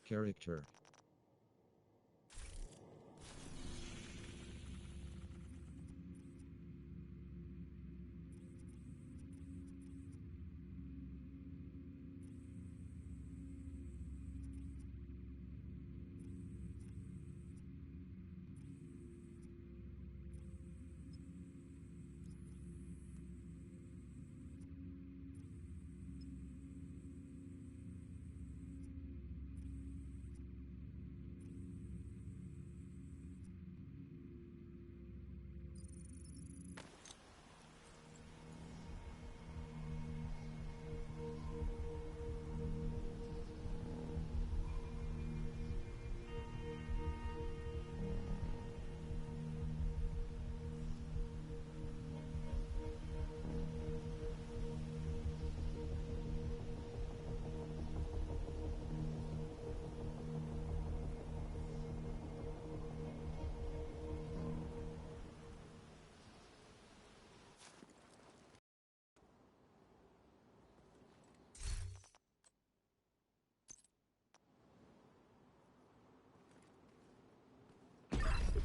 Character.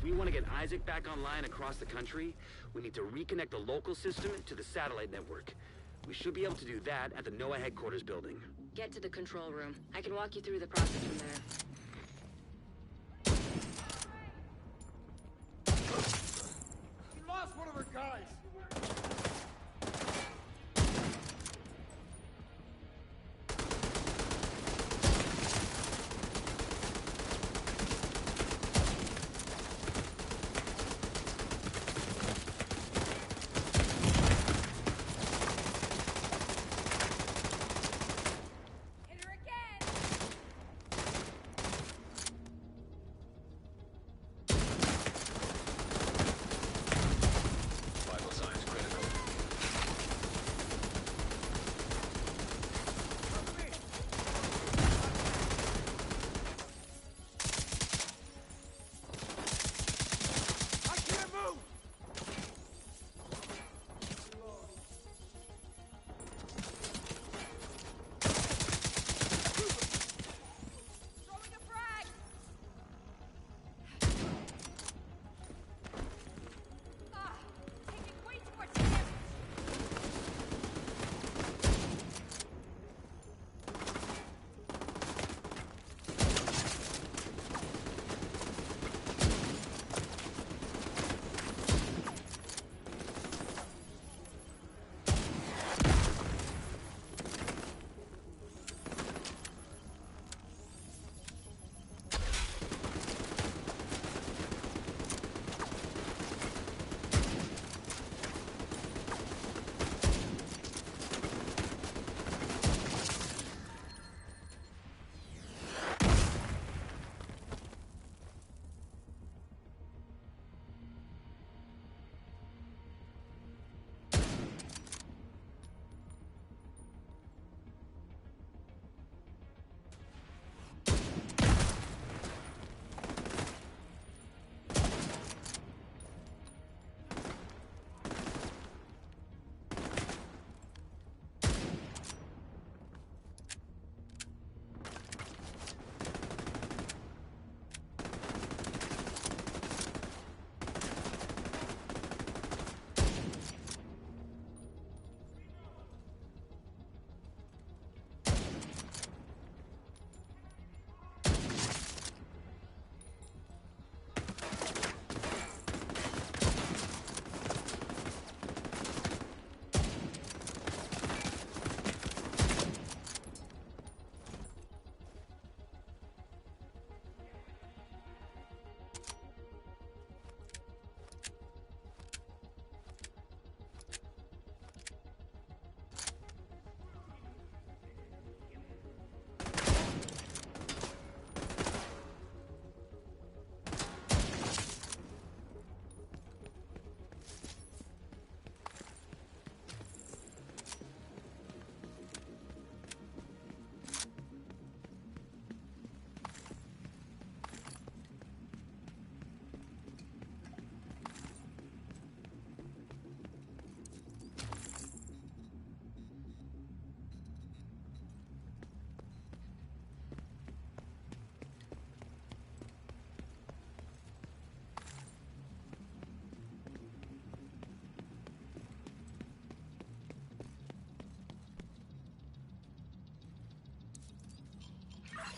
If we want to get Isaac back online across the country, we need to reconnect the local system to the satellite network. We should be able to do that at the NOAA headquarters building. Get to the control room. I can walk you through the process from there. We lost one of our guys!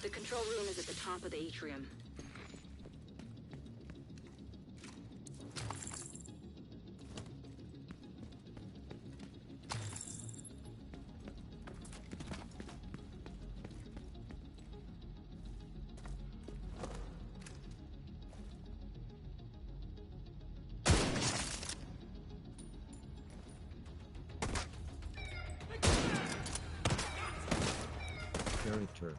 The control room is at the top of the atrium. Character.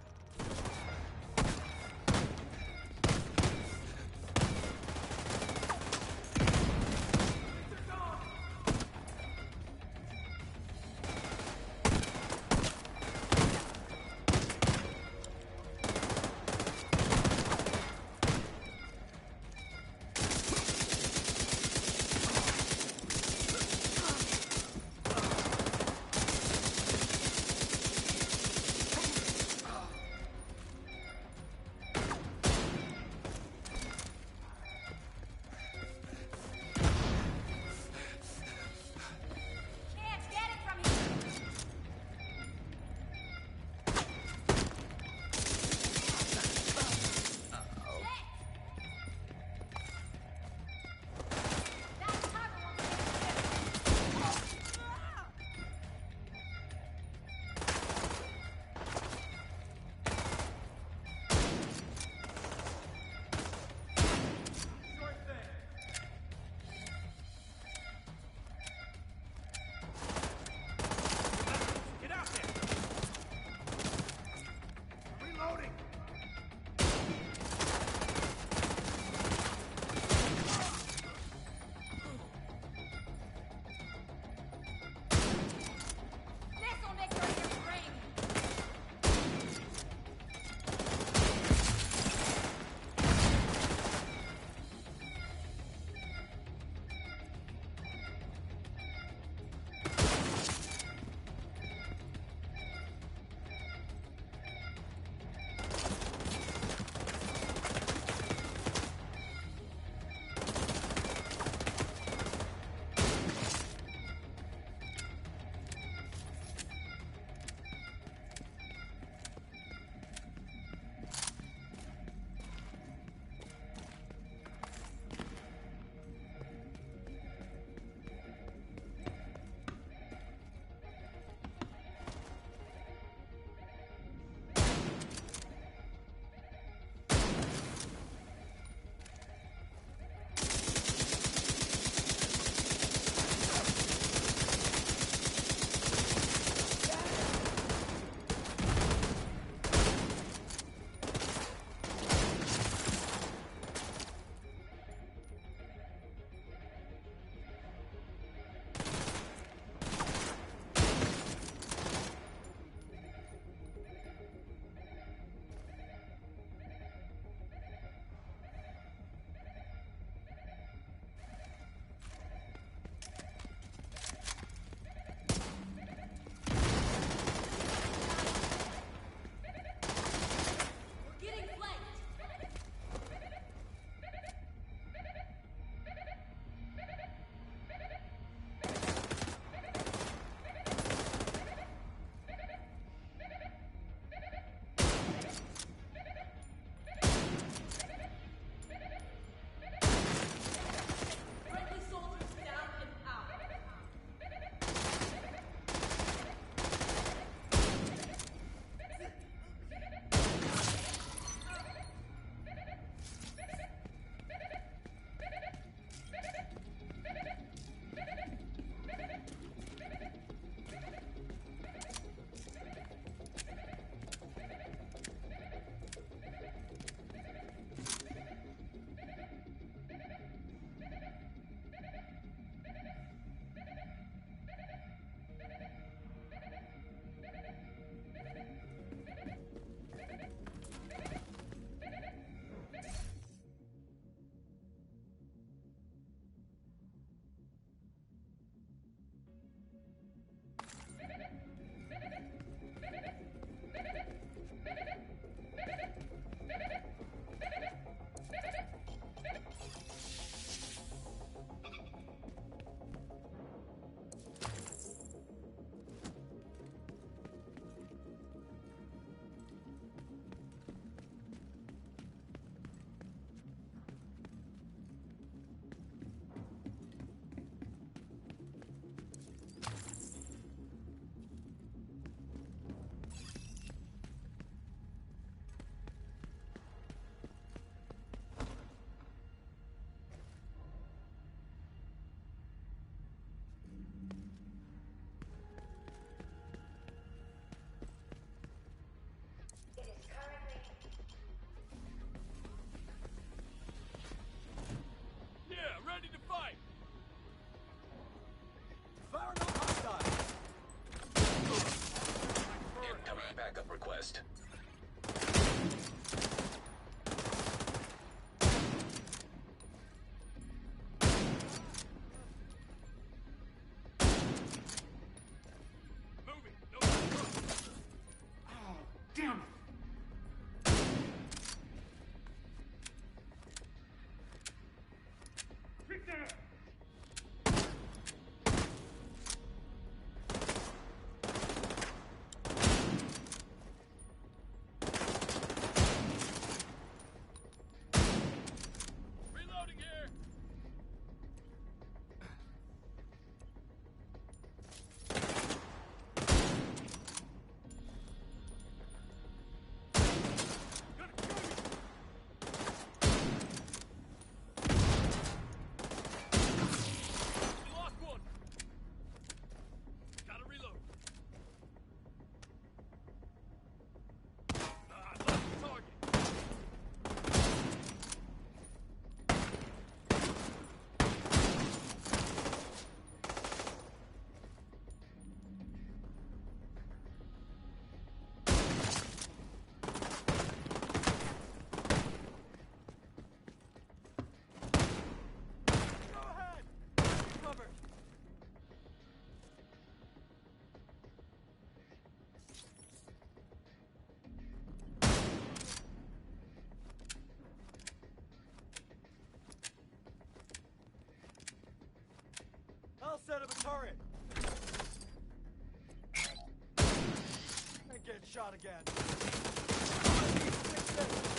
turret! And get shot again. Fix this.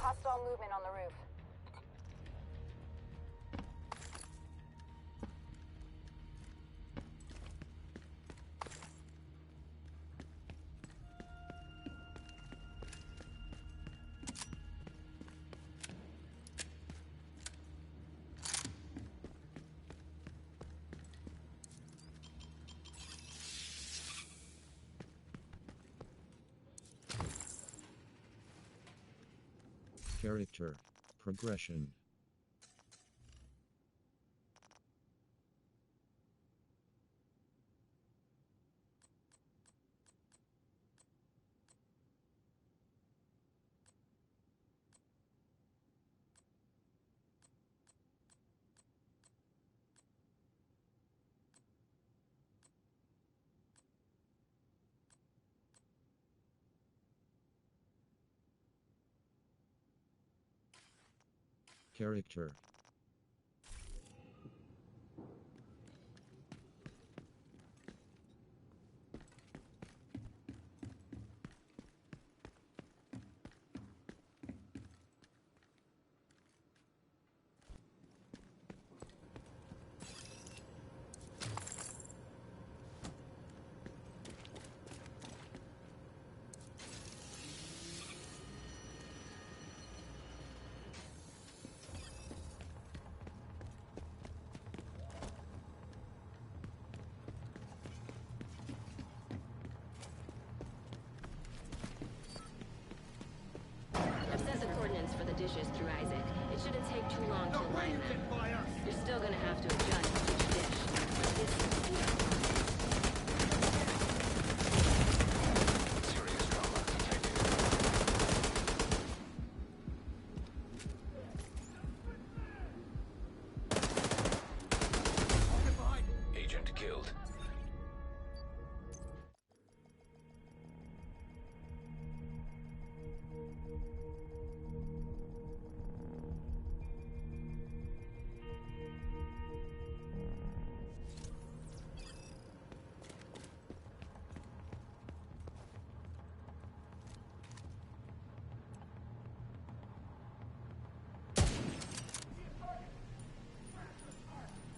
hostile movement on the roof. Character progression. Character. I've sent the coordinates for the dishes through Isaac. It shouldn't take too long to align them. You're still gonna have to adjust each dish. But this will speed up the process. Serious trauma detected. Agent killed.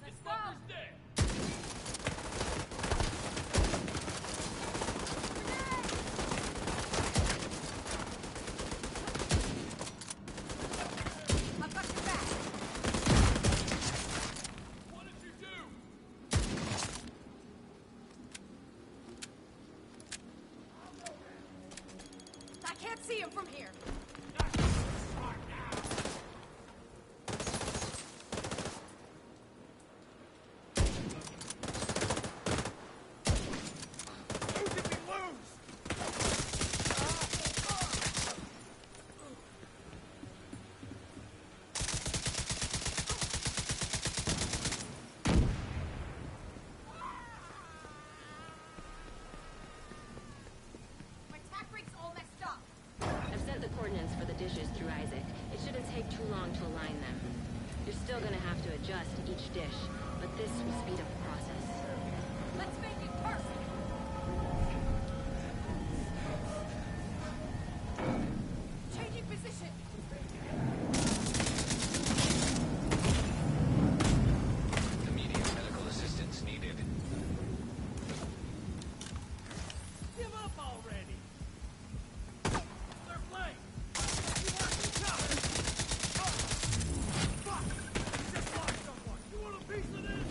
Let's go! I've got your back. What did you do? I can't see him from here. My tack rig's all messed up. I've sent the coordinates for the dishes through Isaac. It shouldn't take too long to align them. You're still gonna have to adjust each dish, but this will speed up the process. Let's make it personal. Changing position. Immediate medical assistance needed. Give up already. They're flanked. You want to cover? Oh, fuck! You just lost someone. You want a piece of this?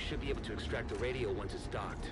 should be able to extract the radio once it's docked.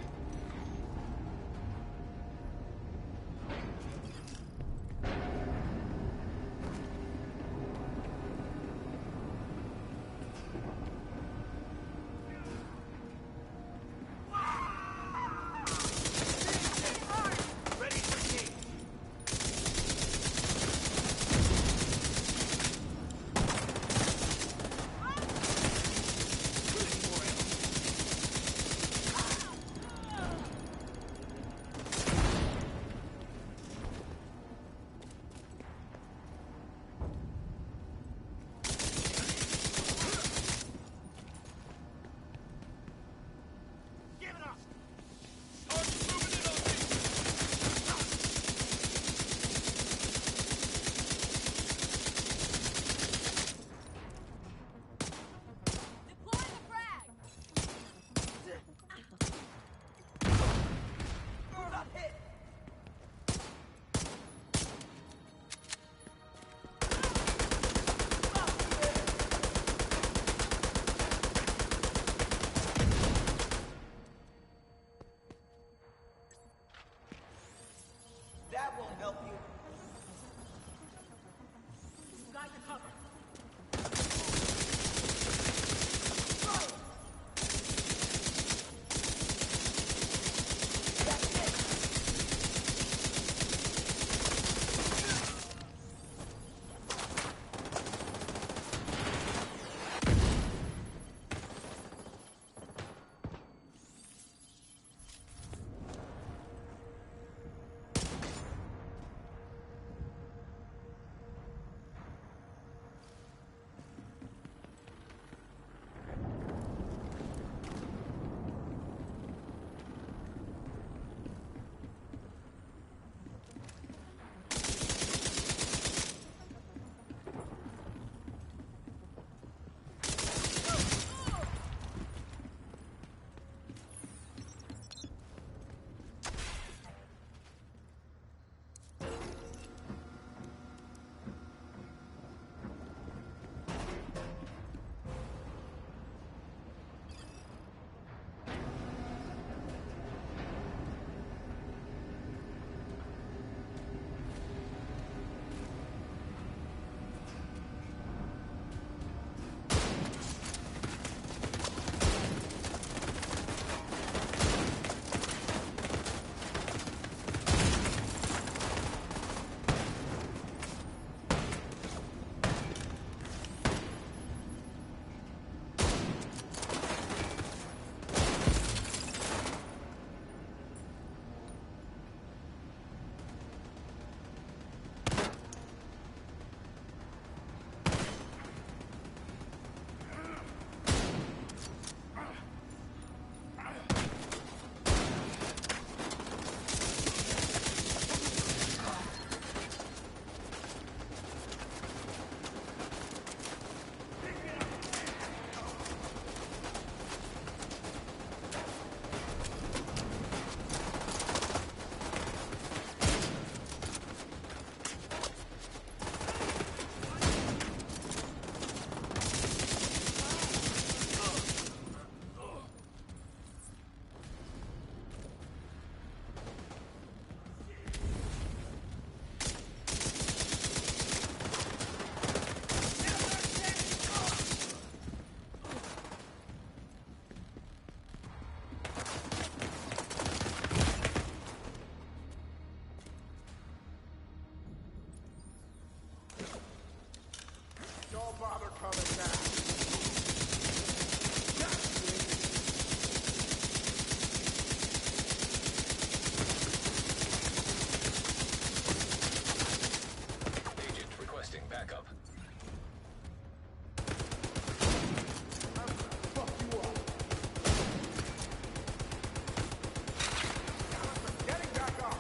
That won't help you. Got the cover. Don't bother coming back. Agent requesting backup. Fuck you up. Getting back up.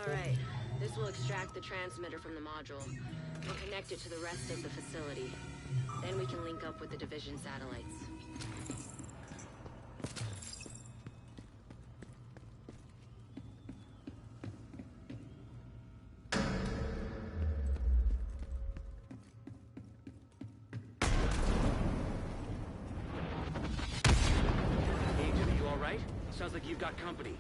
Alright, this will extract the transmitter from the module and connect it to the rest of the facility. Then we can link up with the Division satellites. Agent, are you alright? Sounds like you've got company.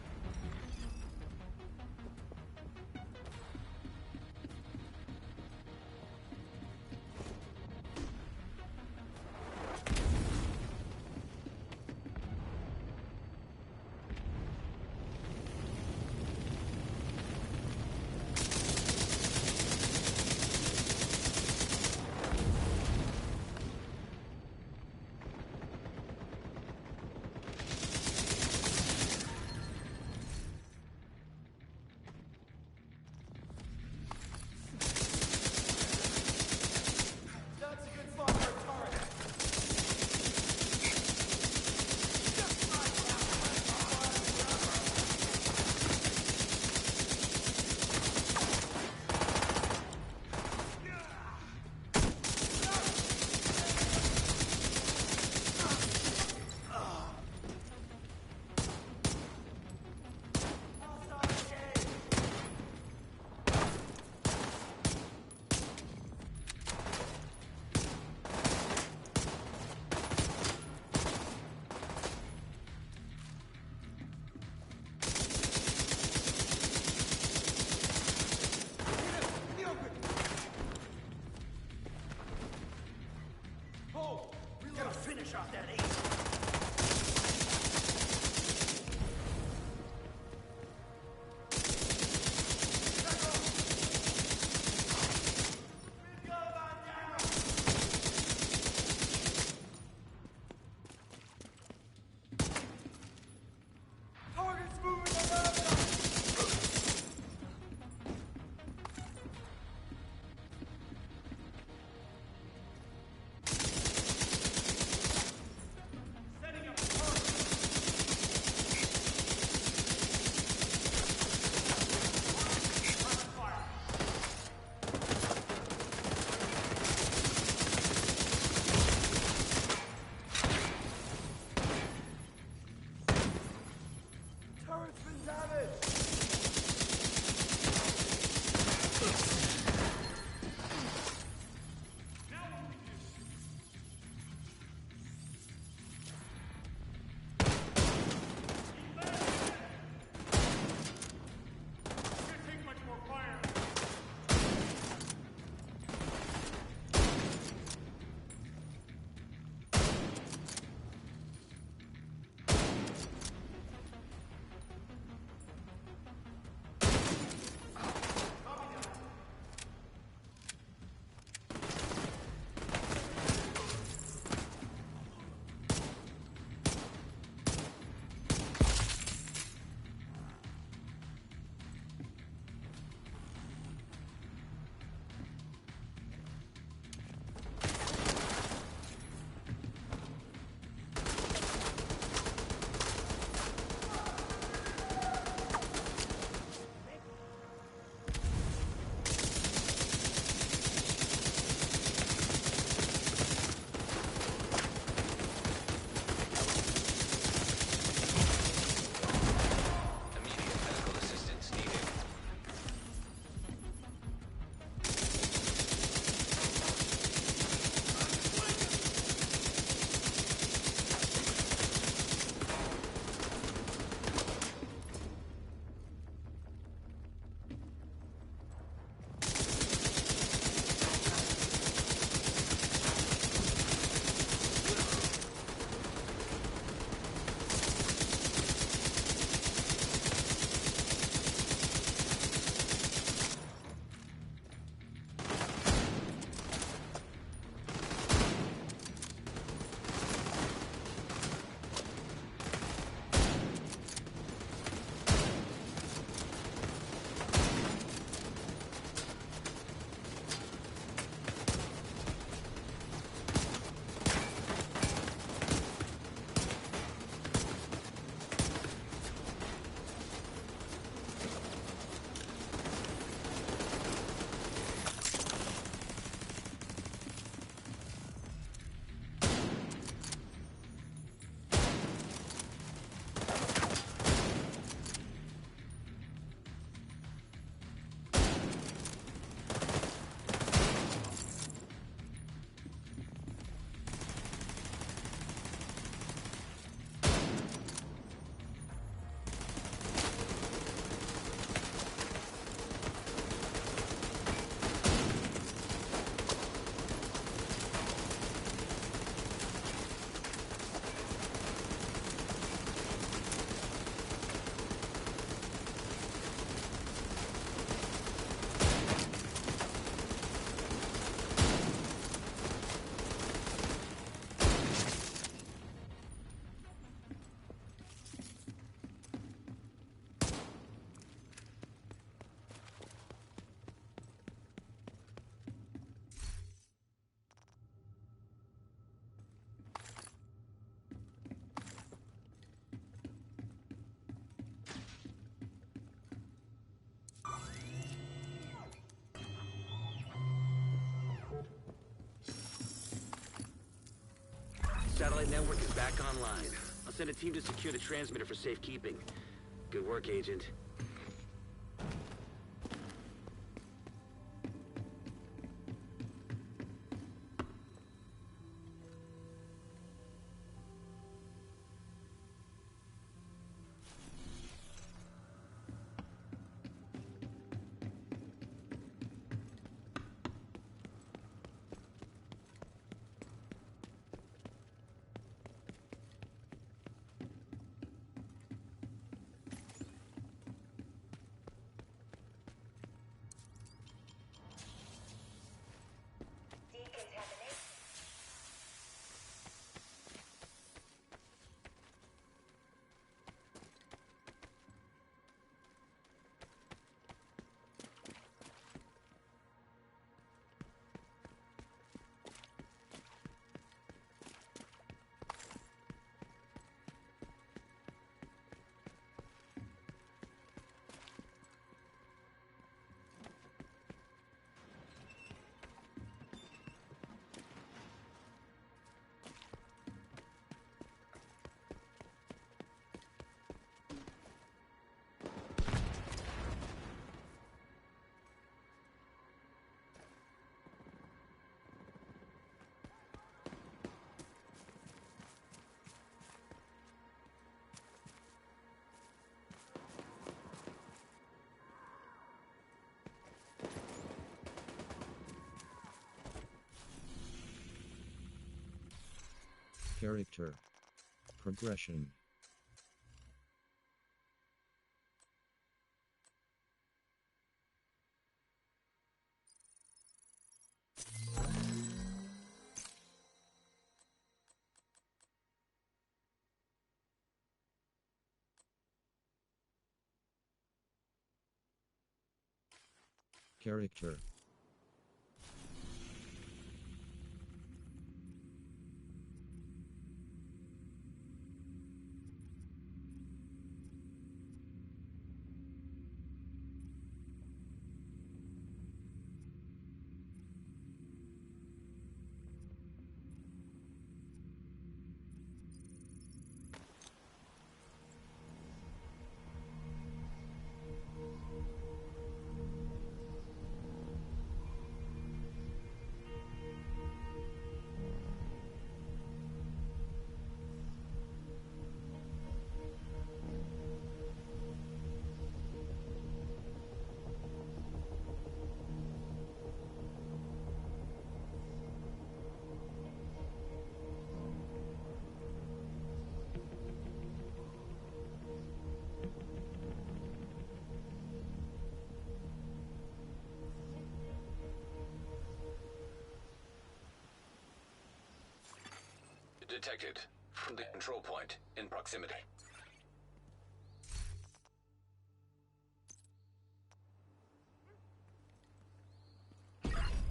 satellite network is back online. I'll send a team to secure the transmitter for safekeeping. Good work, Agent. Character. Progression. Character. Detected. From the control point in proximity.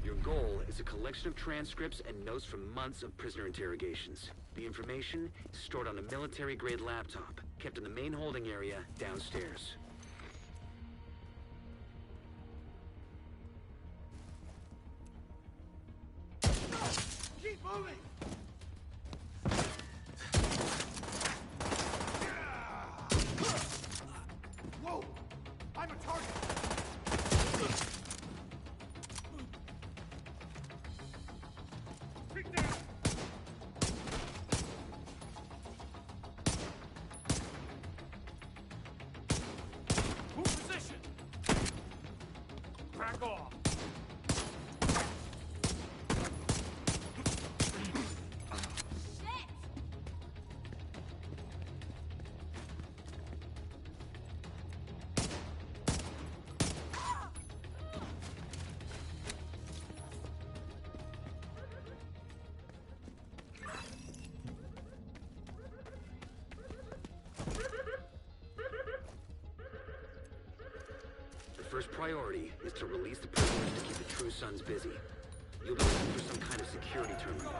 Your goal is a collection of transcripts and notes from months of prisoner interrogations. The information is stored on a military-grade laptop, kept in the main holding area downstairs. Keep moving! Whoa! I'm a target! Take down! Move position! Crack off! First priority is to release the prisoners to keep the True Sons busy. You'll be looking for some kind of security terminal.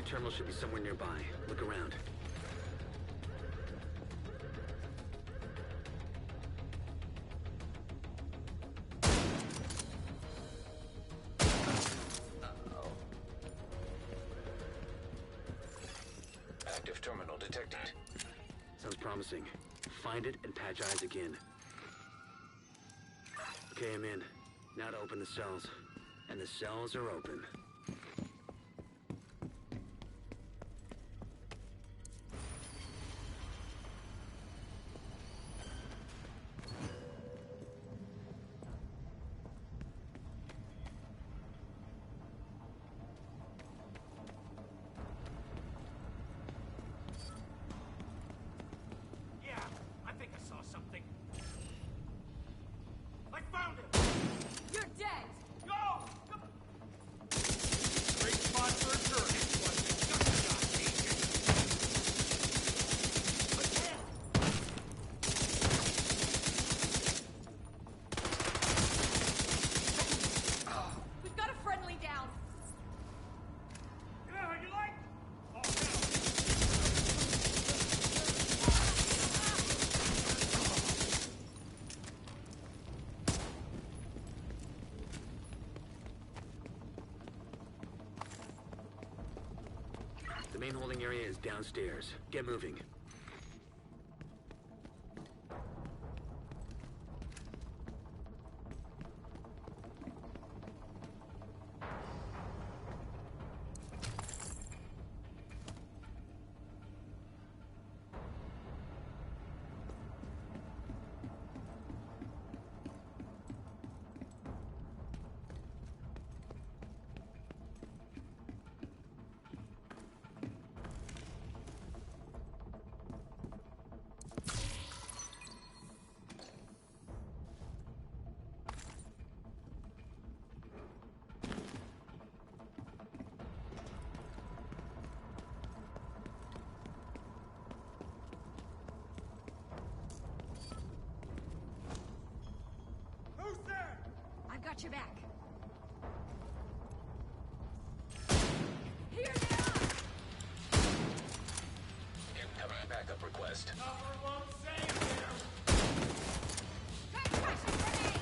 security terminal should be somewhere nearby. Look around. Active terminal detected. Sounds promising. Find it and patch eyes again. Okay, I'm in. Now to open the cells. And the cells are open. Yeah, I think I saw something. I found it! You're dead! Go! Come on. Great spot for a turret. Gunshot, agent. We've got a friendly down! Yeah, you like? Oh, The main holding area is downstairs. Get moving. who's there? I've got your back. Here they are! Incoming backup request. Cover won't save him! Concussion grenade!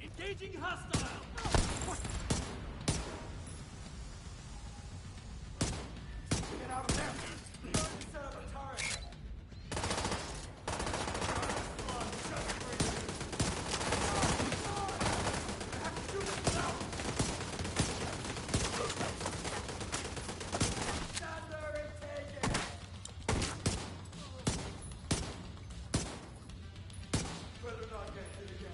Engaging hostile! Get out of there! Set up a turret! Better not get hit again.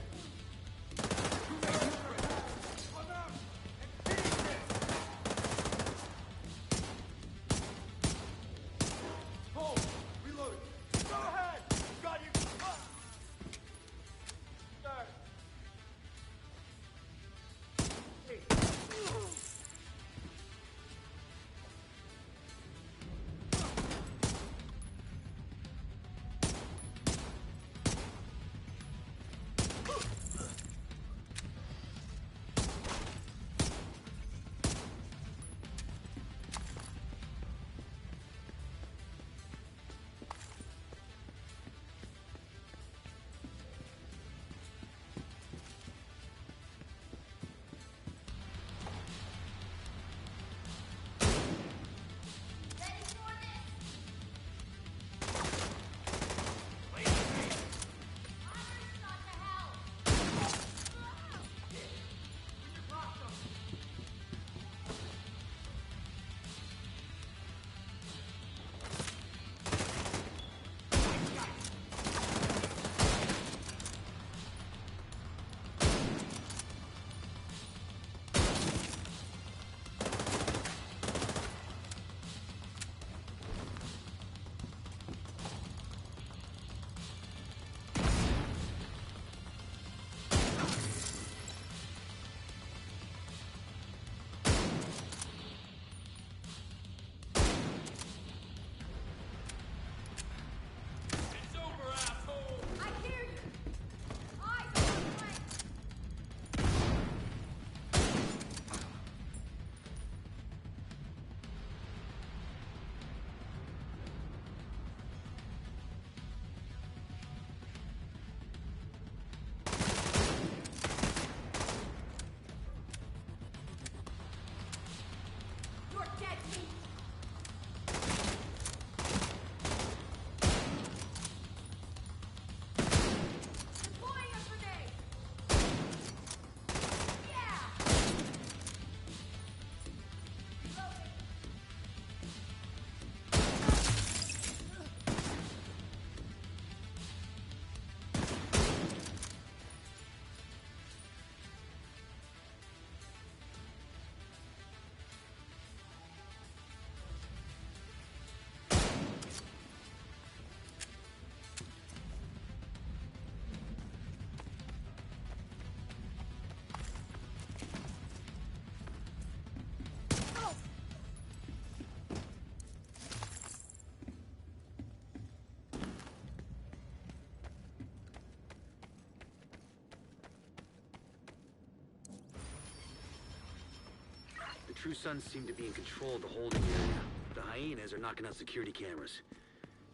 True Sons seem to be in control of the holding area. The hyenas are knocking out security cameras.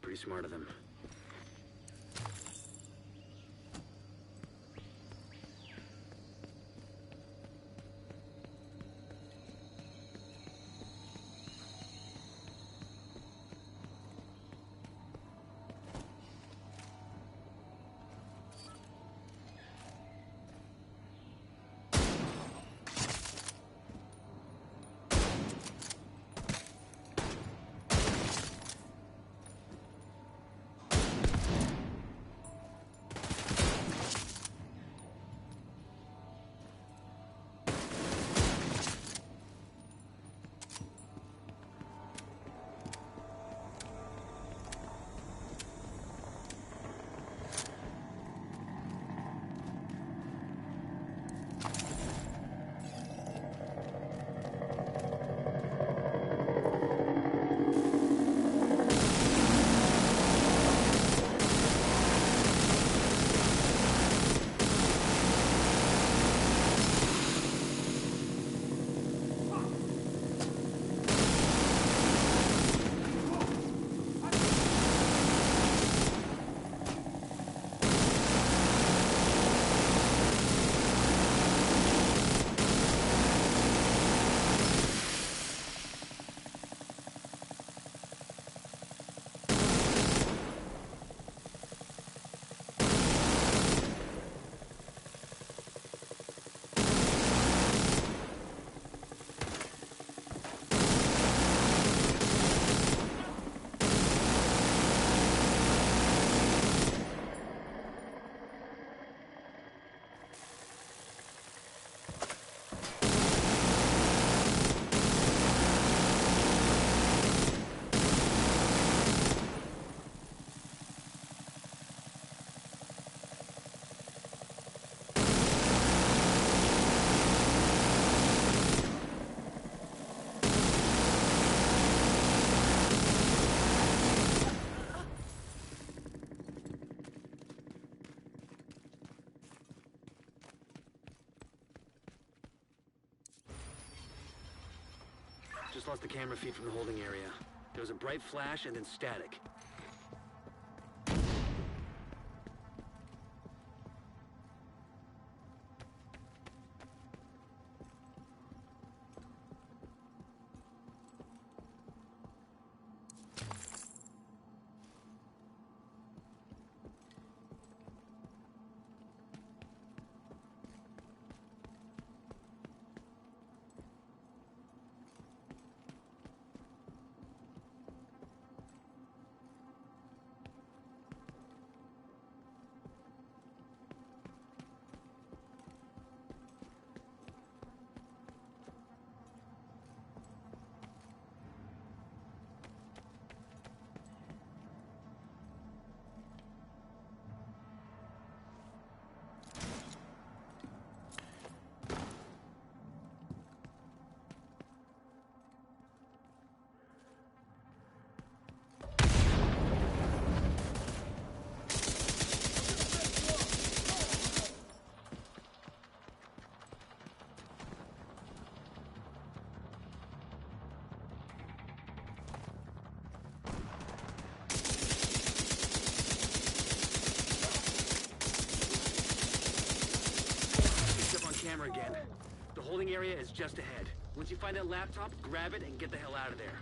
Pretty smart of them. Just lost the camera feed from the holding area. There was a bright flash and then static. Camera again. The holding area is just ahead. Once you find that laptop, grab it and get the hell out of there.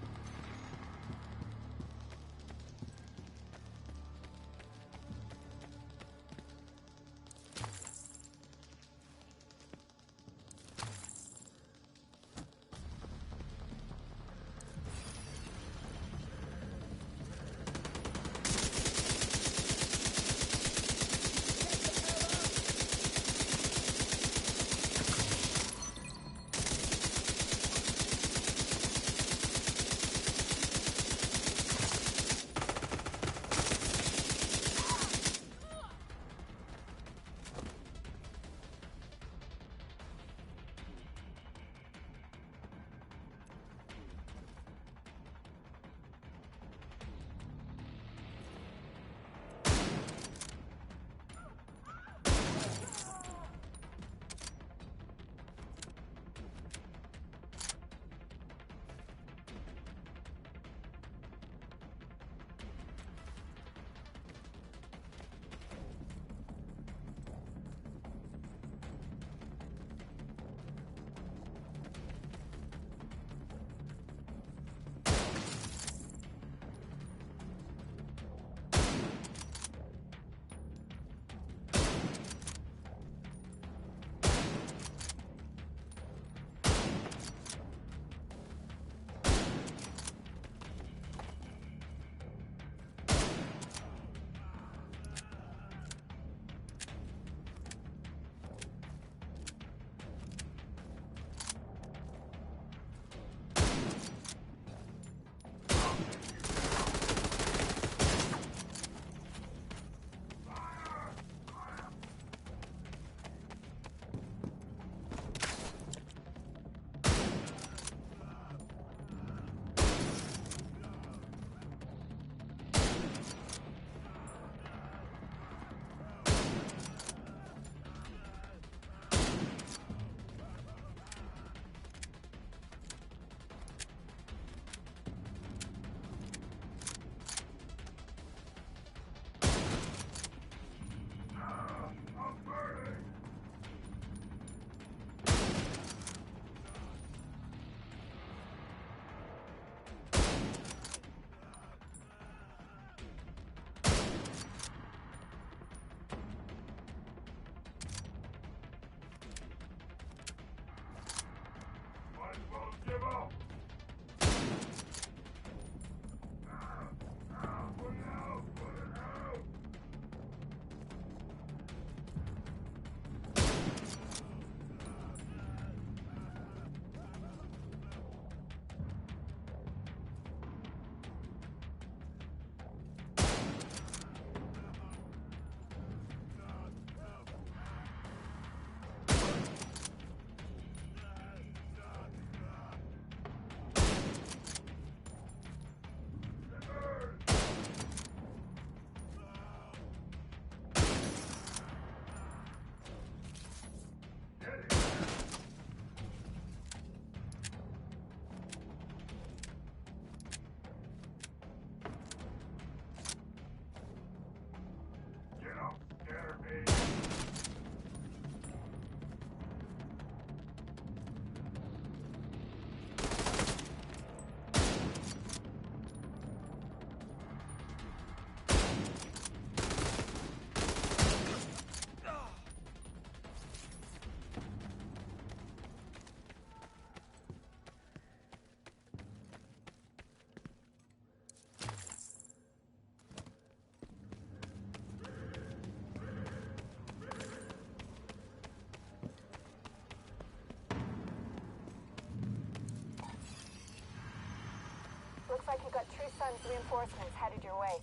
got True Sun's reinforcements headed your way.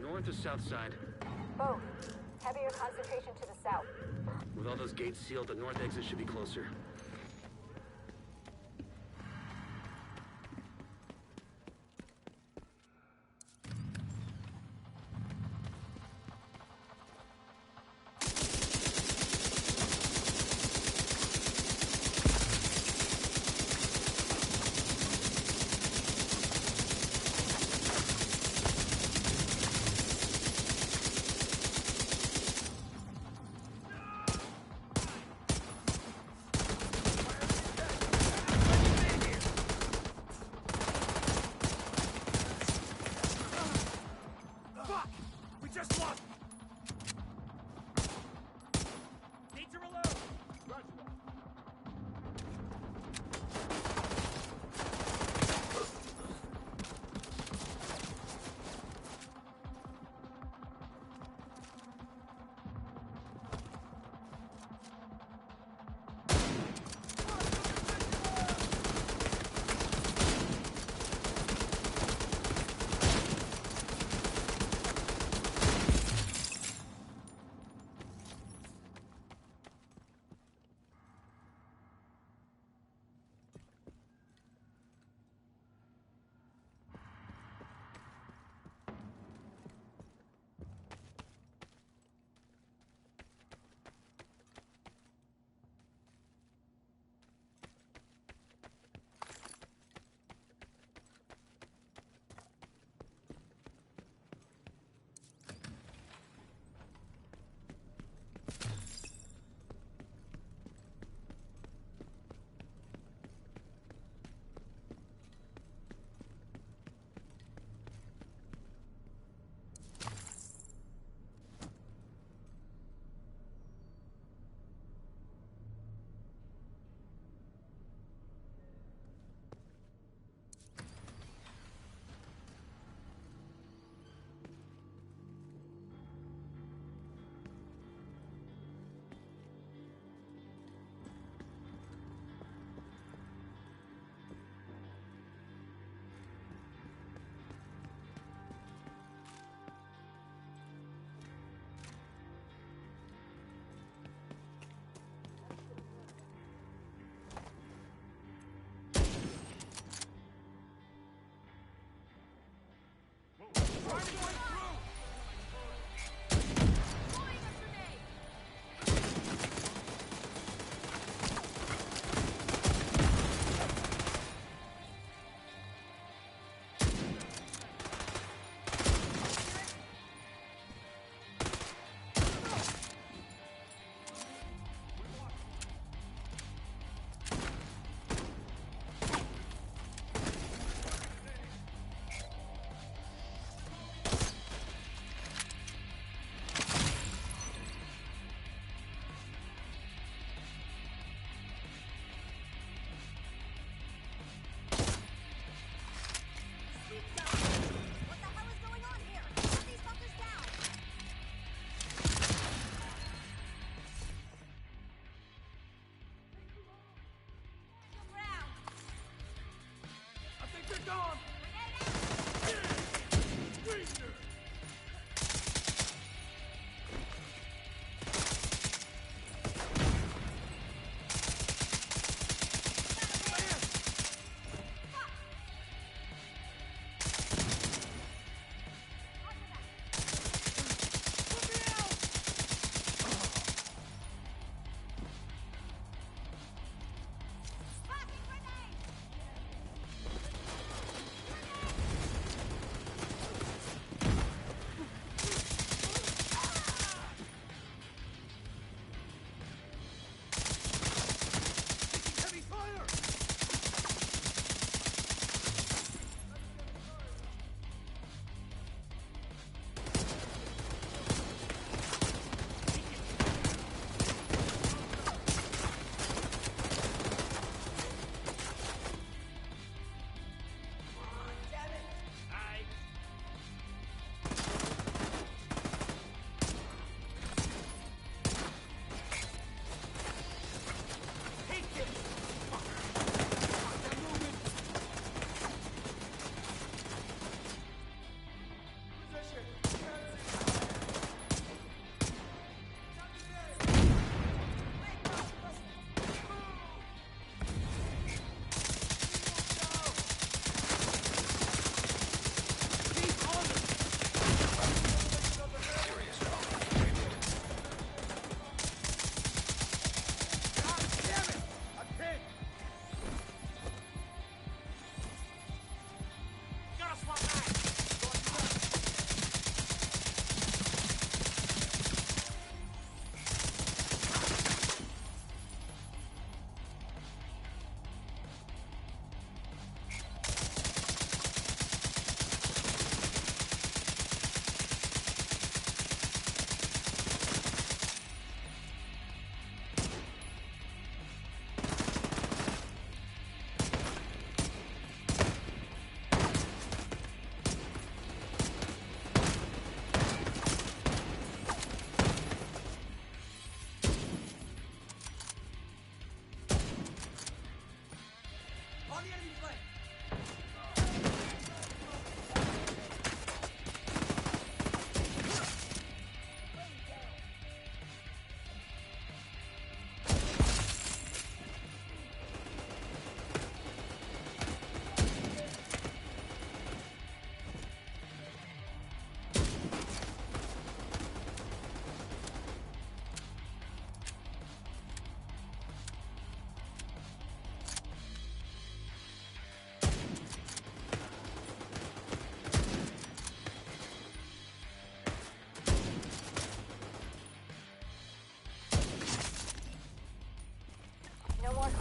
North or south side? Both. Heavier concentration to the south. With all those gates sealed, the north exit should be closer.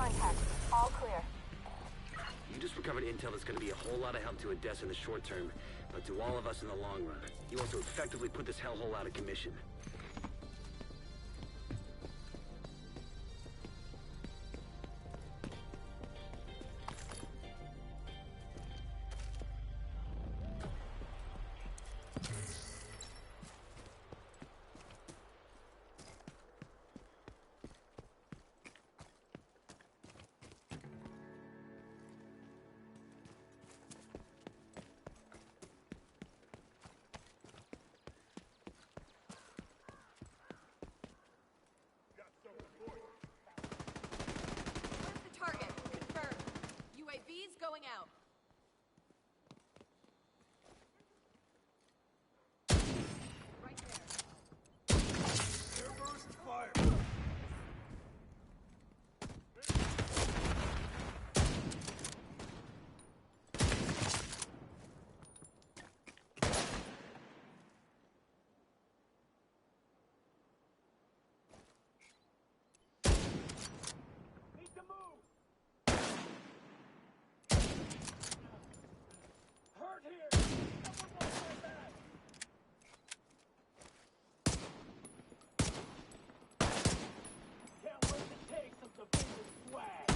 contact. All clear. You just recovered intel that's going to be a whole lot of help to Odessa in the short term, but to all of us in the long run. You also effectively put this hellhole out of commission. Where's the target? Confirmed. UAV's going out. Right there. Airburst fire. Need to move. Hurt here. Someone watch my back. Can't wait to take some defensive swag.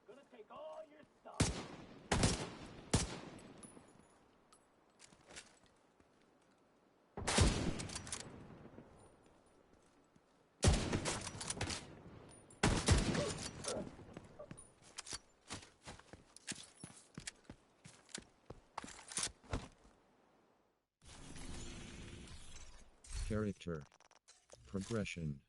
Gonna take all your stuff. Character. Progression.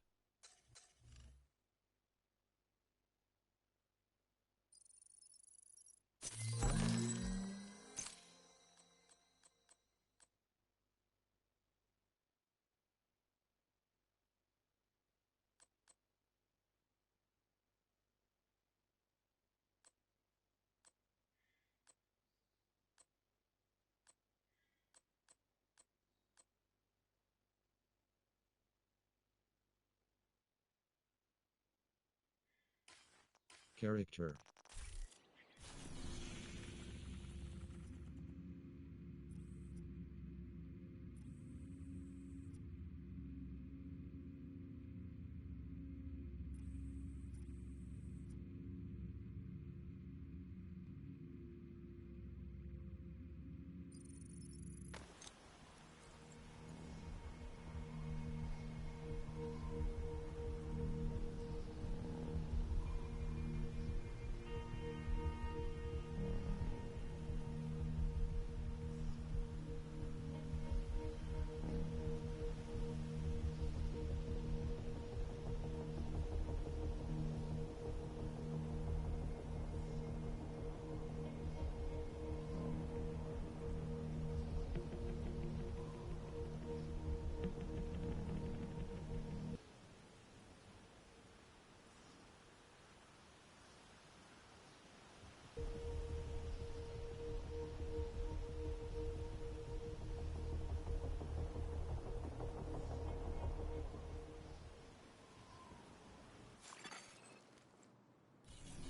Character.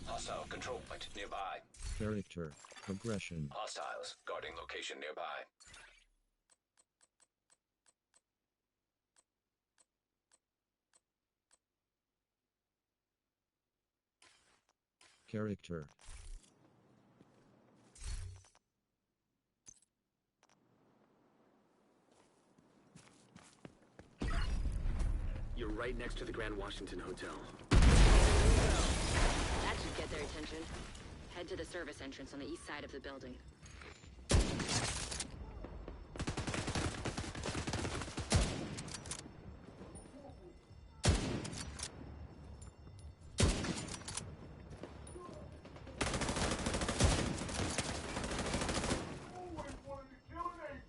Hostile control point nearby. Character. Progression. Hostiles guarding location nearby. Character. You're right next to the Grand Washington Hotel. That should get their attention. Head to the service entrance on the east side of the building. Always wanted to kill an agent.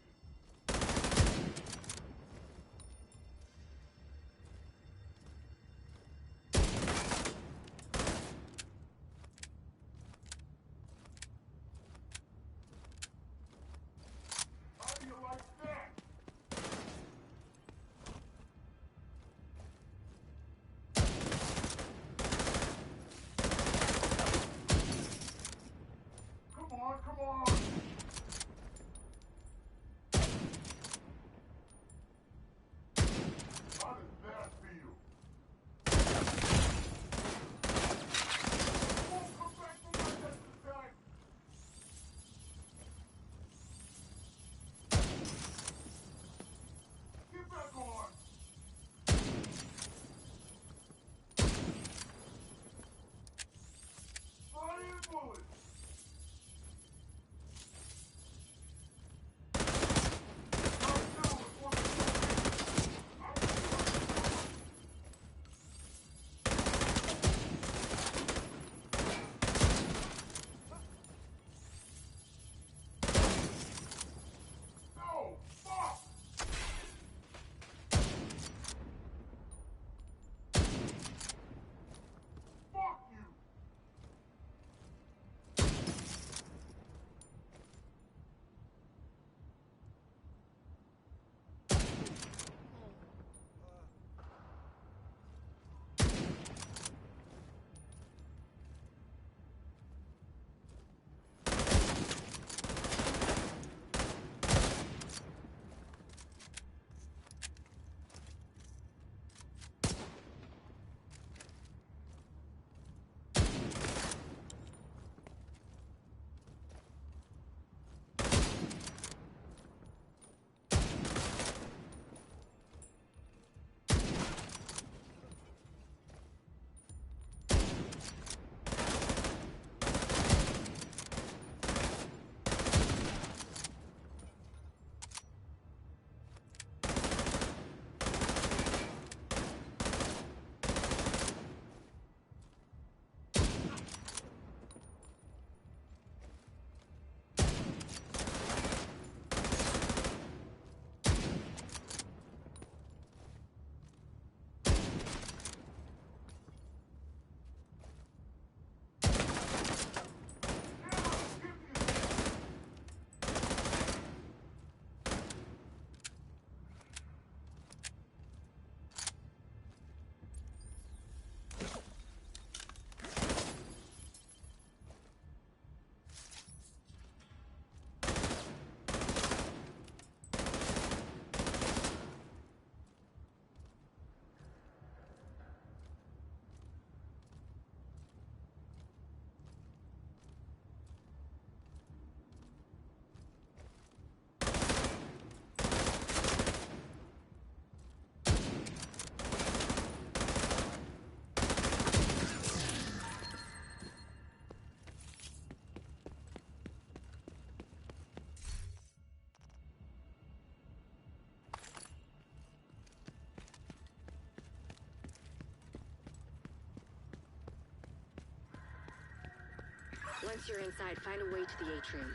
Once you're inside, find a way to the atrium.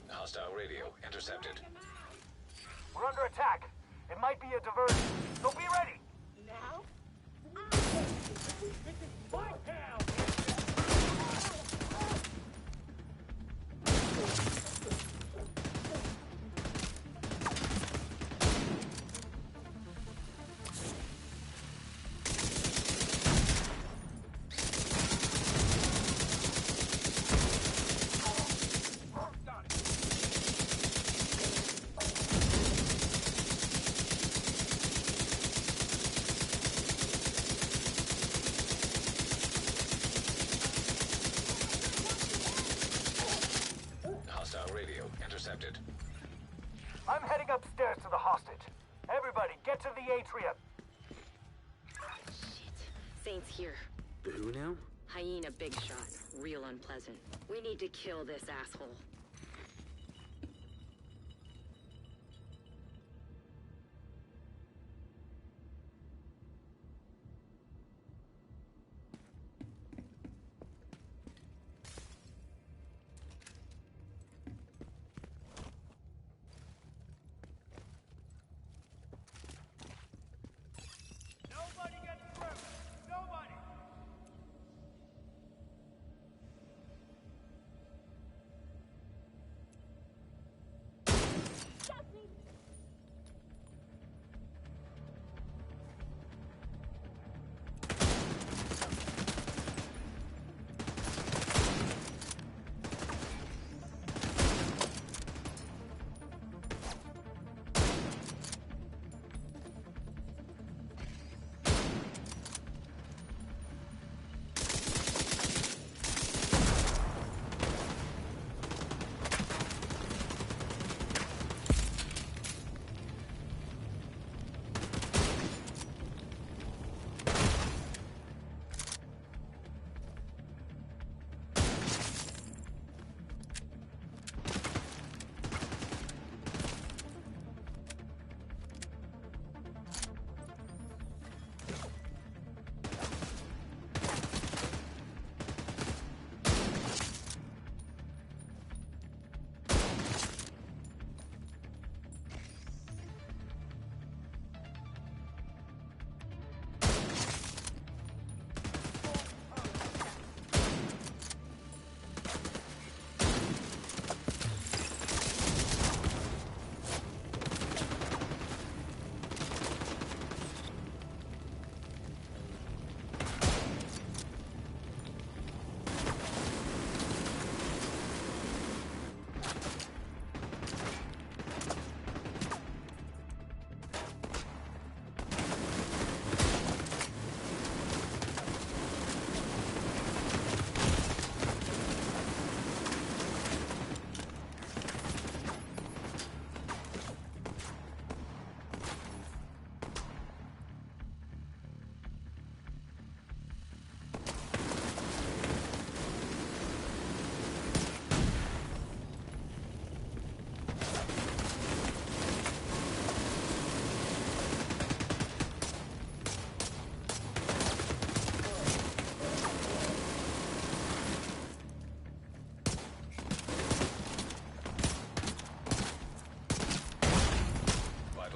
Hostile radio intercepted. We're under attack. It might be a diversion, so be ready. Now? Fight down! Hostile radio intercepted. I'm heading upstairs to the hostage. Everybody, get to the atrium. Shit. Saint's here. The who now? Hyena big shot. Real unpleasant. We need to kill this asshole. Nobody gets through! Nobody!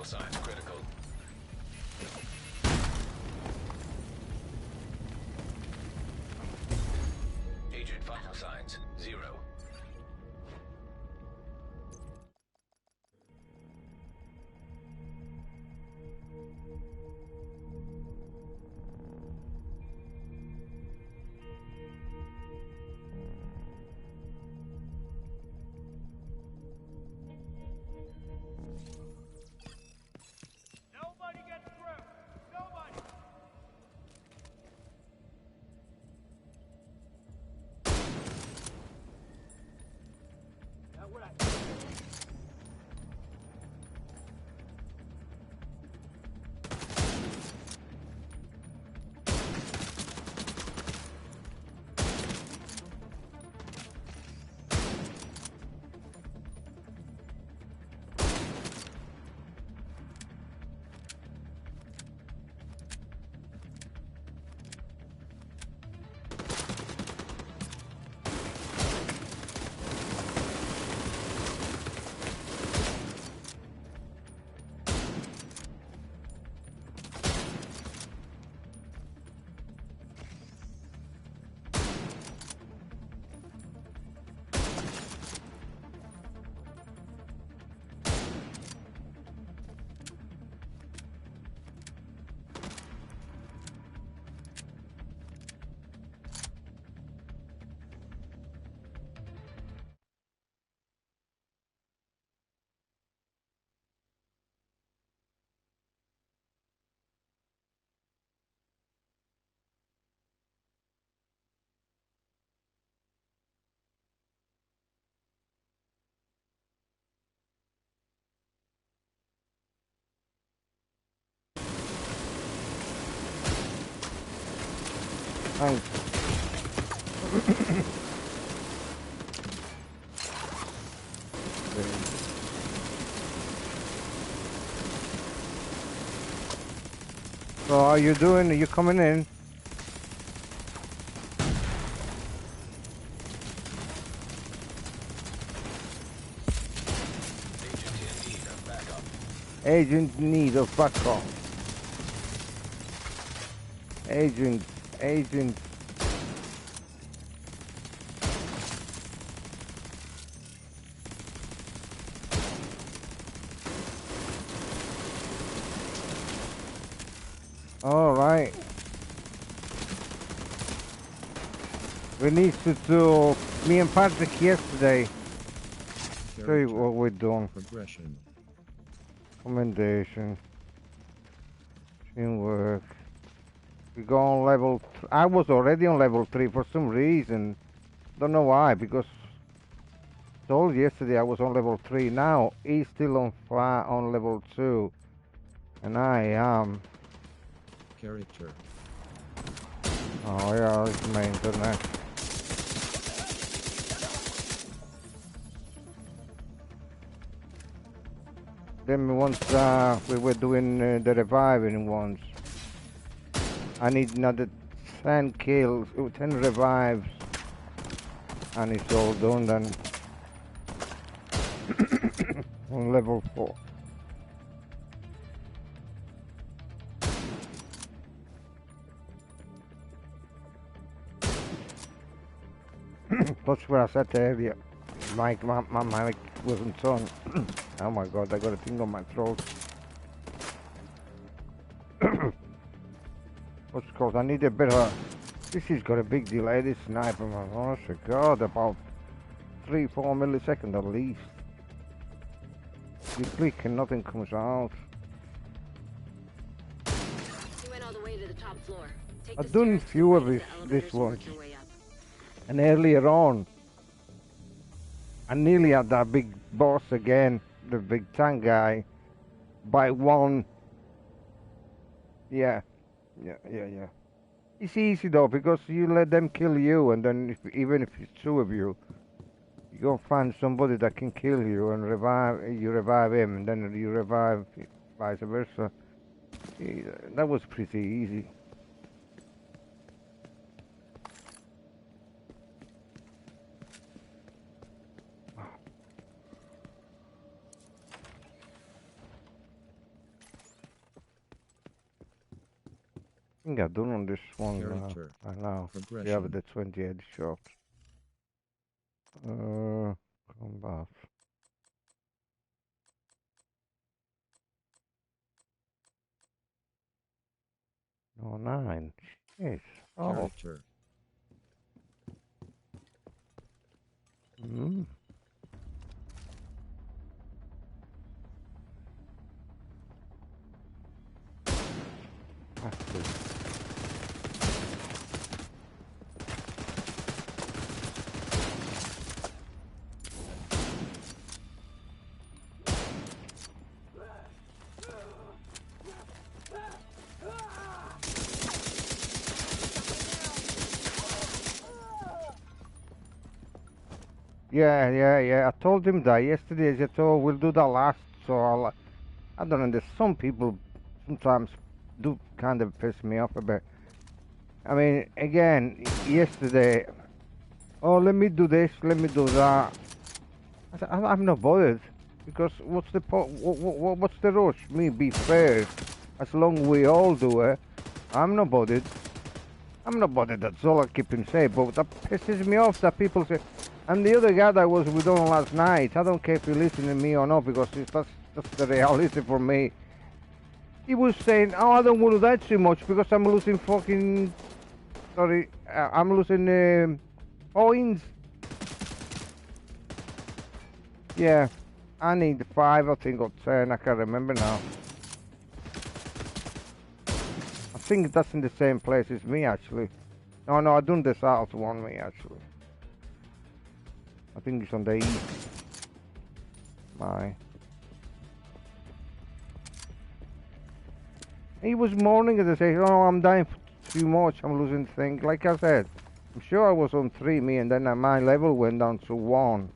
Signs critical. Agent vital signs 0. Nobody gets through! Nobody! Thanks. So how you doing? Are you coming in? Agent in need of backup. Agent. All right. We need to do me and Patrick yesterday. Show you what we're doing. Progression. Commendation. Teamwork. We go on level. I was already on level 3 for some reason. Don't know why. Because told yesterday I was on level 3. Now he's still on level 2, and I am. Character. Oh yeah, it's my internet. Then once we were doing the reviving ones, I need another 10 kills, 10 revives, and it's all done then. On level 4. That's what I said earlier. My mic wasn't on. Oh my god, I got a thing on my throat. What's it called? I need a bit of... This has got a big delay, this sniper, man. Honest to God, about 3-4 milliseconds at least. You click and nothing comes out. You went all the way to the top floor. I've done few of this one. And earlier on, I nearly had that big boss again, the big tank guy, by one. Yeah. It's easy though, because you let them kill you, and then even if it's 2 of you, you go find somebody that can kill you and you revive him, and then you revive vice versa. That was pretty easy. I think I've done on this one. I know. We have the 20 headshot. Combat. No, 9. Yes. Oh. Character. Yeah. I told him that yesterday. I said, "Oh, we'll do that last." So I don't know. There's some people sometimes do kind of piss me off a bit. I mean, again, yesterday. Oh, let me do this. Let me do that. I said, I'm not bothered, because what's the what's the rush? Me be fair. As long as we all do it, I'm not bothered. That's all I keep in say. But that pisses me off that people say. And the other guy that was with on last night, I don't care if you listen to me or not, because that's the reality for me. He was saying, "Oh, I don't want to die too much because I'm losing fucking... Sorry, I'm losing points." Yeah, I need 5, I think, or 10, I can't remember now. I think that's in the same place as me, actually. No, I done the south one, me, actually. I think it's on the east. He was mourning as I say, "Oh, I'm dying too much. I'm losing things. Like I said, I'm sure I was on 3, me, and then my level went down to 1.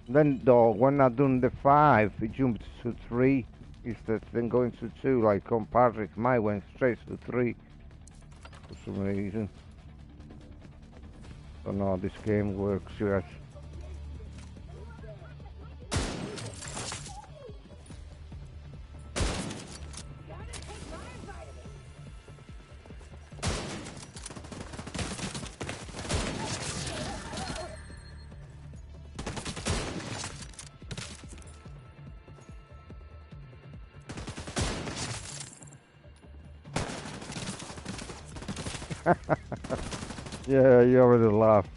Then, though, when I done the 5, it jumped to 3 instead, then going to 2, like on Patrick. Mine went straight to 3 for some reason. Don't know how this game works yet. Yeah, you already laughed.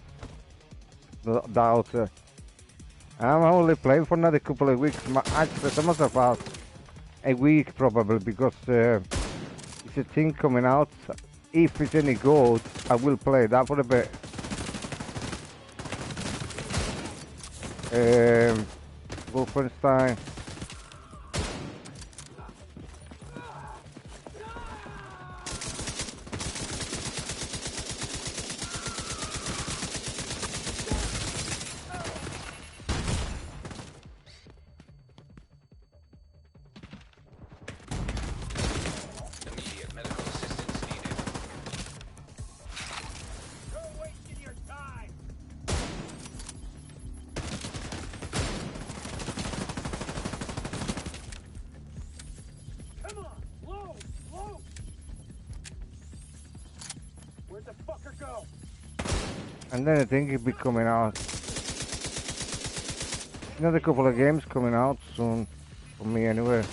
Doubt. I'm only playing for another couple of weeks. Actually, some of about a week probably, because it's a thing coming out. If it's any good, I will play that for a bit. Wolfenstein. Immediate medical assistance needed. You're wasting your time. Come on, low, low. Where'd the fucker go? And then I think it'll be coming out. Another couple of games coming out soon, for me anyway.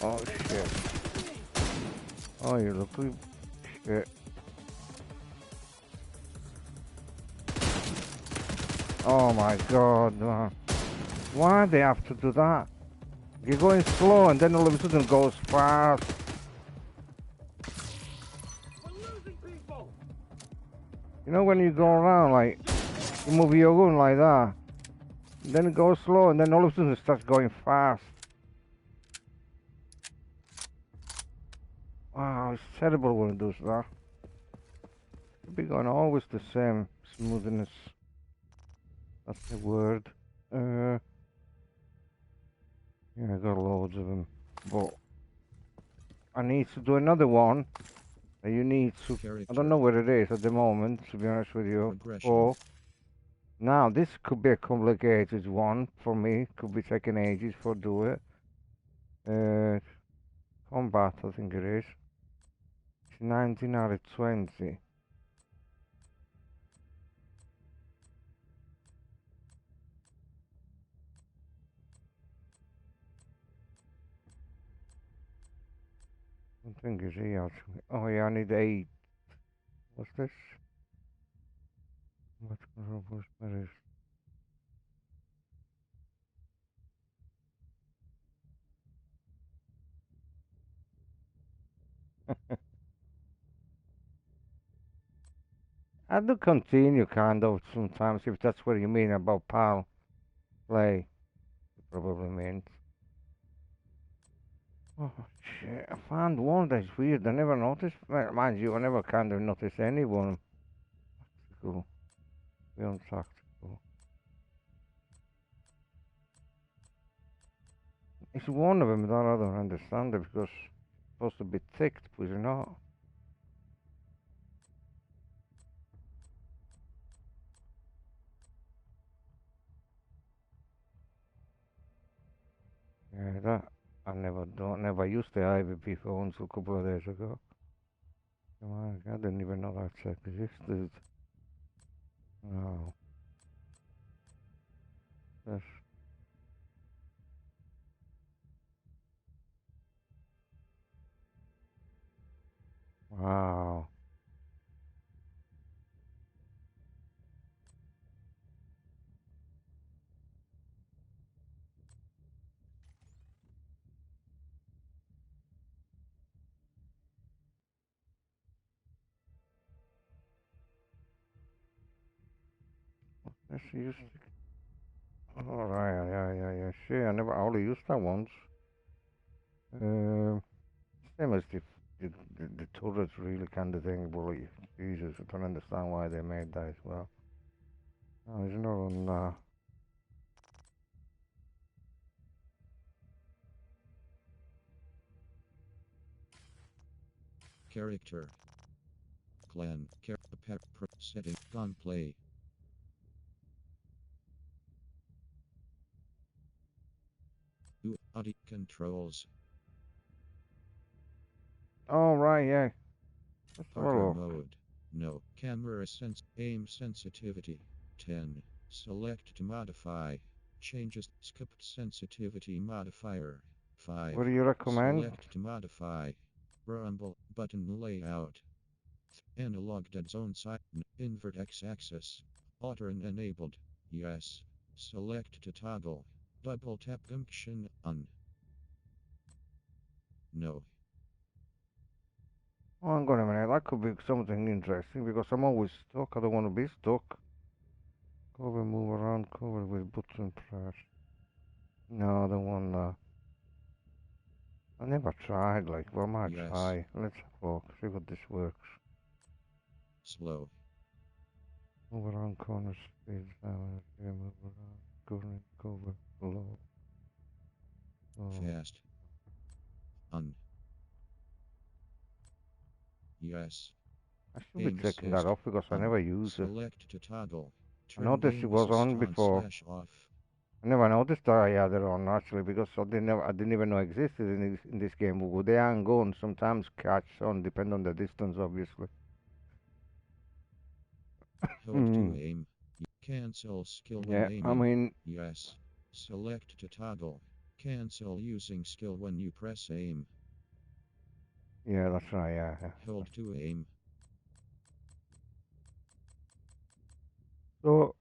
Oh shit. Oh, you look like shit. Oh my god, man. Why they have to do that? You're going slow and then all of a sudden goes fast. We're losing people. You know when you go around, like, you move your gun like that, then it goes slow and then all of a sudden it starts going fast. Wow, it's terrible when it does that. It'll be going always the same smoothness. That's the word. Yeah, I got loads of them. But I need to do another one. You need to... I don't know where it is at the moment, to be honest with you. Oh. Now, this could be a complicated one for me. Could be taking ages for do it. Combat, I think it is. It's 19 out of 20. I think it's here actually. Oh yeah, I need 8. What's this? What's where is? I do continue kind of sometimes, if that's what you mean about pal play. It probably means. Oh shit, I found one that's weird. I never noticed. Mind you, I never kind of noticed anyone. Tactical. Beyond tactical. It's one of them that I don't understand it, because it's supposed to be ticked, but it's not. Yeah, that I never used the IVP phone until a couple of days ago. Oh my God, I didn't even know that check existed. Oh, that's wow. Let's use. Oh, right, yeah. Sure, I only used that once. Same as the turrets really kind of thing, but like, Jesus, I don't understand why they made that as well. Oh, there's another one. Character. Clan. Setting. Gunplay. Audio controls. Oh, right, yeah. Let's have a Parker look. mode. No. Camera aim sensitivity. 10. Select to modify. Changes. Skipped sensitivity modifier. 5. What do you recommend? Select to modify. Rumble button layout. Analog dead zone side. Invert x-axis. Auto enabled. Yes. Select to toggle. Double tap function on. No. Oh, hang on a minute. That could be something interesting because I'm always stuck. I don't want to be stuck. Cover, move around, cover with button press. No, I don't want that. I never tried, like, well, I might Yes. try. Let's have a look, see what this works. Slow. Move around corners, speed, move around, current, cover, low. Fast. On. Yes. I should be Aim taking that assist. off because I On. never use it. Select to toggle. I Turn noticed it aim was assist on before. /off. I never noticed that I had it on actually because I didn't even know it existed in this game. But they are going sometimes catch on, depend on the distance, obviously. Hold to aim. Cancel skill when Yeah, aiming. I mean, Yes. Select to toggle. Cancel using skill when you press aim. yeah, that's right. Yeah. Hold to aim. So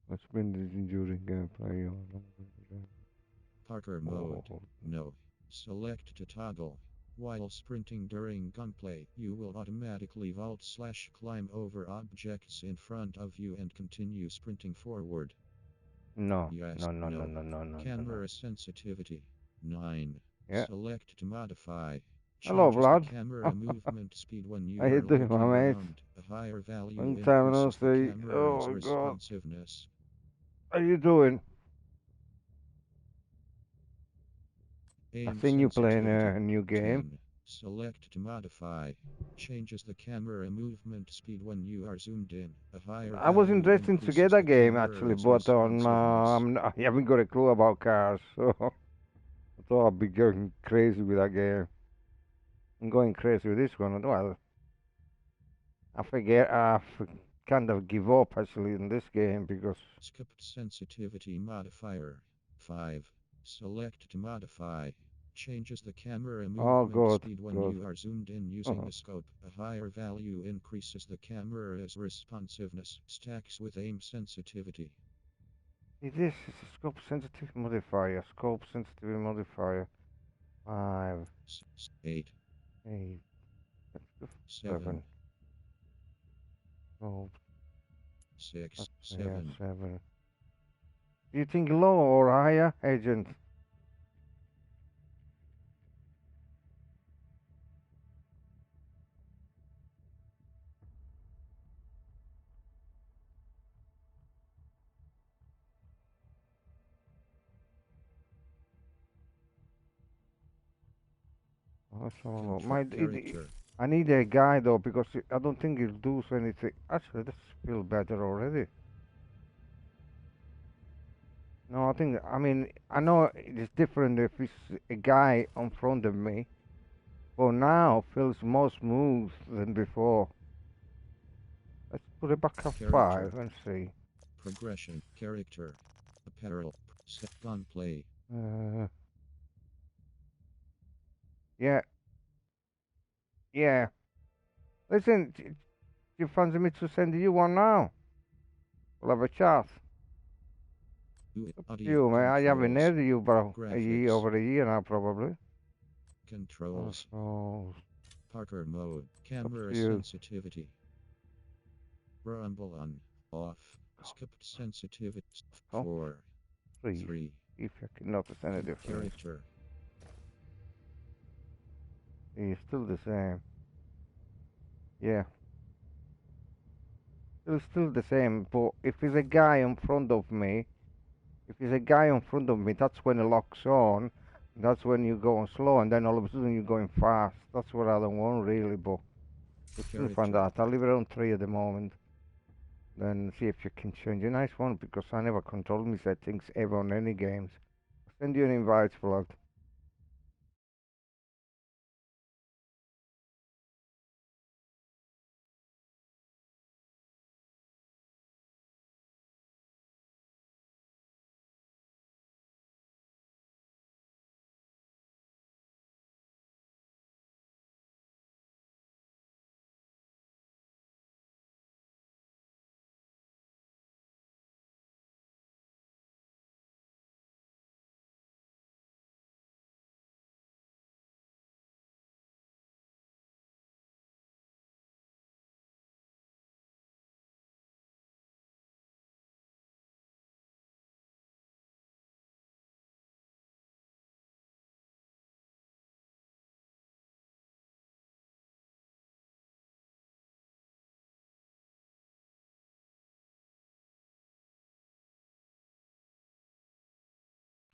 let's spin this enduring gameplay on. Parker mode. No. Select to toggle. While sprinting during gunplay, you will automatically vault/climb over objects in front of you and continue sprinting forward. No. Yes. No. Camera sensitivity. 9. Yeah. Select to modify. Hello, Changes the blood. camera movement speed when you How you are doing, looking my mate? around. A higher value Long time no increases the see. camera's Oh God. responsiveness. How you doing? I seen you playing a new game. 10. Select to modify. Changes the camera movement speed when you are zoomed in. A higher I was value interested to increases get that the game actually, camera's but responsiveness. I haven't got a clue about cars, so I thought I'd be going crazy with that game. I'm going crazy with this one. Well, I forget. Kind of give up actually in this game because Skipped sensitivity modifier. 5. Select to modify. Changes the camera movement speed when you are zoomed in using the scope. A higher value increases the camera's responsiveness. Stacks with aim sensitivity. It is. It's a scope sensitivity modifier. Scope sensitivity modifier. 5, 8, 8, 7, 12, 6, yeah, 7. 7. Do you think low or higher, Agent? Let's have a look. I need a guy though because I don't think he'll do anything. Actually, this feels better already. No, I mean, I know it's different if it's a guy in front of me, but now feels more smooth than before. Let's put it back at 5 and see. Progression. Character. Apparel. Set gunplay. Yeah. Yeah. Listen, do you fancy me to send you one now? We'll have a chat. You, man, I haven't heard of you about over a year now, probably. Controls. Oh. Parker mode. Camera sensitivity. Rumble on. Off. Skipped sensitivity. Oh. 4. 3. If you can notice any difference. Character. He's still the same. Yeah. It's still the same, but if there's a guy in front of me, that's when it locks on. That's when you go on slow, and then all of a sudden you're going fast. That's what I don't want really, but we still find out. I'll leave it on 3 at the moment. Then see if you can change a nice one, because I never control my settings ever on any games. I'll send you an invite, Vlad.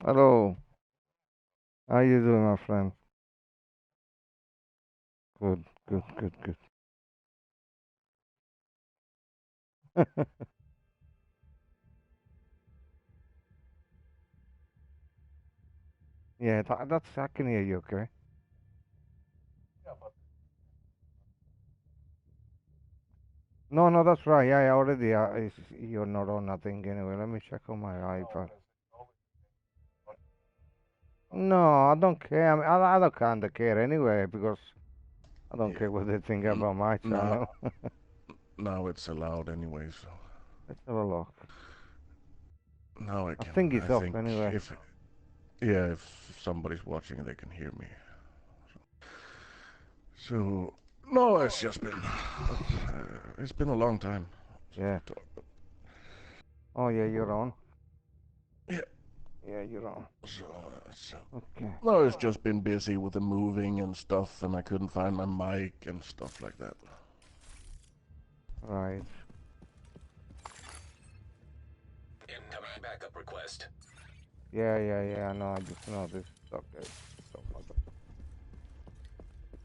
Hello. How you doing, my friend? Good. Yeah, that's I can hear you, okay? No, that's right. Yeah, already. You're not on nothing anyway. Let me check on my iPad. No, I don't care. I mean, I don't kind of care anyway, because I don't care what they think about my channel. Now it's allowed anyway, so. Let's have a look. Now I think it's off anyway. If somebody's watching, they can hear me. So no, it's just been it's been a long time. Yeah. Oh yeah, you're on. Yeah. Yeah, you're on. So okay. No, it's just been busy with the moving and stuff, and I couldn't find my mic and stuff like that. Right. Incoming backup request. Yeah. I know. I just know this. Okay.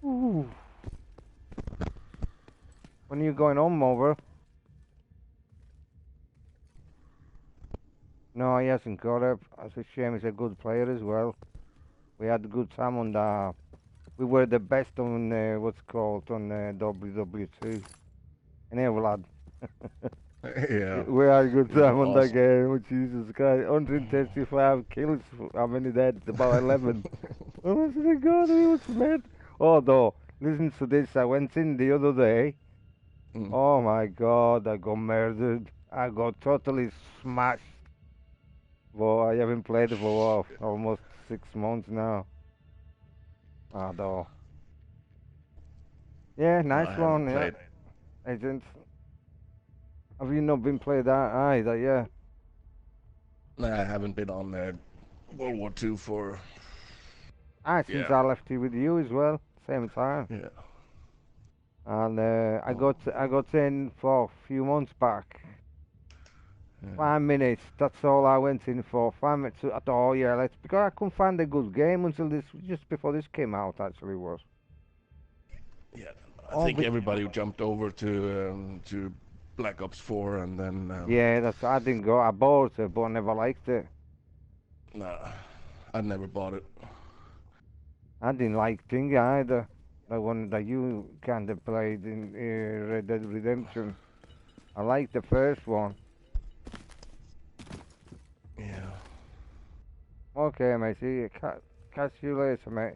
Ooh. When are you going home, over? No, he hasn't got it. That's a shame. He's a good player as well. We had a good time on the. We were the best on what's called on WW2. And here, lad. Yeah. We had a good time on awesome. that game. Oh, Jesus Christ. 135 kills. How many dead? About 11. Oh my God, he was mad. Although, listen to this. I went in the other day. Oh my God, I got murdered. I got totally smashed. Well, I haven't played it for almost 6 months now. Although. Yeah, nice one. Yeah. Agent. Have you not been played that either? Yeah. Nah, I haven't been on World War II for. Since I left here with you as well, same time. Yeah. And I got in for a few months back. Yeah. 5 minutes. That's all I went in for. 5 minutes. I thought, oh yeah, because I couldn't find a good game until just before this came out. Actually, was. Yeah, I think everybody jumped over to Black Ops 4, and then. Yeah, I didn't go. I bought it, but I never liked it. Nah, I never bought it. I didn't like Thing either. The one that you kind of played in Red Dead Redemption. I liked the first one. Yeah. Okay, mate. See you. Catch you later, mate.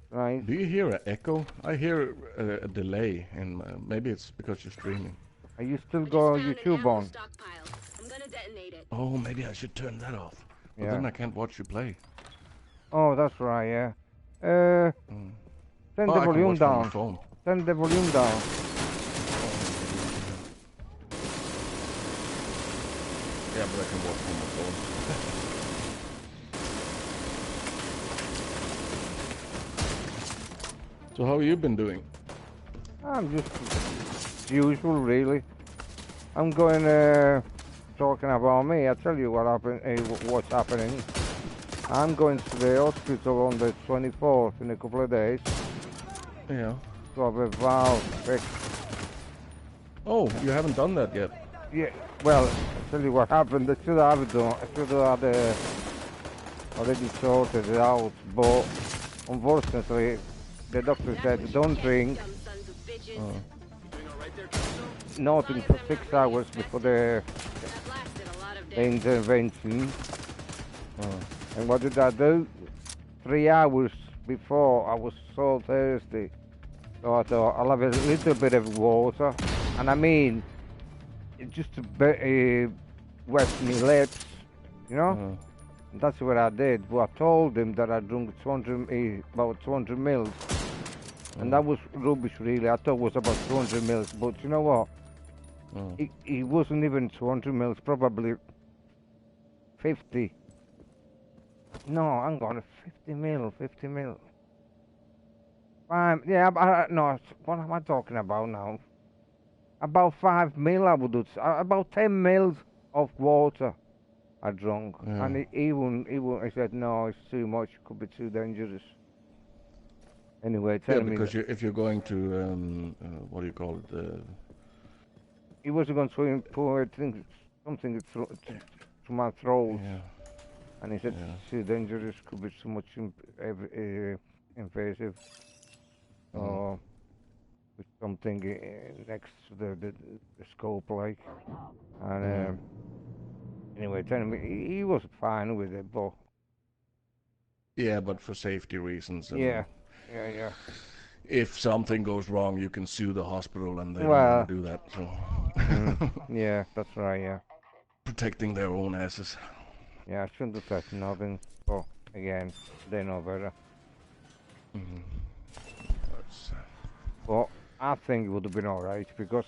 Right. Do you hear an echo? I hear a delay, and maybe it's because you're streaming. Are you still got YouTube on? I'm gonna detonate it. Oh, maybe I should turn that off. But then I can't watch you play. Oh, that's right. Yeah. Turn the volume down. Turn the volume down. Yeah, but I can watch from my phone. So how have you been doing? I'm just usual, really. I'm going, talking about me. I tell you what happened, what's happening. I'm going to the hospital on the 24th in a couple of days. Yeah. To have a valve fixed. Oh, you haven't done that yet? Yeah, well, I'll tell you what happened. I should have done. I should have had already sorted it out, but unfortunately, the doctor said don't drink. Nothing for 6 hours before the intervention. And what did I do? 3 hours before, I was so thirsty. So I thought I'll have a little bit of water, and I mean, just to wet my lips, you know. That's what I did. But I told him that I drank about 200 mils, and that was rubbish, really. I thought it was about 200 mils, but you know what? It wasn't even 200 mils, probably 50. No, hang on, 50 mil. Yeah, no, what am I talking about now? About 5 mil, I would do. About 10 mils of water I drank. And he said, no, it's too much, could be too dangerous. Anyway, tell me. Because if you're going to, what do you call it? He wasn't going to pour something to my throat. Yeah. And he said, it's too dangerous, could be too much invasive. With something next to the scope, like. And anyway, telling me he was fine with it, but. Yeah, but for safety reasons. Yeah. If something goes wrong, you can sue the hospital, and they don't want to do that. So. Yeah, that's right. Yeah. Protecting their own asses. Yeah, I shouldn't have said nothing, but again, they know better. But I think it would have been alright, because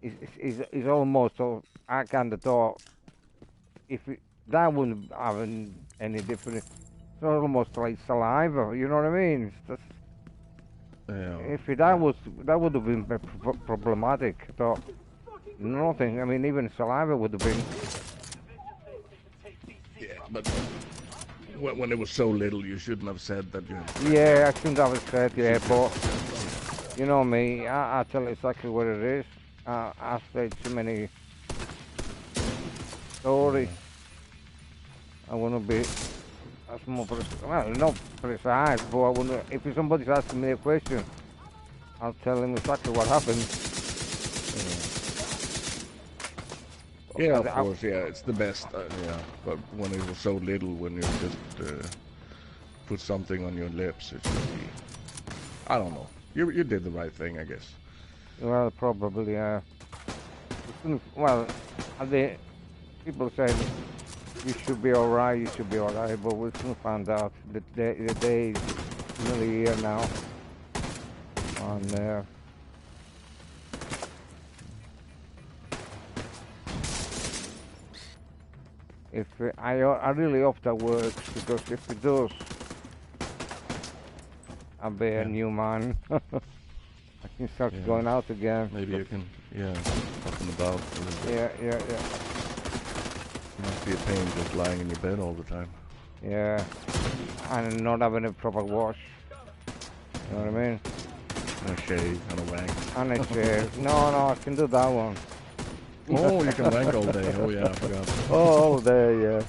it's almost, I kind of thought, if that wouldn't have any different, it's almost like saliva, you know what I mean? If that would have been problematic. I thought, nothing, I mean, even saliva would have been. Yeah, but when it was so little, you shouldn't have said that. Yeah, I shouldn't have said, but you know me, I tell exactly what it is. I say too many stories. I want to be more not precise, but I want to, if somebody's asking me a question, I'll tell them exactly what happened. Yeah, of course, yeah, it's the best, but when it was so little, when you just put something on your lips, it should be, I don't know, you did the right thing, I guess. Well, probably, yeah. Well, people said, you should be alright, but we soon found out the day is nearly a year now, and if I really hope that works, because if it does, I'll be a new man. I can start going out again. Maybe you can, up and about. Yeah. It must be a pain just lying in your bed all the time. Yeah, and not having a proper wash. You know what I mean? And a shave, and a wank. And a shave. No, I can do that one. Oh, you can wank all day. Oh yeah, I forgot. Oh, all day, yeah.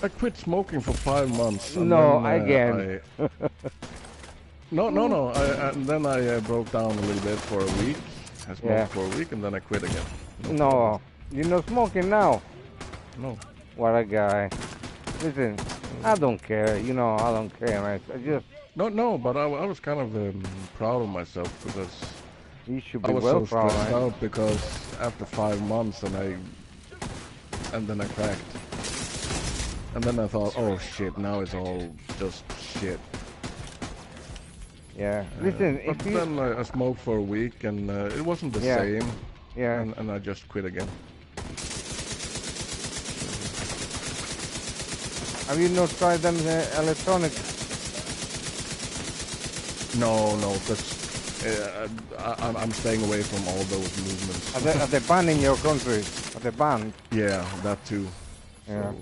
I quit smoking for 5 months. No, again. No. And then I broke down a little bit for a week. I smoked for a week, and then I quit again. No, you're not smoking now? No. What a guy. Listen, I don't care, I don't care, man. I just... No, but I was kind of proud of myself, because you should be I was well so proud, stressed out, because after 5 months, and then I cracked. And then I thought, oh shit, now it's all just shit. Yeah. Listen, but then I smoked for a week and it wasn't the same. Yeah. And I just quit again. Have you not tried them electronic? No, that's. I'm staying away from all those movements. Are they banned in your country? Are they banned? Yeah, that too. Yeah. So,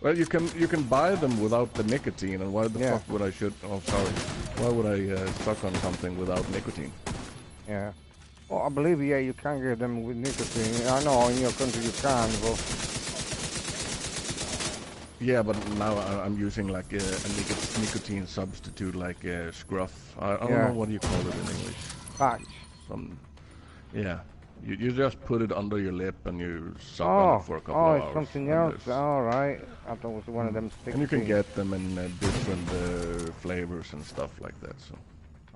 well, you can buy them without the nicotine, and why the fuck would I why would I suck on something without nicotine? Yeah. Well, I believe you can get them with nicotine. I know in your country you can, but. Yeah, but now I'm using like a nicotine substitute, like scruff. I don't know what you call it in English. Patch. Yeah. You just put it under your lip and you suck on it for a couple of hours. Oh, it's something else. All right. I thought it was one of them sticks. And you can get them in different flavors and stuff like that. So.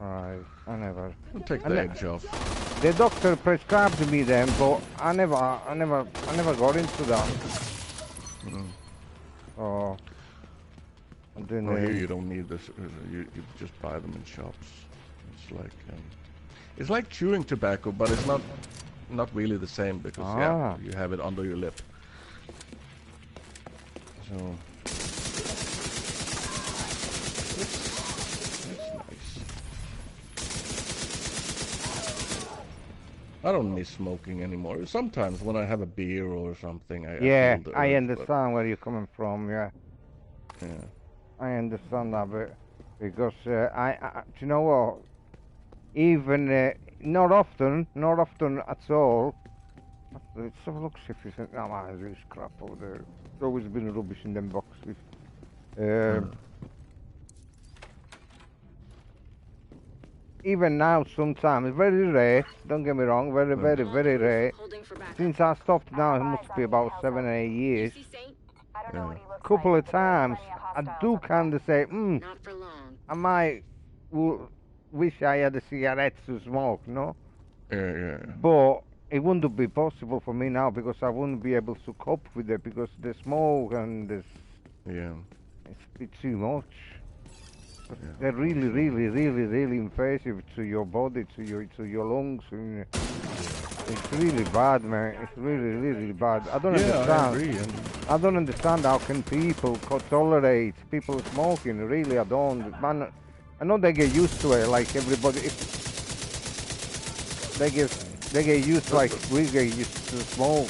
Alright. I never. I'll take the edge off. The doctor prescribed me them, but I never got into that. Oh. Here you don't need this. You just buy them in shops. It's like chewing tobacco, but it's not really the same because you have it under your lip. So it's nice. I don't miss smoking anymore. Sometimes when I have a beer or something, I understand where you're coming from. Yeah. I understand that bit because you know what? Even not often at all. Let's have a look, see if you think, oh man, there's crap over there. There's always been rubbish in them boxes. Even now, sometimes, very rare, don't get me wrong, very rare. Since I stopped now, it must be about 7 or 8 years. Couple of times, I do kind of say, I might wish I had a cigarette to smoke, no? Yeah. But it wouldn't be possible for me now because I wouldn't be able to cope with it because the smoke and this. Yeah. It's a bit too much. They're really invasive to your body, to your lungs. And it's really bad, man. It's really bad. I don't understand. I agree. I don't understand how can people tolerate people smoking. Really, I don't. Man, I know they get used to it, like everybody. They get used like we get used to smoke.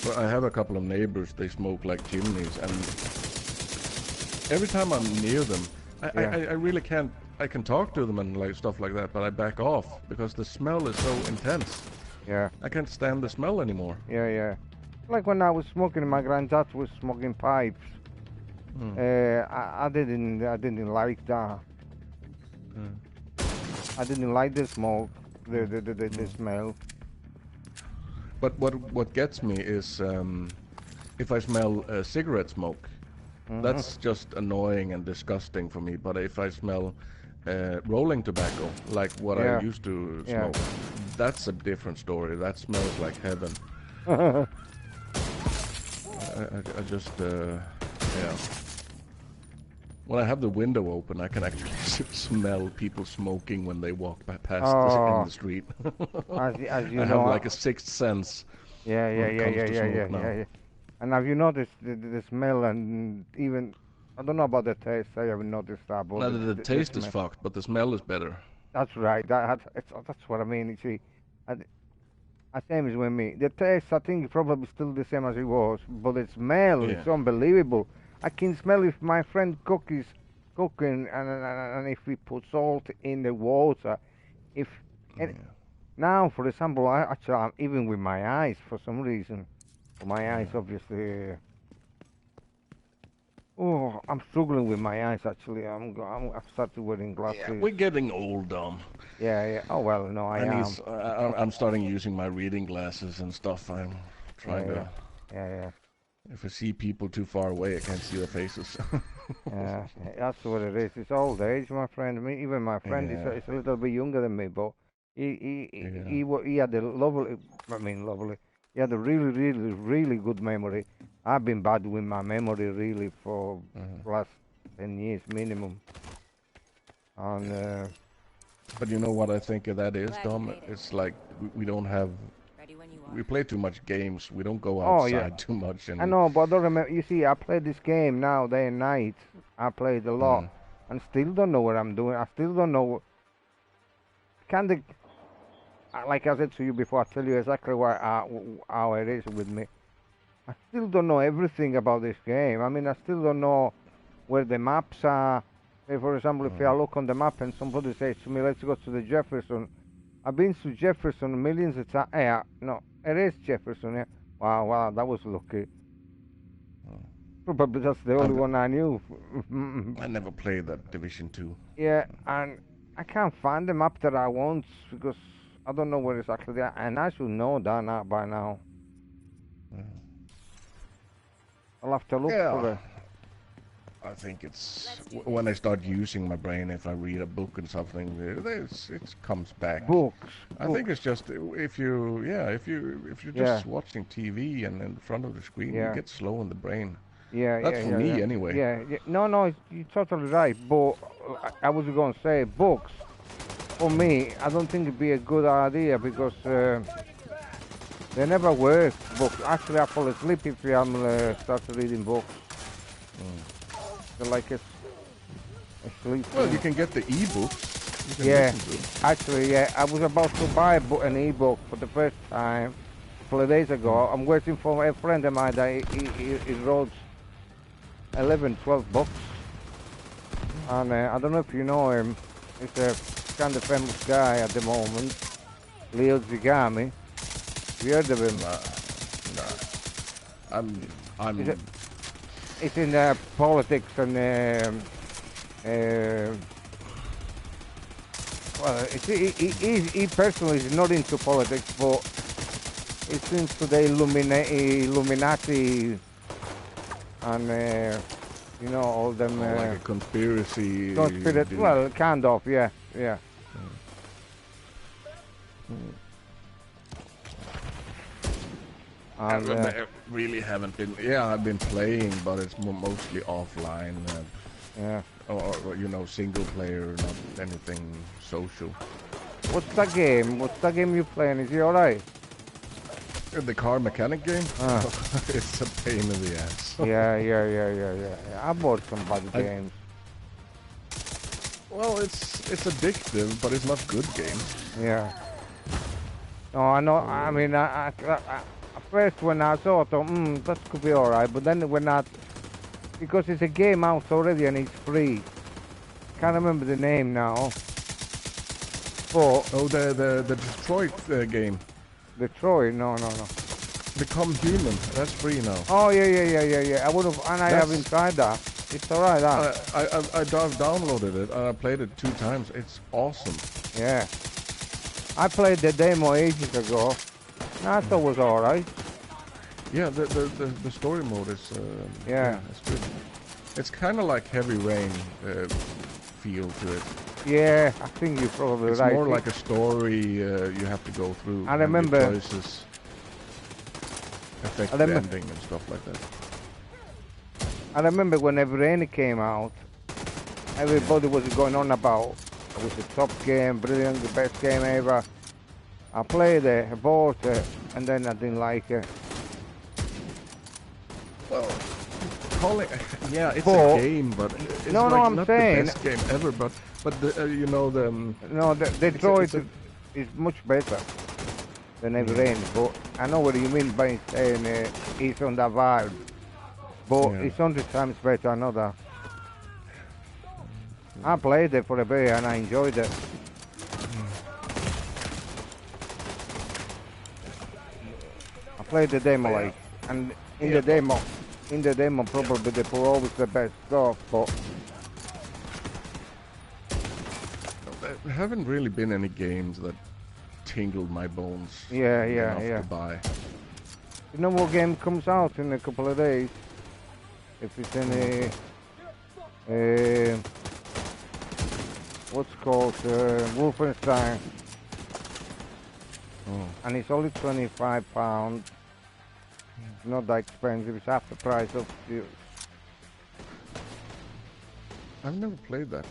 Well, I have a couple of neighbors. They smoke like chimneys, and every time I'm near them, I really can't. I can talk to them and like stuff like that, but I back off because the smell is so intense. Yeah. I can't stand the smell anymore. Yeah. Like when I was smoking, my granddad was smoking pipes. I didn't like that. I didn't like the smoke, the smell. But what gets me is if I smell cigarette smoke. That's just annoying and disgusting for me. But if I smell rolling tobacco, like what I used to smoke, that's a different story. That smells like heaven. I just, when I have the window open, I can actually smell people smoking when they walk past in the street. as you I know, have like a sixth sense. Yeah. And have you noticed the smell and even, I don't know about the taste, I haven't noticed that. But no, the taste is fucked, but the smell is better. That's right, that's what I mean, you see. Same as with me. The taste, I think, is probably still the same as it was, but the smell is unbelievable. I can smell if my friend is cooking and if we put salt in the water. Now, for example, I'm even with my eyes for some reason. My eyes, obviously. Oh, I'm struggling with my eyes. Actually, I've started wearing glasses. Yeah, we're getting old, Dom. Yeah. Oh well, no, I am. I'm starting using my reading glasses and stuff. I'm trying to. Yeah. If I see people too far away, I can't see their faces. Yeah, that's what it is. It's old age, my friend. Even my friend is a little bit younger than me, but he had the lovely. You had a really good memory. I've been bad with my memory really for last 10 years minimum. And but you know what I think of that is, Dom? It's like we don't have. We play too much games. We don't go outside too much. And I know, but I don't remember. You see, I play this game now, day and night. I played a lot, and still don't know what I'm doing. I still don't know. Kind of, like I said to you before, I tell you exactly how it is with me. I still don't know everything about this game. I mean, I still don't know where the maps are. Say, for example, if I look on the map and somebody says to me, let's go to the Jefferson. I've been to Jefferson millions of times. Yeah, no, it is Jefferson. Yeah. Wow, that was lucky. Probably that's the only one I knew. I never played that Division 2. Yeah, and I can't find the map that I want because I don't know where exactly they are. And I should know that by now. I'll have to look for it. I think it's when I start using my brain. If I read a book and something, it comes back. Books. I think it's just if you're just watching TV and in front of the screen, you get slow in the brain. That's for me anyway. Yeah. No, you're totally right. But I was going to say books. For me, I don't think it'd be a good idea because they never work. Books. Actually, I fall asleep if I start reading books. Like a sleep. Well, you can get the e-books. Actually, I was about to buy an e-book for the first time a couple of days ago. I'm waiting for a friend of mine that he wrote 11, 12 books. And I don't know if you know him. He's a kind of famous guy at the moment. Leo Zigami. Have you heard of him? No. It's in politics and well, he personally is not into politics, but it's into the Illuminati and all them. Like a conspiracy. Well, kind of, yeah. I really haven't been. Yeah, I've been playing, but it's mostly offline. Or single player, not anything social. What's that game? What's that game you playing? Is it alright? The car mechanic game? It's a pain in the ass. Yeah. I bought some bad games. Well, it's addictive, but it's not good games. Yeah. No, I know. I mean, I first when I saw it, that could be alright. But then because it's a game out already and it's free. Can't remember the name now. But the Detroit game. Detroit? No. Become Human. That's free now. Oh yeah. I would have, and I haven't tried that. It's alright. I downloaded it and I played it 2 times. It's awesome. Yeah. I played the demo ages ago. I thought it was alright. Yeah, the story mode is it's good. It's kind of like Heavy Rain feel to it. Yeah, I think you're probably right. It's more like a story you have to go through. I remember. Choices affect the ending and stuff like that. I remember when Heavy Rain came out, everybody was going on about it was a top game, brilliant, the best game ever. I played it, I bought it, and then I didn't like it. Well, it's a game, but it's not the best game ever. But Detroit is much better than Heavy Rain. But I know what you mean by saying it's on that vibe. But it's 100 times better. I know that. I played it for a bit and I enjoyed it. I played the demo and in the demo probably they put always the best stuff, but there haven't really been any games that tingled my bones. To buy. You know what game comes out in a couple of days? If it's any what's called Wolfenstein. And it's only £25. It's not that expensive. It's half the price of the... I've never played that.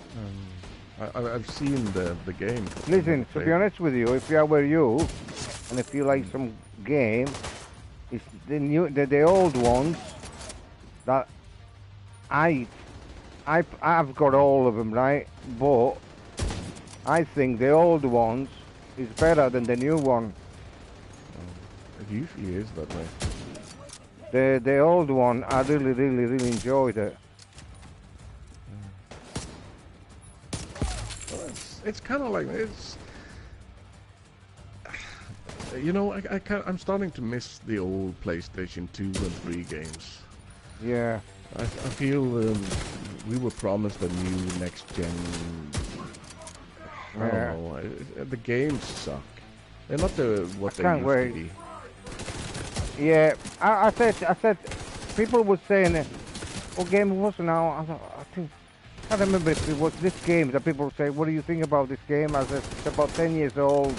I've seen the game. Listen, to be honest with you, if I were you, and if you like some game, it's the old ones that I've got all of them, right? But I think the old ones is better than the new one. It usually is that way. The old one, I really enjoyed it. Well, it's kind of like you know, I'm starting to miss the old PlayStation 2 and 3 games. Yeah. I feel we were promised a new next gen. I don't know. The games suck. They're not what they used to be. Yeah, I said, people were saying, what game was it now? I can't remember if it was this game that people say, what do you think about this game? I said, it's about 10 years old.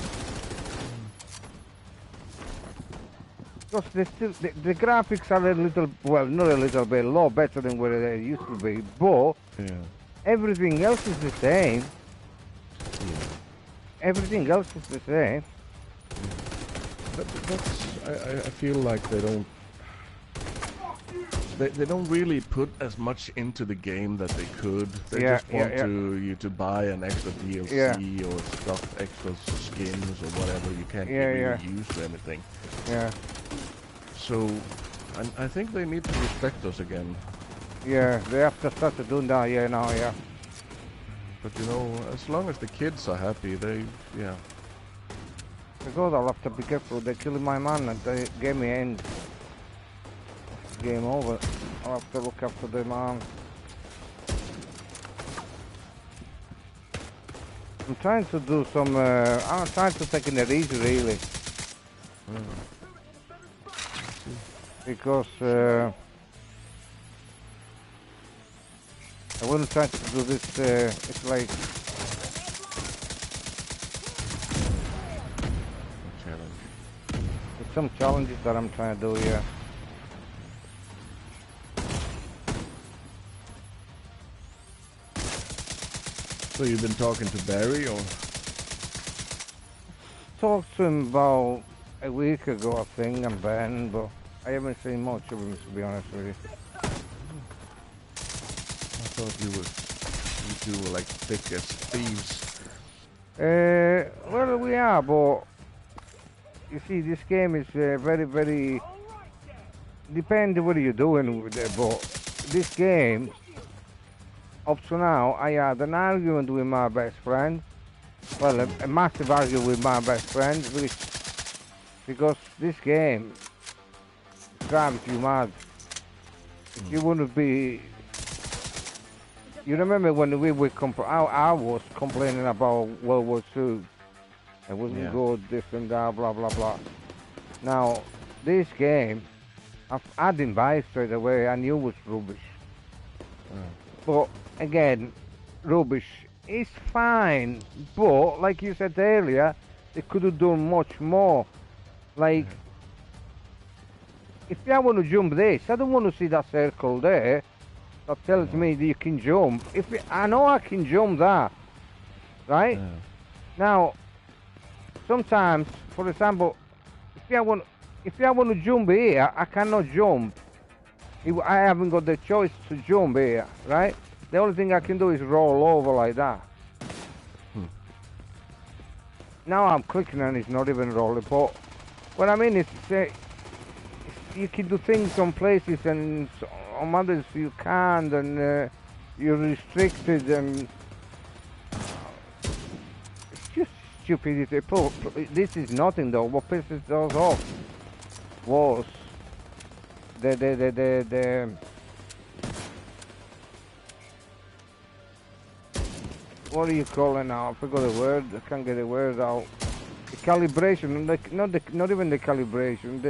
Because the graphics are a little, well, not a little bit, a lot better than what they used to be, but everything else is the same. Yeah. Everything else is the same. I feel like they don't really put as much into the game that they could. They just want you to buy an extra DLC or stuff, extra skins or whatever. You can't really use anything. Yeah. So, I think they need to respect us again. Yeah, they have to start to do that. Yeah, now, yeah. But you know, as long as the kids are happy, Because I'll have to be careful. They're killing my man and they gave me end. Game over. I'll have to look after the man. I'm trying to do some, I'm trying to take it easy really. Because, I wouldn't try to do this, it's like... There's some challenges that I'm trying to do here. So you've been talking to Barry, or? Talked to him about a week ago, I think, and Ben, but I haven't seen much of him, to be honest with you. I thought you two were like thick as thieves. Well, we are, but you see, this game is very, very... Depends what you're doing with it, but this game, up to now, I had an argument with my best friend. Well, a massive argument with my best friend, because this game drives you mad. If you wouldn't be... You remember when we were I was complaining about World War II. It wasn't good, this and that, blah, blah, blah. Now, this game, I didn't buy it straight away. I knew it was rubbish. But, again, rubbish is fine. But, like you said earlier, they could have done much more. Like, if I want to jump this, I don't want to see that circle there that tells me that you can jump. I know I can jump that, right? Now, sometimes, for example, if I want to jump here, I cannot jump. I haven't got the choice to jump here, right? The only thing I can do is roll over like that. Now I'm clicking and it's not even rolling, but what I mean is, you can do things some places and on others you can't, and you're restricted, and it's just stupidity. This is nothing though. What pisses us off was the what do you call it now? I forgot the word. I can't get the word out. The calibration, not even the calibration.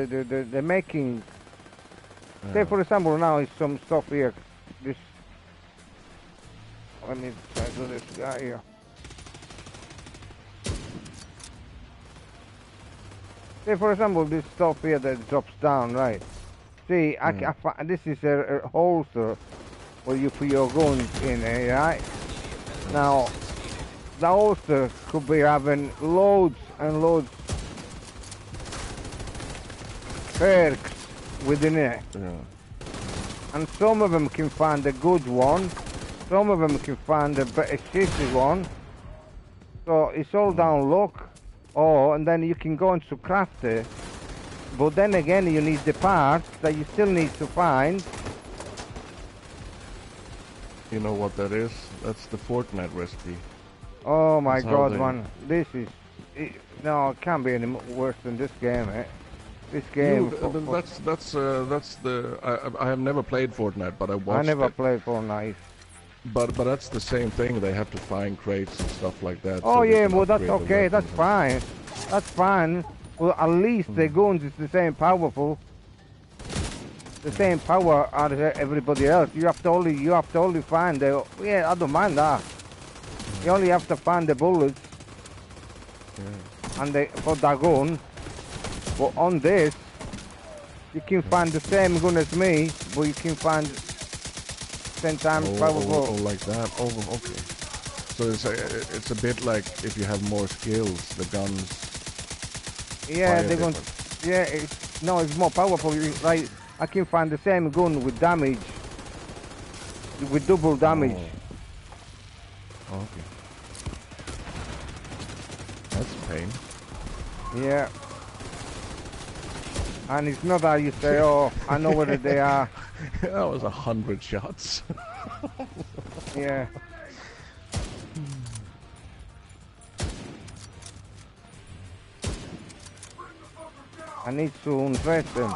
The making. Say for example, now is some stuff here. This. Let me try to do this guy here. Say for example, this stuff here that drops down, right? see, this is a holster where you put your guns in, right? Now, the holster could be having loads and loads perks within it. Yeah. And some of them can find a good one, some of them can find a better shitty one. So it's all down luck. Oh, and then you can go into craft it. But then again, you need the parts that you still need to find. You know what that is? That's the Fortnite recipe. Oh my God, man! This is no, it can't be any worse than this game, eh? This game. That's the. I have never played Fortnite, but I watched. I never played Fortnite. But that's the same thing. They have to find crates and stuff like that. Oh so yeah, well that's okay. That's fine. That's fine. Well, at least the guns is the same powerful. The same power as everybody else. You have to only find the. Yeah, I don't mind that. You only have to find the bullets. Yeah. And for that gun. But on this, you can find the same gun as me, but you can find 10 times powerful. Oh, like that. Oh, okay. So it's a bit like if you have more skills, the guns. Yeah, they're going. Yeah, it's more powerful. Like I can find the same gun with damage, with double damage. Oh. Okay. That's a pain. Yeah. And it's not that you say, oh, I know where they are. That was 100 shots. Yeah. I need to undress them.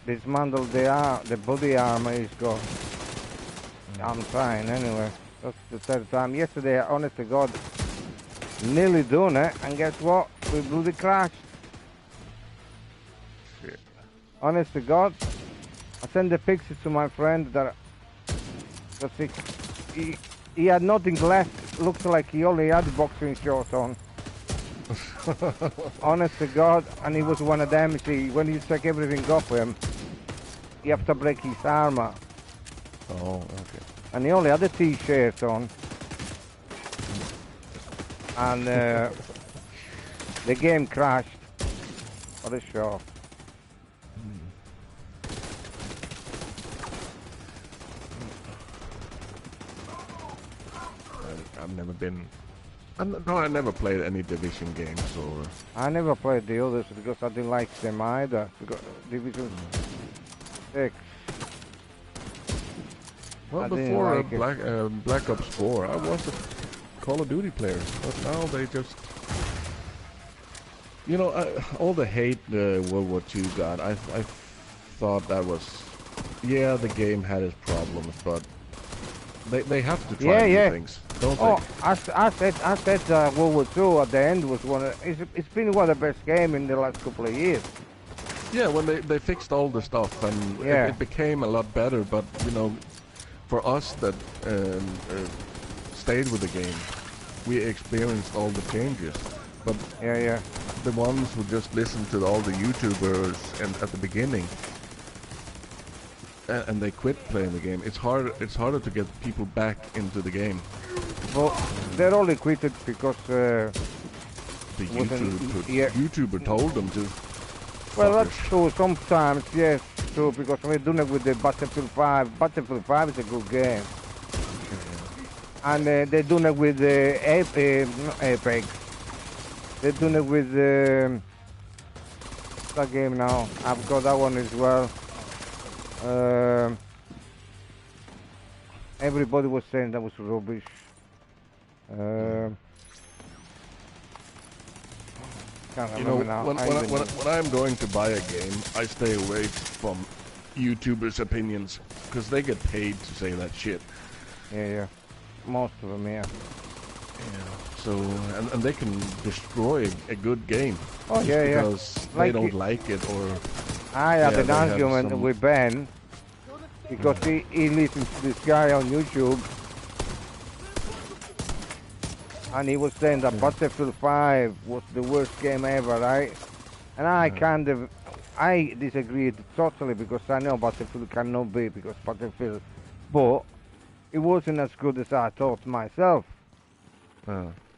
Dismantle the body armor he's got. I'm trying anyway. That's the third time. Yesterday, honest to God, nearly done it, and guess what? We bloody crashed. Shit. Honest to God, I sent the pictures to my friend that he had nothing left. Looked like he only had boxing shorts on. Honest to God, and he was one of them. See, when you take everything off him, you have to break his armor. Oh, okay. And he only had a t-shirt on. And the game crashed. What a show. I've never been... I never played any Division games, or... I never played the others because I didn't like them either. Because Division 6. Well, before Black Ops 4, I was a Call of Duty player, but now they just... You know, all the hate World War II got, I thought that was... Yeah, the game had its problems, but they have to try new things, don't they? I said World War II at the end was it's been one of the best games in the last couple of years. Yeah, when they fixed all the stuff and it became a lot better, but you know, for us that stayed with the game, we experienced all the changes. But the ones who just listened to all the YouTubers and at the beginning, and they quit playing the game, it's harder to get people back into the game. Well, they're only quitted because the YouTuber told them to. Well, that's true. Sometimes, yes, true. Because we're doing it with the Battlefield 5. Battlefield 5 is a good game, and they're doing it with the Apex. They're doing it with that game now. I've got that one as well. Everybody was saying that was rubbish. You know, when I'm going to buy a game, I stay away from YouTubers' opinions because they get paid to say that shit. Yeah, most of them, yeah. So, and they can destroy a good game. Oh, because they don't like it, or... I had an argument with Ben because he listens to this guy on YouTube, and he was saying that Battlefield 5 was the worst game ever, right? And I I disagreed totally because I know Battlefield cannot be because Battlefield, but it wasn't as good as I thought myself.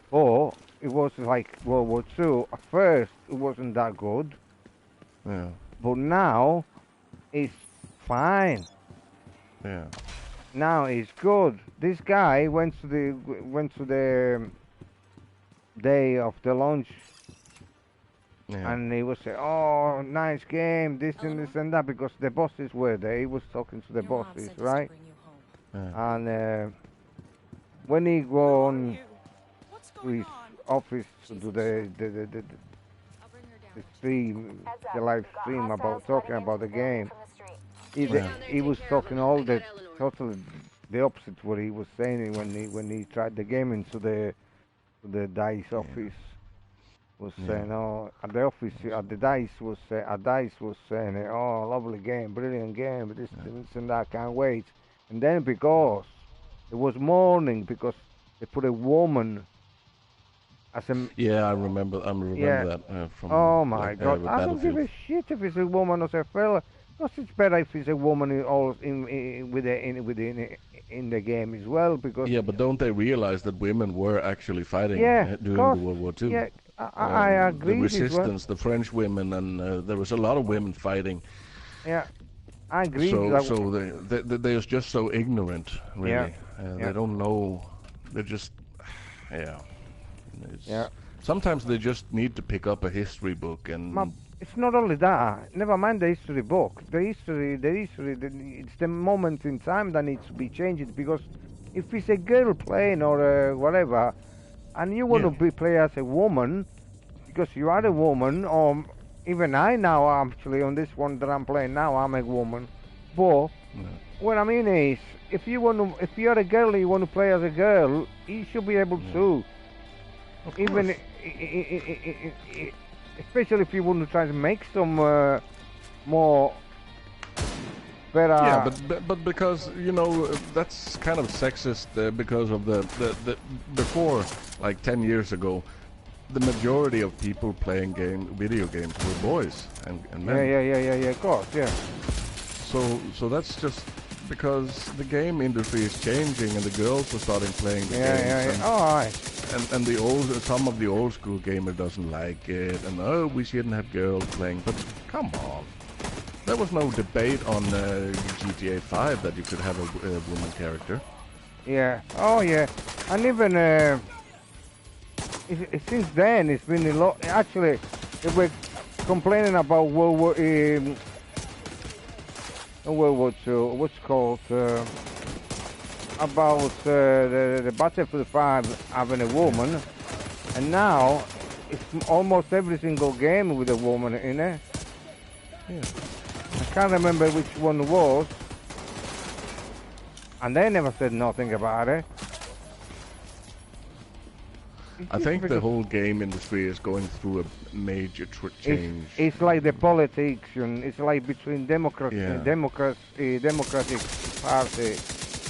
Or it was like World War II. At first, it wasn't that good. Yeah. But now, it's fine. Yeah. Now it's good. This guy went to the day of the launch, and he was saying, "Oh, nice game, this and this and that," because the bosses were there. He was talking to the bosses, right? And when he go on to his office to do the stream, the live stream about talking about the game, he was talking all the totally the opposite what he was saying when he tried the game into the DICE office. Was saying, oh, at the office, at the DICE was saying, oh, lovely game, brilliant game, this and that, can't wait. And then because it was morning, because they put a woman as a... Yeah, I remember that from... Oh my God, I don't give a shit if it's a woman or a fella. Because it's better if it's a woman in the game as well, because... Yeah, but don't they realize that women were actually fighting during the World War II? Yeah, I agree. The resistance, the French women, and there was a lot of women fighting. Yeah, I agree. So they're just so ignorant, really. They don't know. They're just, Sometimes they just need to pick up a history book and... It's not only that. Never mind the history book. The history. It's the moment in time that needs to be changed. Because if it's a girl playing or whatever, and you want to play as a woman, because you are a woman, or even I now actually on this one that I'm playing now, I'm a woman. But what I mean is, if you're a girl and you want to play as a girl, you should be able to. Even especially if you want to try to make some more better. Yeah, but because that's kind of sexist because of the before, like 10 years ago, the majority of people playing video games were boys and men. Yeah, of course, yeah. So that's just because the game industry is changing and the girls are starting playing the games. Yeah. All right. And some of the old school gamer doesn't like it, and we shouldn't have girls playing. But come on, there was no debate on GTA 5 that you could have a woman character. Yeah. Oh yeah. And even since then it's been a lot. Actually, they were complaining about World War II. What's called? About the Battlefield 5 having a woman, and now it's almost every single game with a woman in it. Yeah. I can't remember which one it was, and they never said nothing about it. I think the whole game industry is going through a major change. It's like the politics, and it's like between Democratic Party.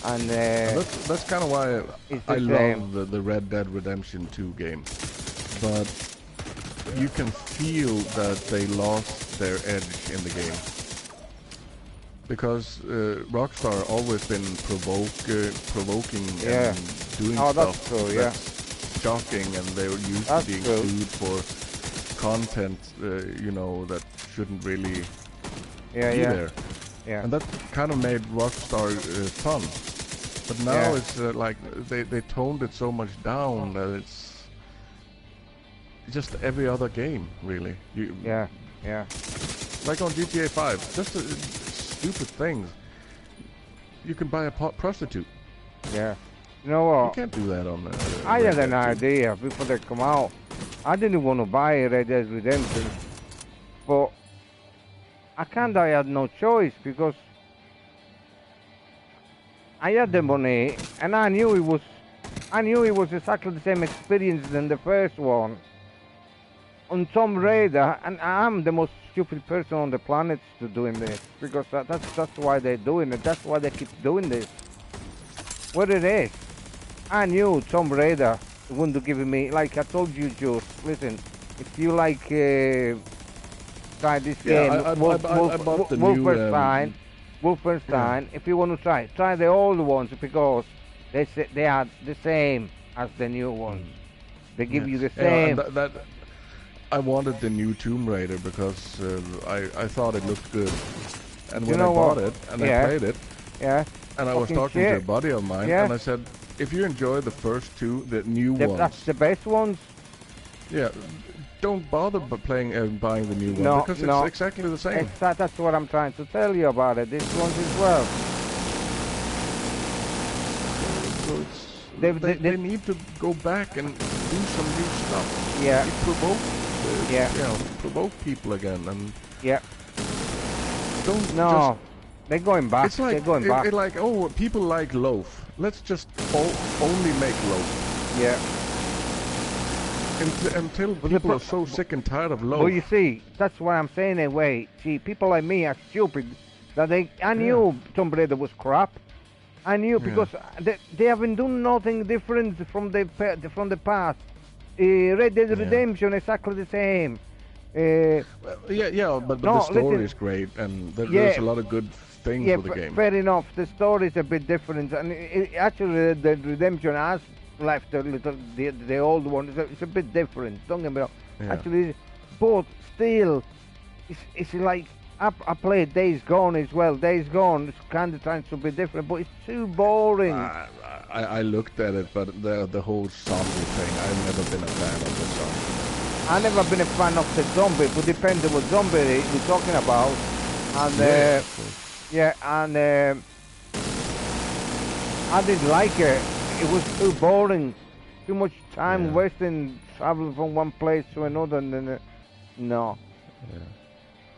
And that's kind of why I love the Red Dead Redemption 2 game. But you can feel that they lost their edge in the game. Because Rockstar always been provoking and doing stuff that's shocking, and they were used to being sued for content, that shouldn't really be there. Yeah. And that kind of made Rockstar fun. But now it's like they toned it so much down that it's just every other game, really. Yeah. Like on GTA 5, just stupid things. You can buy a prostitute. Yeah. You know what? You can't do that on I had an idea before they come out. I didn't want to buy Red Dead Redemption, but I had no choice because I had the money, and I knew it was exactly the same experience than the first one on Tomb Raider, and I'm the most stupid person on the planet to doing this because that's why they're doing it. That's why they keep doing this. What it is, I knew Tomb Raider wouldn't give me, like I told you, Jules. Listen, if you like try this game, I bought the Wolfenstein. new. Wolfenstein. If you want to try the old ones because they are the same as the new ones. They give you the same. I wanted the new Tomb Raider because I thought it looked good, and when I bought it and I played it, and I was talking to a buddy of mine, and I said, if you enjoy the first two, the new ones, that's the best ones. Yeah, don't bother buying the new one because it's exactly the same. That's what I'm trying to tell you about it. This ones as well. So they need to go back and do some new stuff. Yeah. Provoke people again and. Yeah. Don't. No. They're going back. It's like, they're going back. It's like, oh, people like loaf. Let's just only make loaf. Yeah. Until people are so sick and tired of loaf. Well, you see, that's what I'm saying in a way. See, people like me are stupid. I knew Tomb Raider was crap. I knew because they haven't done nothing different from the past. Red Dead Redemption exactly the same. But the story is great, and there's a lot of good things for the game. Fair enough. The story is a bit different, and actually, the Redemption has left a little. The old one it's a bit different. Don't get me wrong. Actually, but still, it's like I played Days Gone as well. Days Gone is kind of trying to be different, but it's too boring. I looked at it, but the whole zombie thing, I've never been a fan of the zombie. I've never been a fan of the zombie, but depends on what zombie we're talking about. And I didn't like it. It was too boring. Too much time wasting traveling from one place to another. And no. Yeah.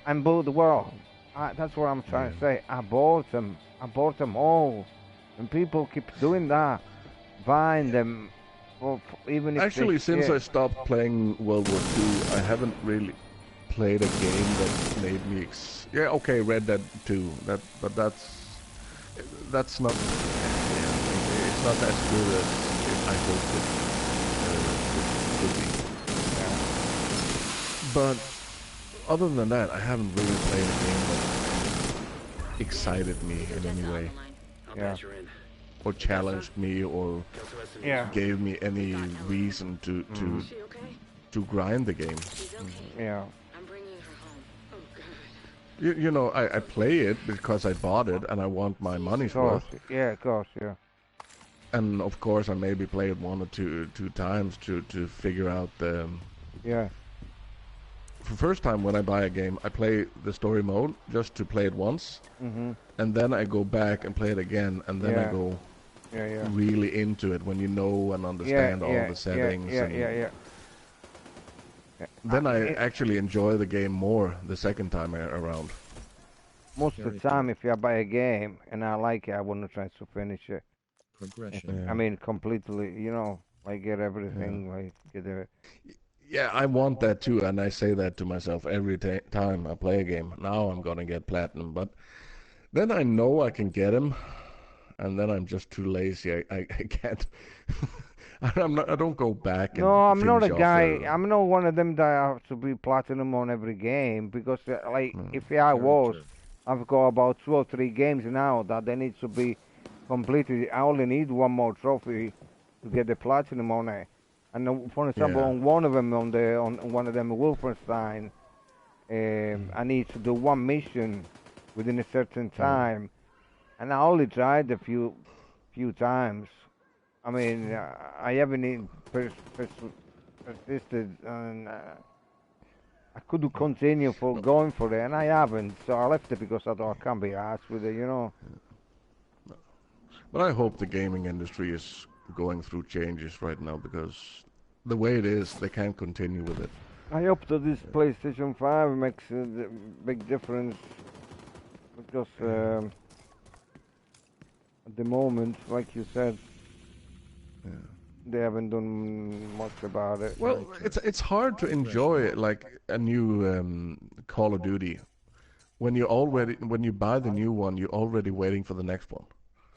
And bought the world. That's what I'm trying to say. I bought them. I bought them all. And people keep doing that. Buying them. Even if actually, since I stopped playing World War II, I haven't really played a game that made me Red Dead 2, but that's not it's not as good as I hoped it could be. But other than that, I haven't really played a game that excited me in any way. Or challenged me, or gave me any reason to grind the game. Yeah. You know, I play it because I bought it and I want my money's worth. Yeah, of course, yeah. And of course, I maybe play it one or two times to figure out the. Yeah. For the first time when I buy a game, I play the story mode just to play it once, and then I go back and play it again, and then I go really into it when you know and understand all the settings. Then I actually enjoy the game more the second time around. Most of the time, if I buy a game and I like it, I want to try to finish it. Progression. I mean, completely, you know, like get everything, like get it. Yeah, I want that too, and I say that to myself every time I play a game. Now I'm gonna get platinum, but then I know I can get him, and then I'm just too lazy. I can't. I don't go back. No, I'm not a guy. I'm not one of them that have to be platinum on every game because, if I was, I've got about 2 or 3 games now that they need to be completed. I only need one more trophy to get the platinum on it. And for example, on one of them, on one of them Wolfenstein, I need to do one mission within a certain time, and I only tried a few times. I mean, I haven't persisted, and I could continue for going for it, and I haven't. So I left it because I thought I can't be arsed with it, you know. But I hope the gaming industry is going through changes right now because the way it is, they can't continue with it. I hope that this PlayStation 5 makes a big difference because at the moment, like you said, they haven't done much about it. Well, it's hard to enjoy like a new Call of Duty when you buy the new one, you're already waiting for the next one.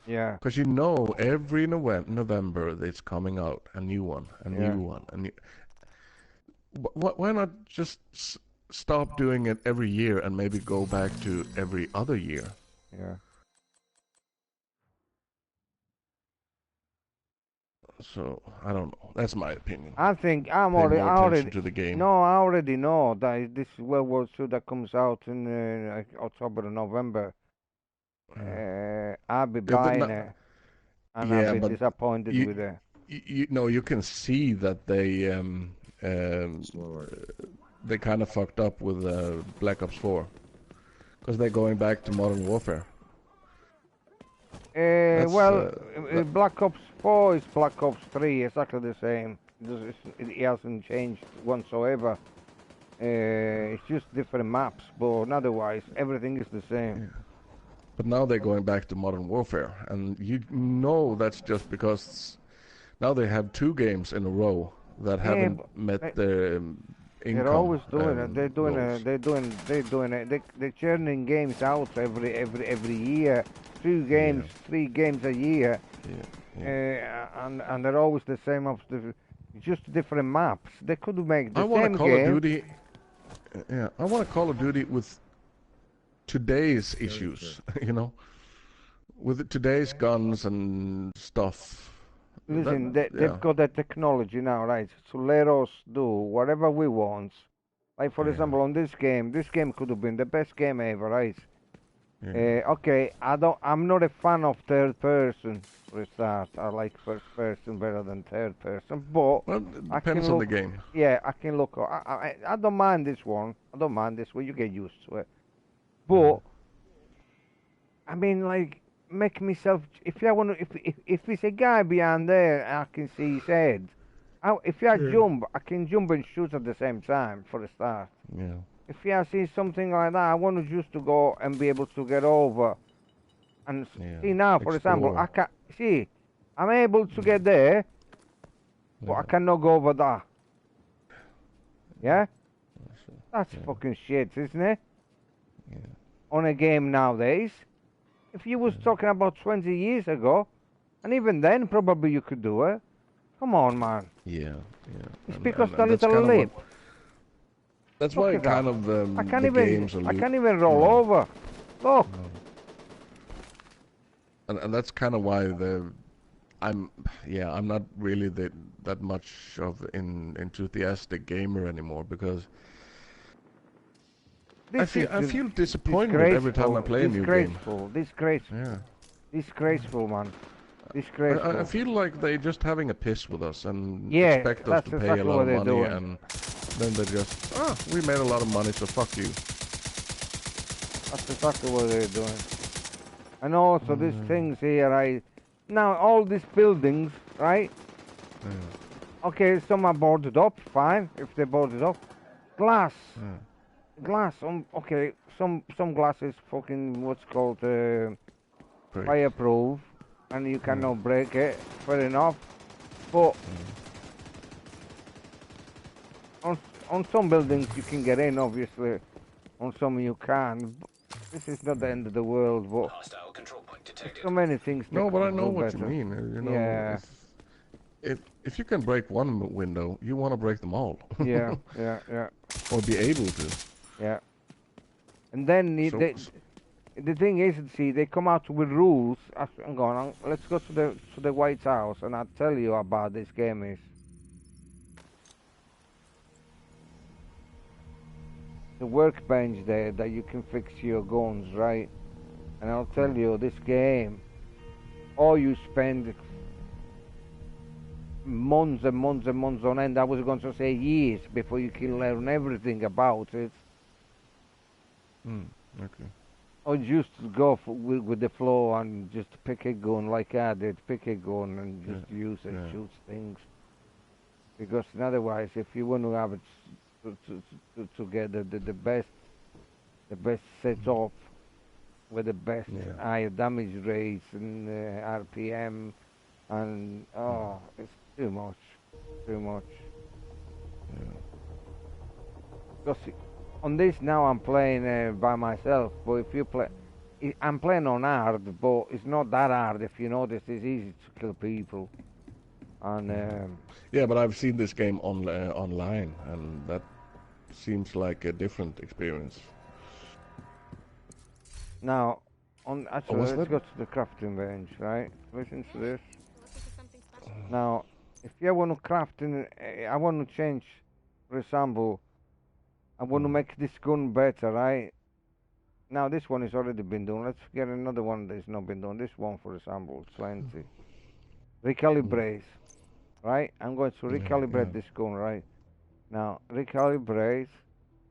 Yeah. Because you know every November it's coming out a new one, a new one, why not just stop doing it every year and maybe go back to every other year. Yeah. So I don't know. That's my opinion. I think Pay more attention to the game. No, I already know that this World War II that comes out in like October and November. I'll be buying it, and I'll be disappointed with it. You can see that they kind of fucked up with Black Ops 4 because they're going back to Modern Warfare. Black Ops 4 is Black Ops 3, exactly the same. It hasn't changed whatsoever. It's just different maps, but otherwise everything is the same. Yeah. But now they're going back to Modern Warfare, and you know that's just because now they have 2 games in a row that haven't met their income. They're always doing it. They're doing it. They're churning games out every year. 2 games, 3 games a year. And they're always the same just different maps. They could make the same game. I want a Call of Duty with today's issues, you know, with today's guns and stuff. Listen, they've got the technology now, right? So let us do whatever we want. Like for example, on this game could have been the best game ever, right? Okay, I'm not a fan of third person for a start. I like first person better than third person, but it depends on the game. Yeah, I can look. I don't mind this one. I don't mind this one. You get used to it. But I mean, like, make myself. If it's a guy behind there, I can see his head. If I jump, I can jump and shoot at the same time for a start. Yeah. If I see something like that, I want to just to go and be able to get over. And see now, for example, I can see I'm able to get there, but I cannot go over that. Yeah, that's fucking shit, isn't it? Yeah. On a game nowadays. If you was talking about 20 years ago, and even then probably you could do it. Come on, man. Yeah. It's because the little lip. That's why kind of I can't even roll over. Look. And that's kind of why I'm not really that much of an enthusiastic gamer anymore, because I feel disappointed every time I play a new game. Disgraceful. Yeah. Disgraceful, man. Disgraceful. I feel like they're just having a piss with us and expect us to pay a lot of money, and then they just, we made a lot of money, so fuck you. That's exactly what they're doing. And also these things here, now all these buildings, right? Okay, some are boarded up, fine, if they're boarded up. Glass. Glass, okay, some glass is fucking what's called fireproof, and you cannot break it, fair enough. But on some buildings you can get in, obviously. On some you can. This is not the end of the world, but so many things. No, but I know what you mean. You know, if you can break one window, you want to break them all. Yeah. Or be able to. Yeah. And then the thing is, see, they come out with rules. I'm going. Let's go to the White House, and I'll tell you about this game is. The workbench there that you can fix your guns, right? And I'll tell you, this game, or you spend months and months and months on end. I was going to say years before you can learn everything about it. Okay. Or just go with the flow and just pick a gun like I did, pick a gun and just use it, shoot things. Because otherwise, if you want to have it together, the best setup with the best higher damage rates and RPM, and it's too much. Because on this now I'm playing by myself, but if you play, I'm playing on hard, but it's not that hard. If you notice, it's easy to kill people. And yeah, but I've seen this game online, and that seems like a different experience. Now, actually, let's that? go to the crafting range, right? Listen to this. Now, if you want to craft I want to change, for example, I want to make this gun better, right? Now, this one has already been done. Let's get another one that's not been done. This one, for example, 20. Recalibrate, right? I'm going to recalibrate this gun, right? Now, recalibrate.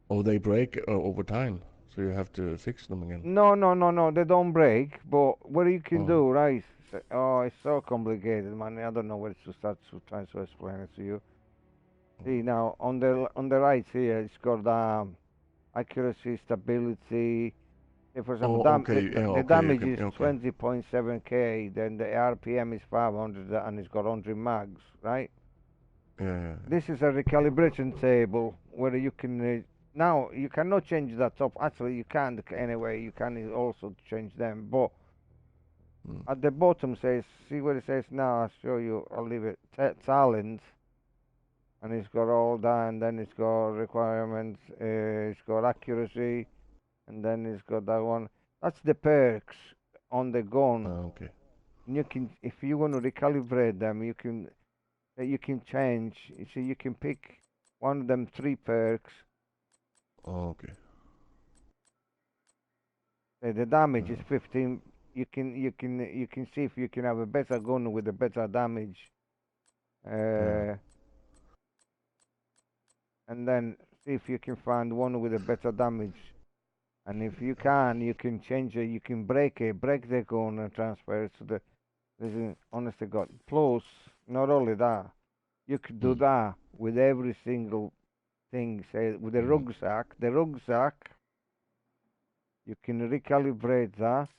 Oh, they break over time, so you have to fix them again. No, they don't break, but what you can do, right? Oh, it's so complicated, man. I don't know where to start to try to explain it to you. See, now, on the right here, it's got accuracy, stability. Say, for example, the damage is 20.7k, then the RPM is 500, and it's got 100 mags, right? Yeah. This is a recalibration table where you can now you cannot change that top. Actually, you can't anyway. You can also change them, but at the bottom says, see what it says now. I'll show you. I'll leave it. Talent, and it's got all that, and then it's got requirements. It's got accuracy, and then it's got that one. That's the perks on the gun. Okay. And you can, if you want to recalibrate them, you can change. So you can pick one of them 3 perks. Okay. The damage is 15. You can see if you can have a better gun with a better damage. And then see if you can find one with a better damage. And if you can change it. You can break the gun and transfer it to the. This is honest to God. Plus, not only that, you could do that with every single thing. Say with the rucksack. The rucksack, you can recalibrate that.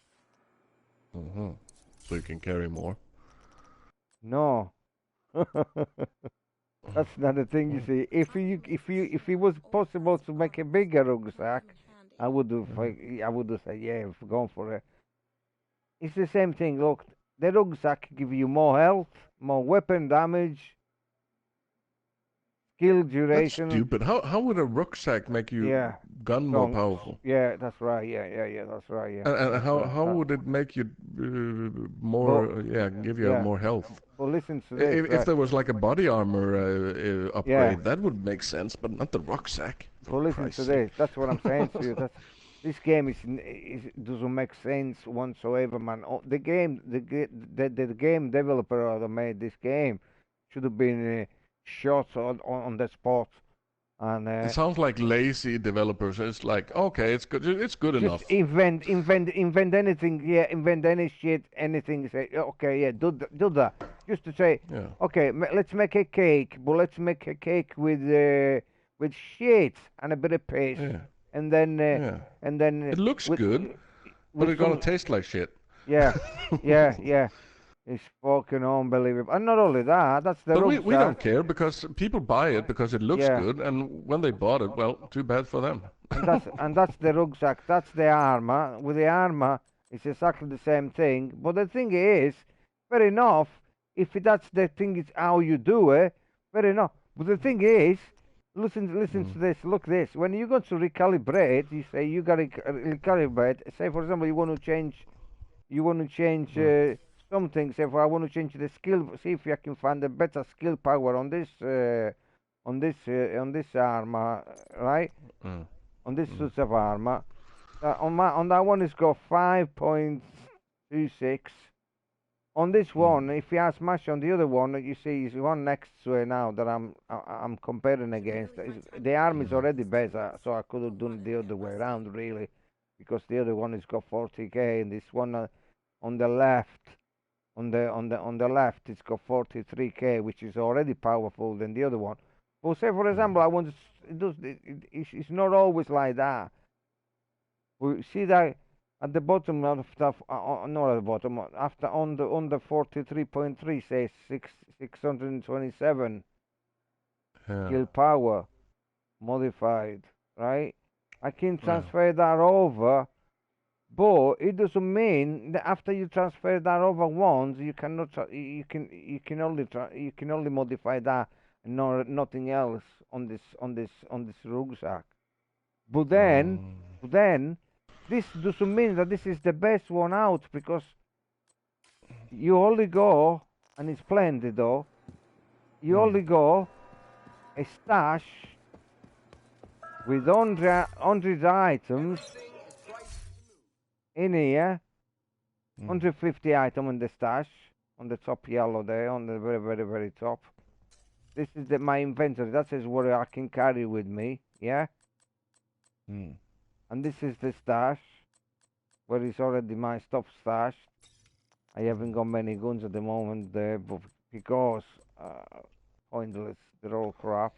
So you can carry more. No, that's not the thing. You see, if it was possible to make a bigger rucksack, I would have said yeah, gone for it. It's the same thing. Look, the rucksack give you more health, more weapon damage, skill duration. That's stupid. How would a rucksack make you gun more powerful? Yeah, that's right. Yeah, that's right. Yeah. And how would it make you more? Give you more health. Well, listen to this. If there was like a body armor upgrade, that would make sense, but not the rucksack. Well, listen to this. That's what I'm saying to you. This game doesn't make sense whatsoever, man. The game developer that made this game should have been shot on the spot. And it sounds like lazy developers. It's like, okay, it's good. It's good enough. Invent anything. Yeah, invent any shit, anything. Say, okay, yeah, do that. Just to say, okay, let's make a cake, but let's make a cake with shit and a bit of paste. Yeah. And then it looks good, but it's gonna taste like shit. Yeah. It's fucking unbelievable. And not only that, that's the rucksack. But we don't care because people buy it because it looks good, and when they bought it, well, too bad for them. and that's the rucksack. That's the armor. With the armor, it's exactly the same thing. But the thing is, fair enough. If that's the thing, is how you do it. Fair enough. But the thing is, listen to this. Look this. When you go to recalibrate, you say you got to recalibrate. Say for example, you want to change something. Say for I want to change the skill. See if I can find a better skill power on this armor, right? On this suit of armor. On that one, it's got 5.26. On this one, if you smash on the other one, you see is one next to it now that I'm comparing against. The arm is already better, so I could have done it the other way around really, because the other one has got 40k, and this one on the left, on the left, it's got 43k, which is already powerful than the other one. Well, say for example, it's not always like that. We see that. At the bottom of stuff, not at the bottom. After on the 43.3 says 627 skill power modified, right? I can transfer that over, but it doesn't mean that after you transfer that over once, you cannot. You can only modify that and nothing else on this rucksack. But then this doesn't mean that this is the best one out, because you only go, and it's plenty though, you only go a stash with 100 items in here, 150 items in the stash, on the top yellow there, on the very, very, very top. This is my inventory. That is what I can carry with me, yeah? And this is the stash, where it's already my stuff stashed. I haven't got many guns at the moment there, but because pointless, they're all crap.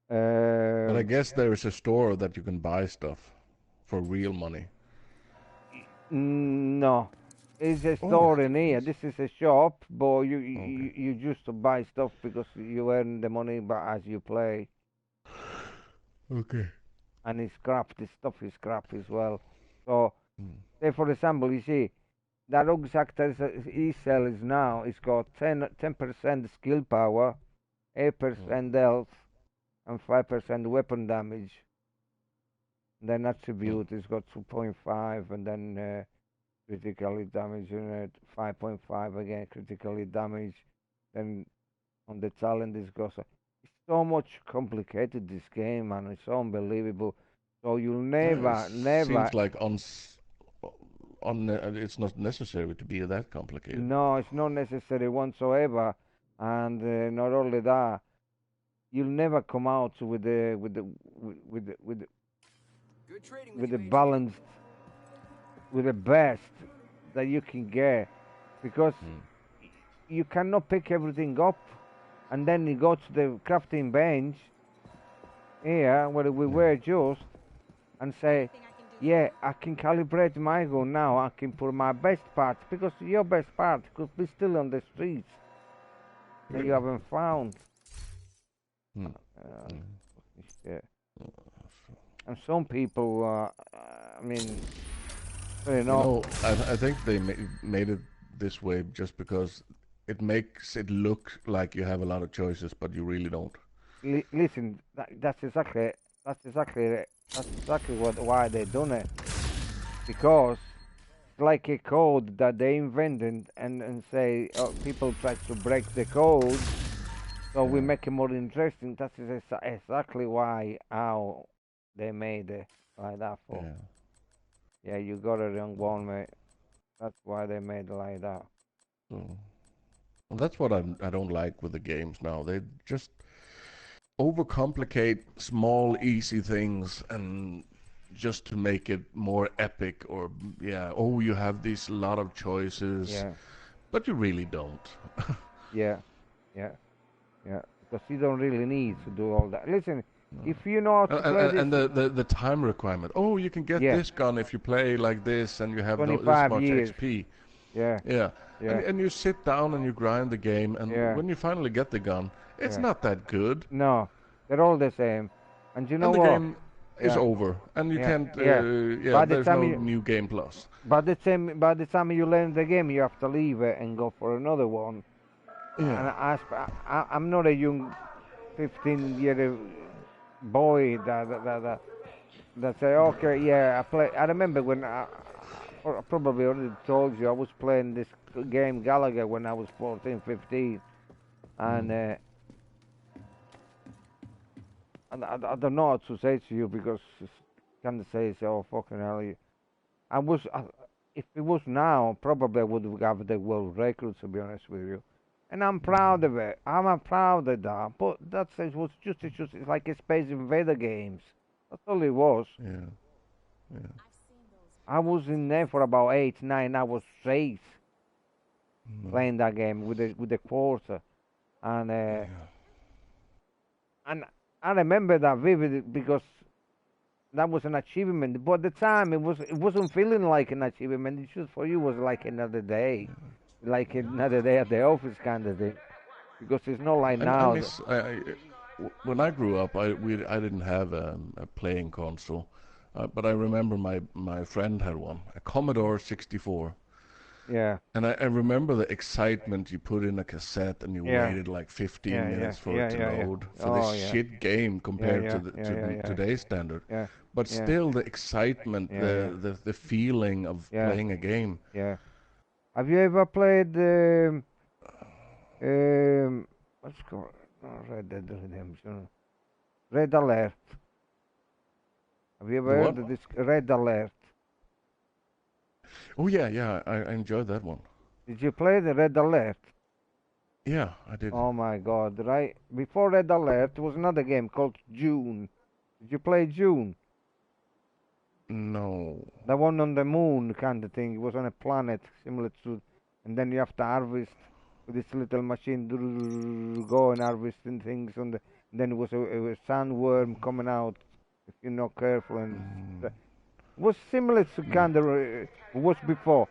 But I guess there is a store that you can buy stuff for real money. No, it's a store in here. This is a shop, but you just buy stuff because you earn the money as you play. Okay. And it's crap. This stuff is crap as well. So, say for example, you see, that rucksack that he sells now, it's got 10% skill power, 8% health, and 5% weapon damage. Then attribute it's got 2.5, and then critically damage unit 5.5 again, critically damage. Then on the talent it's got it's so much complicated, this game, man. It's unbelievable. So you'll never seems like it's not necessary to be that complicated. No, it's not necessary whatsoever. And not only that, you'll never come out with the balanced, with the best that you can get, because you cannot pick everything up and then you go to the crafting bench here where we were just and say, yeah, I can calibrate my gun now, I can put my best part, because your best part could be still on the streets that you haven't found. Yeah. And some people, I mean, you know, I think they made it this way just because it makes it look like you have a lot of choices, but you really don't. Listen, that's exactly why they done it, because it's like a code that they invented and say people try to break the code, so we make it more interesting. That is exactly how they made it like that for. Yeah, you got it wrong one, mate. That's why they made it like that. Well, that's what I don't like with the games now. They just overcomplicate small, easy things, and just to make it more epic, or you have these lot of choices, but you really don't. yeah, because you don't really need to do all that. Listen. If you know how to play this... And the time requirement. Oh, you can get this gun if you play like this, and you have this much XP. Yeah. And you sit down and you grind the game, and when you finally get the gun, it's not that good. No, they're all the same. And you know the what? game is over, and you can't... there's no new game plus. By the time you learn the game, you have to leave it and go for another one. Yeah. And I'm not a young 15-year boy that say, okay, I play. I remember when I probably already told you I was playing this game Gallagher when I was 14, 15, and I don't know how to say to you, because kind of say, oh fucking hell, if it was now, probably I would have the world record, to be honest with you. And I'm proud of it. I'm proud of that. But that it was just it's like a Space Invader games. That's all it was. Yeah. I was in there for about 8-9 hours straight playing that game with the quarter, and and I remember that vividly because that was an achievement. But at the time, it wasn't feeling like an achievement. It just for you was like another day. Like another day at the office kind of thing, because it's not like now. When I grew up, I didn't have a playing console, but I remember my friend had one, a Commodore 64, Yeah. And I remember the excitement you put in a cassette and you waited like 15 minutes for it to load for this shit game compared to today's standard. Yeah. But still, the excitement, the feeling of playing a game. Yeah. Have you ever played what's it called? Red Dead Redemption. Red Alert. Have you ever heard of this Red Alert? Oh yeah, I enjoyed that one. Did you play the Red Alert? Yeah, I did. Oh my God! Right before Red Alert was another game called June. Did you play June? No. The one on the moon kind of thing. It was on a planet similar to, and then you have to harvest with this little machine, go and harvesting things on the. And then it was a sandworm coming out if you're not careful, and it was similar to kind of was before.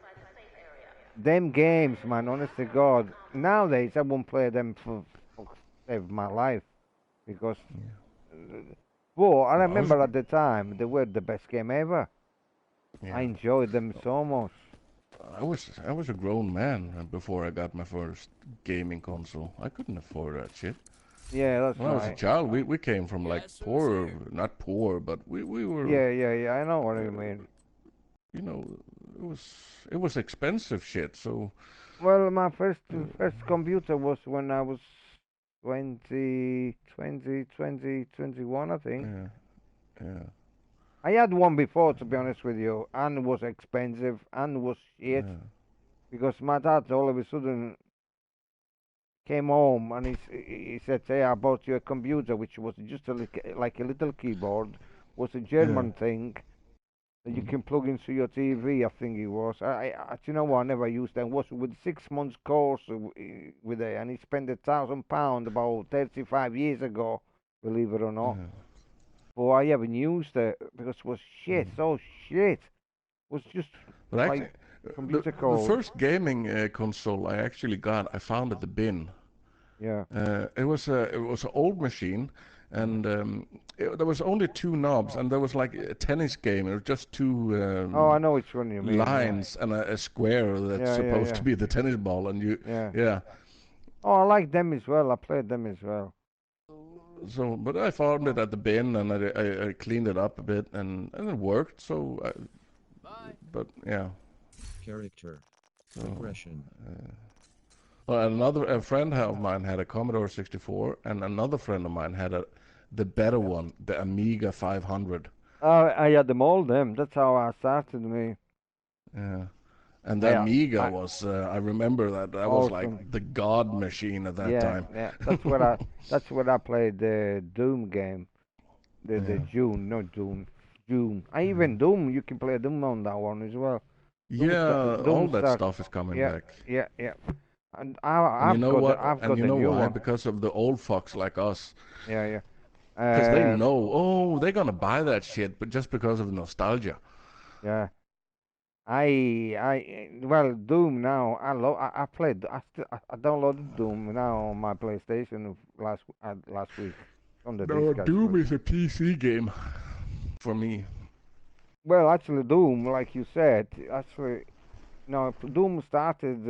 Them games, man, honest to God. Nowadays, I won't play them for save my life because. Well, I remember at the time they were the best game ever. Yeah. I enjoyed them so much. I was a grown man before I got my first gaming console. I couldn't afford that shit. Yeah, that's when right. I was a child, we came from like not poor, but we were. Yeah. I know what you mean. You know, it was expensive shit. So. Well, my first computer was when I was 21, I think. Yeah. I had one before, to be honest with you, and it was expensive and was shit. Yeah. Because my dad all of a sudden came home and he said, "Hey, I bought you a computer, which was just like a little keyboard, was a German thing that you can plug into your TV." I think it was. You know what? I never used that. It was with 6 months course with it, and he spent £1,000 about 35 years ago, believe it or not. But I haven't used it because it was shit, so shit. It was just like computer code. The first gaming console I actually got, I found at the bin. Yeah. It was an old machine. And there was only 2 knobs, and there was like a tennis game. It was just 2 I know which one you mean. Lines and a square that's supposed to be the tennis ball, and you. Yeah. Oh, I like them as well. I played them as well. So, but I found it at the bin, and I cleaned it up a bit, and it worked. So, but yeah. Character. Progression. A friend of mine had a Commodore 64, and another friend of mine had the better one, the Amiga 500. I had them all. That's how I started me. Yeah, and the Amiga was. I remember that was like the god machine at that time. Yeah, that's what I played the Doom game, the June, not Doom. I even Doom. You can play Doom on that one as well. All that stuff is coming back. Yeah. And you know what? And you know why? Because of the old fucks like us. Yeah. Because they know, they're gonna buy that shit, but just because of nostalgia. Yeah. Well, Doom now. I played. I downloaded Doom now on my PlayStation last week. On the disc, Doom is a PC game for me. Well, actually, Doom, like you said, Doom started.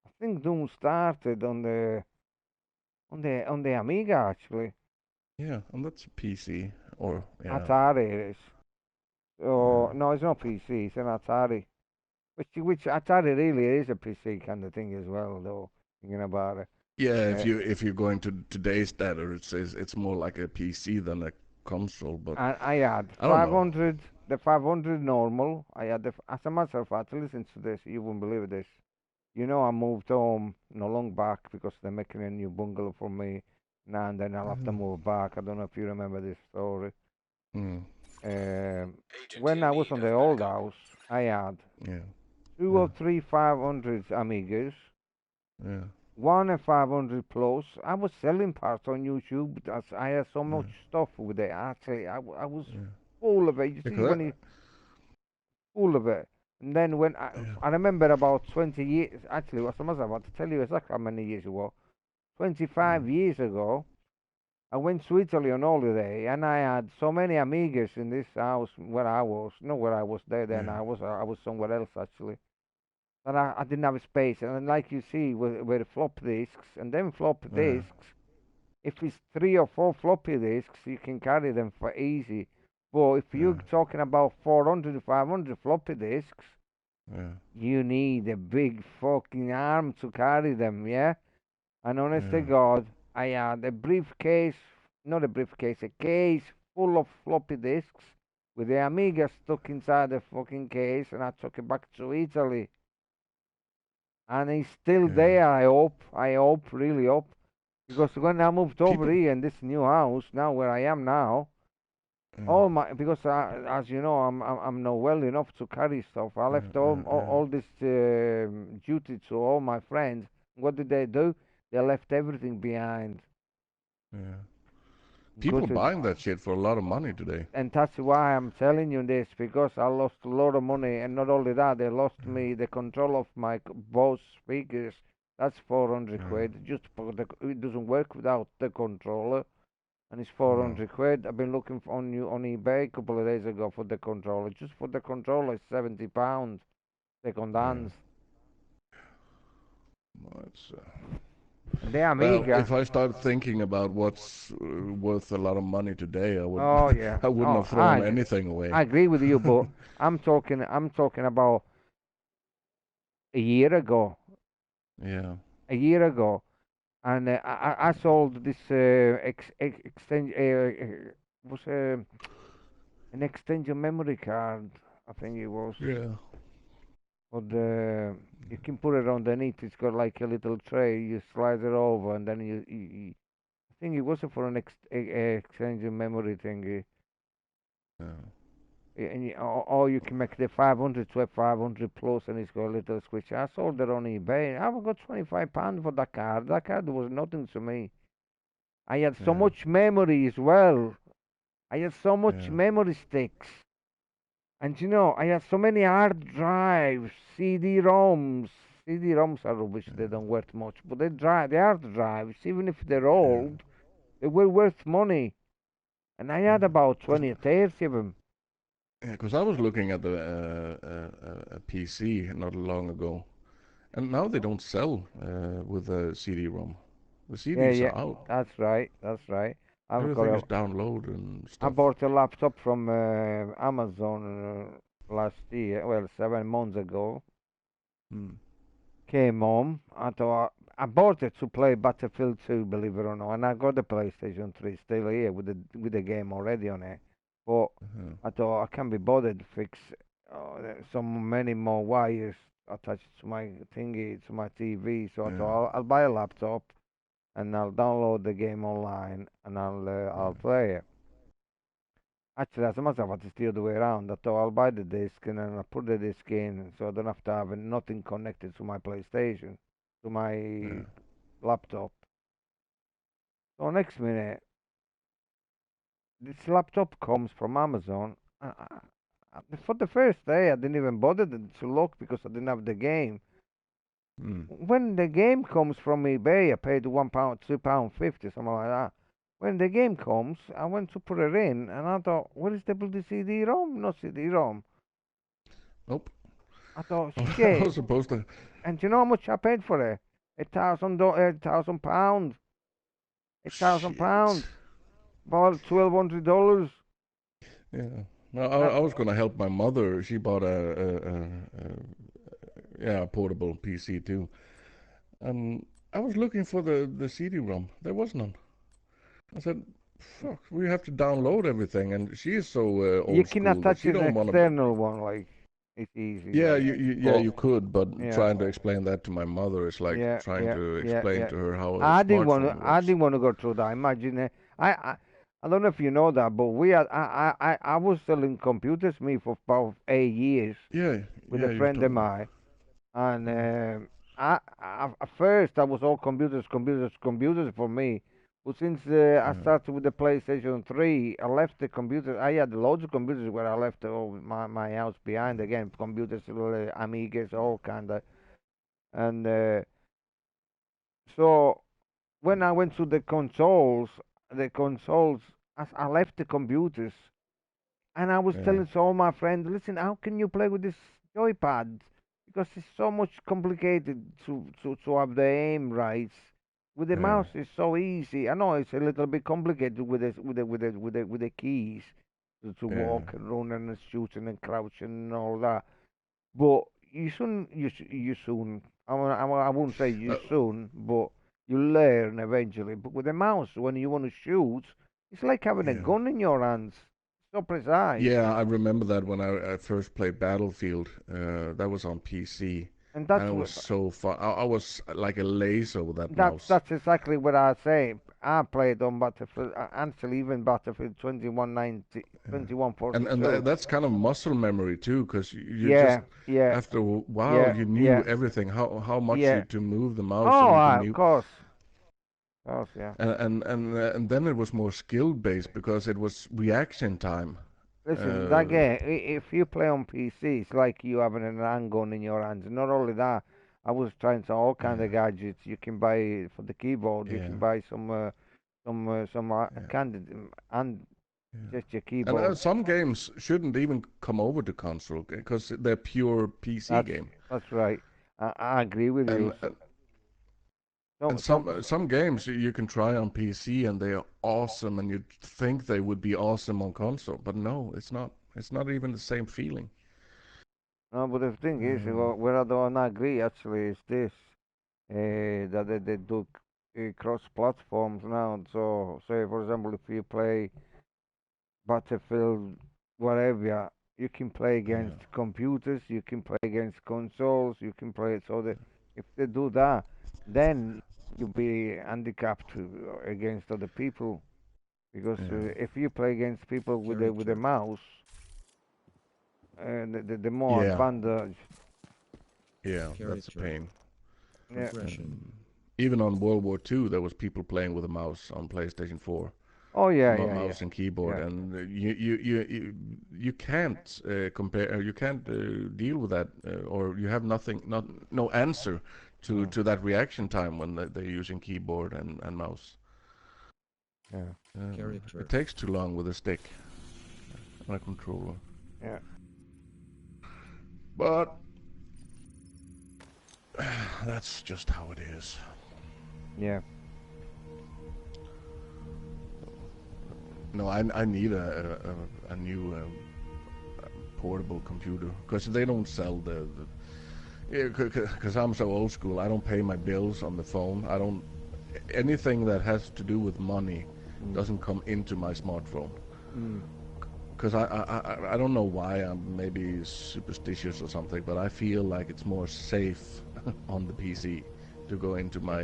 I think Doom started on the Amiga actually. Yeah, and that's a PC or Atari it is. Oh no, it's not PC. It's an Atari. Which Atari really is a PC kind of thing as well, though. Thinking about it. Yeah, if you're going to today's standards, it's more like a PC than a console. But I had 500, the 500 normal. I had as a matter of fact, listen to this. You wouldn't believe this. You know, I moved home not long back because they're making a new bungalow for me now, and then I'll have to move back. I don't know if you remember this story. When I was on the old house, I had 2 or 3 500 Amigas. Yeah. 1 and 500 plus. I was selling parts on YouTube. I had so much stuff with it. Actually, I was full of it. You see, full of it. And then when I remember about 20 years, actually, I was about to tell you exactly how many years ago. 25 years ago, I went to Italy on holiday, and I had so many Amigas in this house where I was. Not where I was there then. I was somewhere else actually. But I didn't have space, and like you see, with flop disks, and then flop disks. If it's 3 or 4 floppy disks, you can carry them for easy. But if you're talking about 400 to 500 floppy disks, you need a big fucking arm to carry them, yeah? And honest to God, I had a briefcase, not a briefcase, a case full of floppy disks with the Amiga stuck inside the fucking case, and I took it back to Italy. And it's still there, I hope, really hope. Because when I moved over here in this new house, now where I am now, because as you know, I'm not well enough to carry stuff. I left all this duty to all my friends. What did they do? They left everything behind. Yeah. People buying that shit for a lot of money today. And that's why I'm telling you this, because I lost a lot of money, and not only that, they lost me the control of my Bose speakers. That's 400 quid. Just for it doesn't work without the controller, and it's 400 quid. I've been looking on eBay a couple of days ago for the controller. Just for the controller, it's £70 second hands. Well, it's, the Amiga. Well, if I start thinking about what's worth a lot of money today, I would. I wouldn't have thrown anything away. I agree with you, but I'm talking about a year ago. Yeah. A year ago, and I sold this was an extension memory card. I think it was. Yeah. But you can put it underneath. It's got like a little tray. You slide it over, and then you I think it was for an extension memory thingy. Yeah. And or you can make the 500 to a 500 plus, and it's got a little switch. I sold it on eBay. I got £25 for that card. That card was nothing to me. I had so much memory as well. I had so much memory sticks. And you know, I had so many hard drives, CD-ROMs. CD-ROMs are rubbish, they don't worth much. But the hard drives, even if they're old, they were worth money. And I had about 20 or 30 of them. Yeah, because I was looking at a PC not long ago. And now they don't sell with a CD-ROM. The CDs are out. That's right, that's right. Everything is download and stuff. I bought a laptop from Amazon last year, well, 7 months ago. Came home. I bought it to play Battlefield 2, believe it or not, and I got the PlayStation 3 still here with the game already on it. But I thought I can't be bothered to fix many more wires attached to my thingy, to my TV. So I thought I'll buy a laptop, and I'll download the game online, and I'll play it. Actually, as a matter of fact, it's the other way around. I thought I'll buy the disc, and then I'll put the disc in, so I don't have to have nothing connected to my PlayStation, to my laptop. So next minute, this laptop comes from Amazon. For the first day, I didn't even bother to look because I didn't have the game. When the game comes from eBay, I paid £1, £2.50, something like that. When the game comes, I went to put it in, and I thought, where is the bloody CD-ROM? No CD-ROM. Nope. I thought, shit. I was supposed to. And do you know how much I paid for it? £1,000. £1,000. About $1,200. Yeah. No, I was gonna help my mother. She bought a portable PC too, and I was looking for the CD-ROM. There was none. I said, "Fuck, we have to download everything," and she is so old you can school. attach an external one, like it's easy. Yeah, you could, but trying to explain that to my mother is like trying to explain to her how. I didn't want to go through that. Imagine it. I don't know if you know that, but I was selling computers for about 8 years. With a friend of mine, and at first I was all computers for me. But since I started with the PlayStation 3, I left the computers. I had loads of computers where I left my house behind. Again, computers, Amigas, all kind of. And so when I went to the consoles, the consoles. I left the computers, and I was telling to all my friends, listen, how can you play with this joypad? Because it's so much complicated to have the aim right. With the mouse, it's so easy. I know it's a little bit complicated with the keys to walk and run and shoot and crouch and all that. But you soon. I wouldn't say you soon, but you learn eventually. But with the mouse, when you want to shoot, it's like having a gun in your hands. So precise. Yeah, I remember that when I first played Battlefield. That was on PC. And it was so fun. I was like a laser with that mouse. That's exactly what I say. I played on Battlefield, actually even Battlefield 2142. And that's kind of muscle memory too, because you just after a while you knew everything, how much you to move the mouse. Of course. Yeah. And then it was more skill based because it was reaction time. Listen, that game, if you play on PC, it's like you having an handgun in your hands. Not only that, I was trying to all kind of gadgets you can buy for the keyboard. You can buy some and just your keyboard. And some games shouldn't even come over to console because they're pure PC game. That's right. I agree with you. And some games you can try on PC and they are awesome, and you'd think they would be awesome on console, but no, it's not. It's not even the same feeling. No, but the thing is, where I don't agree actually is this, that they do cross platforms now. So, say for example, if you play Battlefield, whatever, you can play against computers, you can play against consoles, you can play. So if they do that, then you'll be handicapped against other people, because if you play against people with a mouse, the more advantage. Yeah, that's a pain. Yeah. Even on World War II, there was people playing with a mouse on PlayStation 4. Oh mouse and keyboard, and you can't compare. You can't deal with that, or you have no answer to that reaction time when they're using keyboard and mouse. Yeah. It takes too long with a stick and a controller. Yeah. But that's just how it is. Yeah. No, I need a new portable computer, because they don't sell because I'm so old school. I don't pay my bills on the phone. I don't anything that has to do with money doesn't come into my smartphone. Because I don't know why, I'm maybe superstitious or something, but I feel like it's more safe on the PC to go into my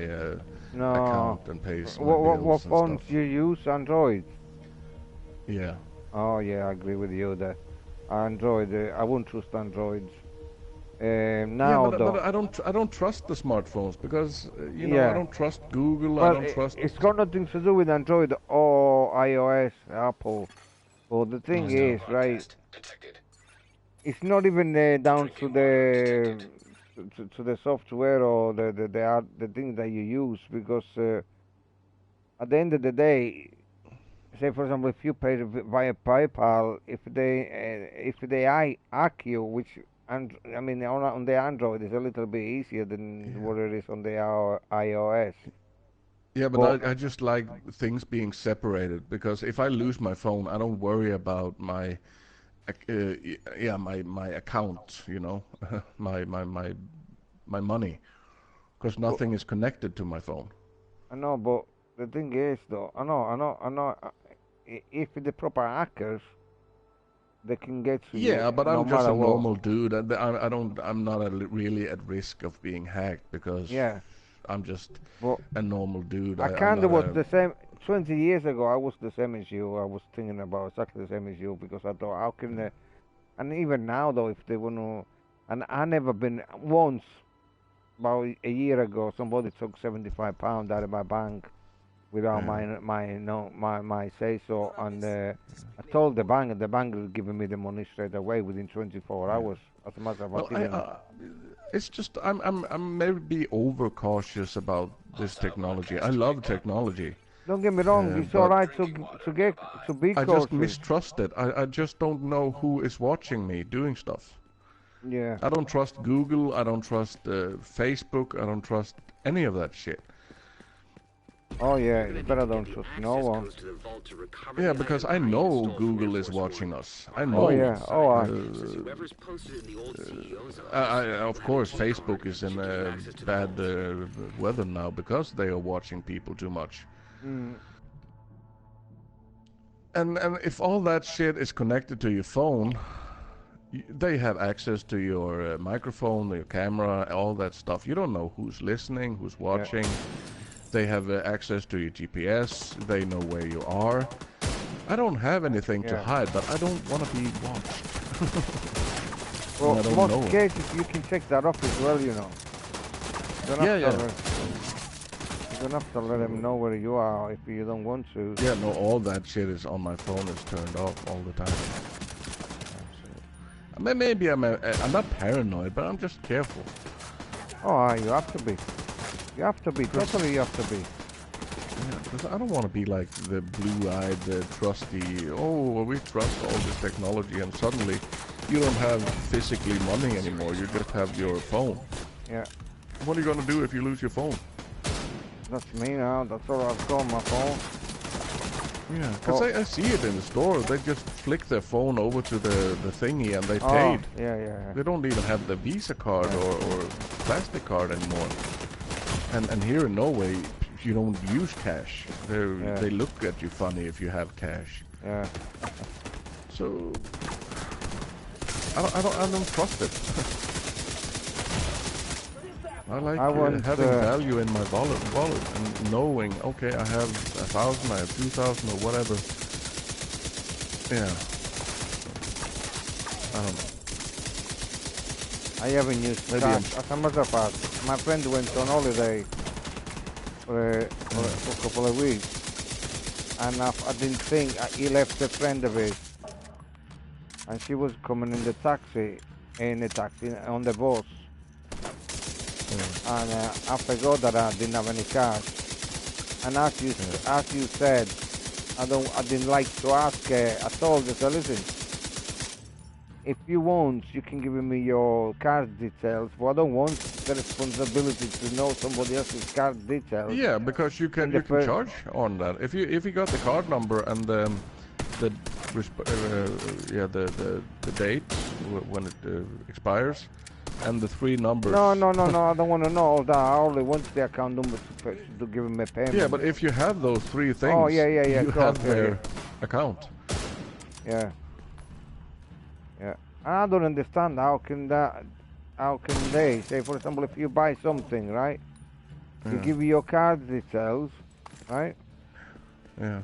account and pay some bills. What phones do you use? Android? Yeah. Oh yeah, I agree with you that Android. I wouldn't trust Androids. Now, but I don't trust the smartphones because I don't trust Google. Well, I don't trust. It's got nothing to do with Android or iOS, Apple. But the thing is, right? It's not even down to the software or the thing that you use, because at the end of the day, say for example, if you pay via PayPal, if they hack you, which on the Android is a little bit easier than what it is on the iOS. Yeah, but I just like things being separated, because if I lose my phone, I don't worry about my my account, my money, because nothing is connected to my phone. I know, but the thing is, though, I know. If the proper hackers, they can get to you. Yeah, but no I'm just a what. normal dude. I'm not really at risk of being hacked, because I'm just a normal dude. I kind of was the same. 20 years ago, I was the same as you. I was thinking about exactly the same as you, because I thought, how can they? And even now, though, if they want to, and I never been once. About a year ago, somebody took £75 out of my bank without my say so, and I told the bank, and the bank was giving me the money straight away within 24 hours. As a matter of fact, it's just I'm maybe overcautious about this technology. I love technology, Don't get me wrong, it's alright to be cautious. I just mistrust it. I just don't know who is watching me doing stuff. Yeah. I don't trust Google. I don't trust Facebook. I don't trust any of that shit. Oh yeah, you better don't trust no one. Yeah, because I know Google is watching us. I know. Oh yeah. Oh. Of course, Facebook is in bad weather now because they are watching people too much. Mm. And if all that shit is connected to your phone, they have access to your microphone, your camera, all that stuff. You don't know who's listening, who's watching. Yeah. They have access to your GPS. They know where you are. I don't have anything to hide, but I don't want to be watched. Well, in most cases, you can check that off as well, you know. You don't have to let them know where you are if you don't want to. Yeah, no, all that shit is on my phone. Is turned off all the time. So, maybe I'm not paranoid, but I'm just careful. Oh, you have to be. You have to be. Totally, you have to be. Yeah, because I don't want to be like the blue-eyed, trusty. Oh, we trust all this technology, and suddenly you don't have physically money anymore. You just have your phone. Yeah. What are you gonna do if you lose your phone? That's me now. That's all I've got on my phone. Yeah, because I see it in the store. They just flick their phone over to the thingy and they paid. Yeah. They don't even have the Visa card or plastic card anymore. And here in Norway, you don't use cash. They look at you funny if you have cash. Yeah. So I don't trust it. I like having value in my wallet and knowing, okay, I have 1,000, I have 2,000 or whatever. Yeah. I don't know. I haven't used cash. As a matter of fact, my friend went on holiday for a couple of weeks, and I didn't think he left a friend of his, and she was coming in the taxi on the bus. And I forgot that I didn't have any cash. And as you said, I didn't like to ask her. I told her, so listen, if you want, you can give me your card details, but I don't want the responsibility to know somebody else's card details. Yeah, because you can charge on that. If you got the card number and the date when it expires. And the 3 numbers. No, I don't want to know all that. I only want the account number to give him a payment. Yeah, but if you have those 3 things, you have their account. Yeah. I don't understand how can they say, for example, if you buy something, right? You give your card details, right? Yeah.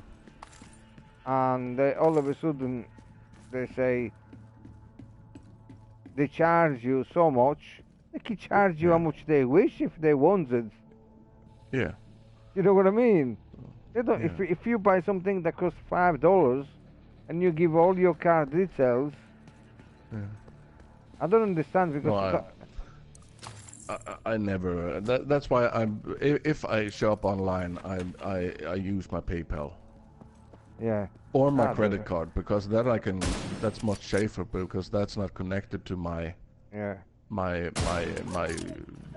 And all of a sudden they say, they charge you so much. They can charge you how much they wish if they wanted. Yeah. You know what I mean? They don't. If you buy something that costs $5 and you give all your card details, I don't understand because. No, I never. That's why if I shop online, I use my PayPal. Yeah. Or my credit card, because that's much safer, because that's not connected to my my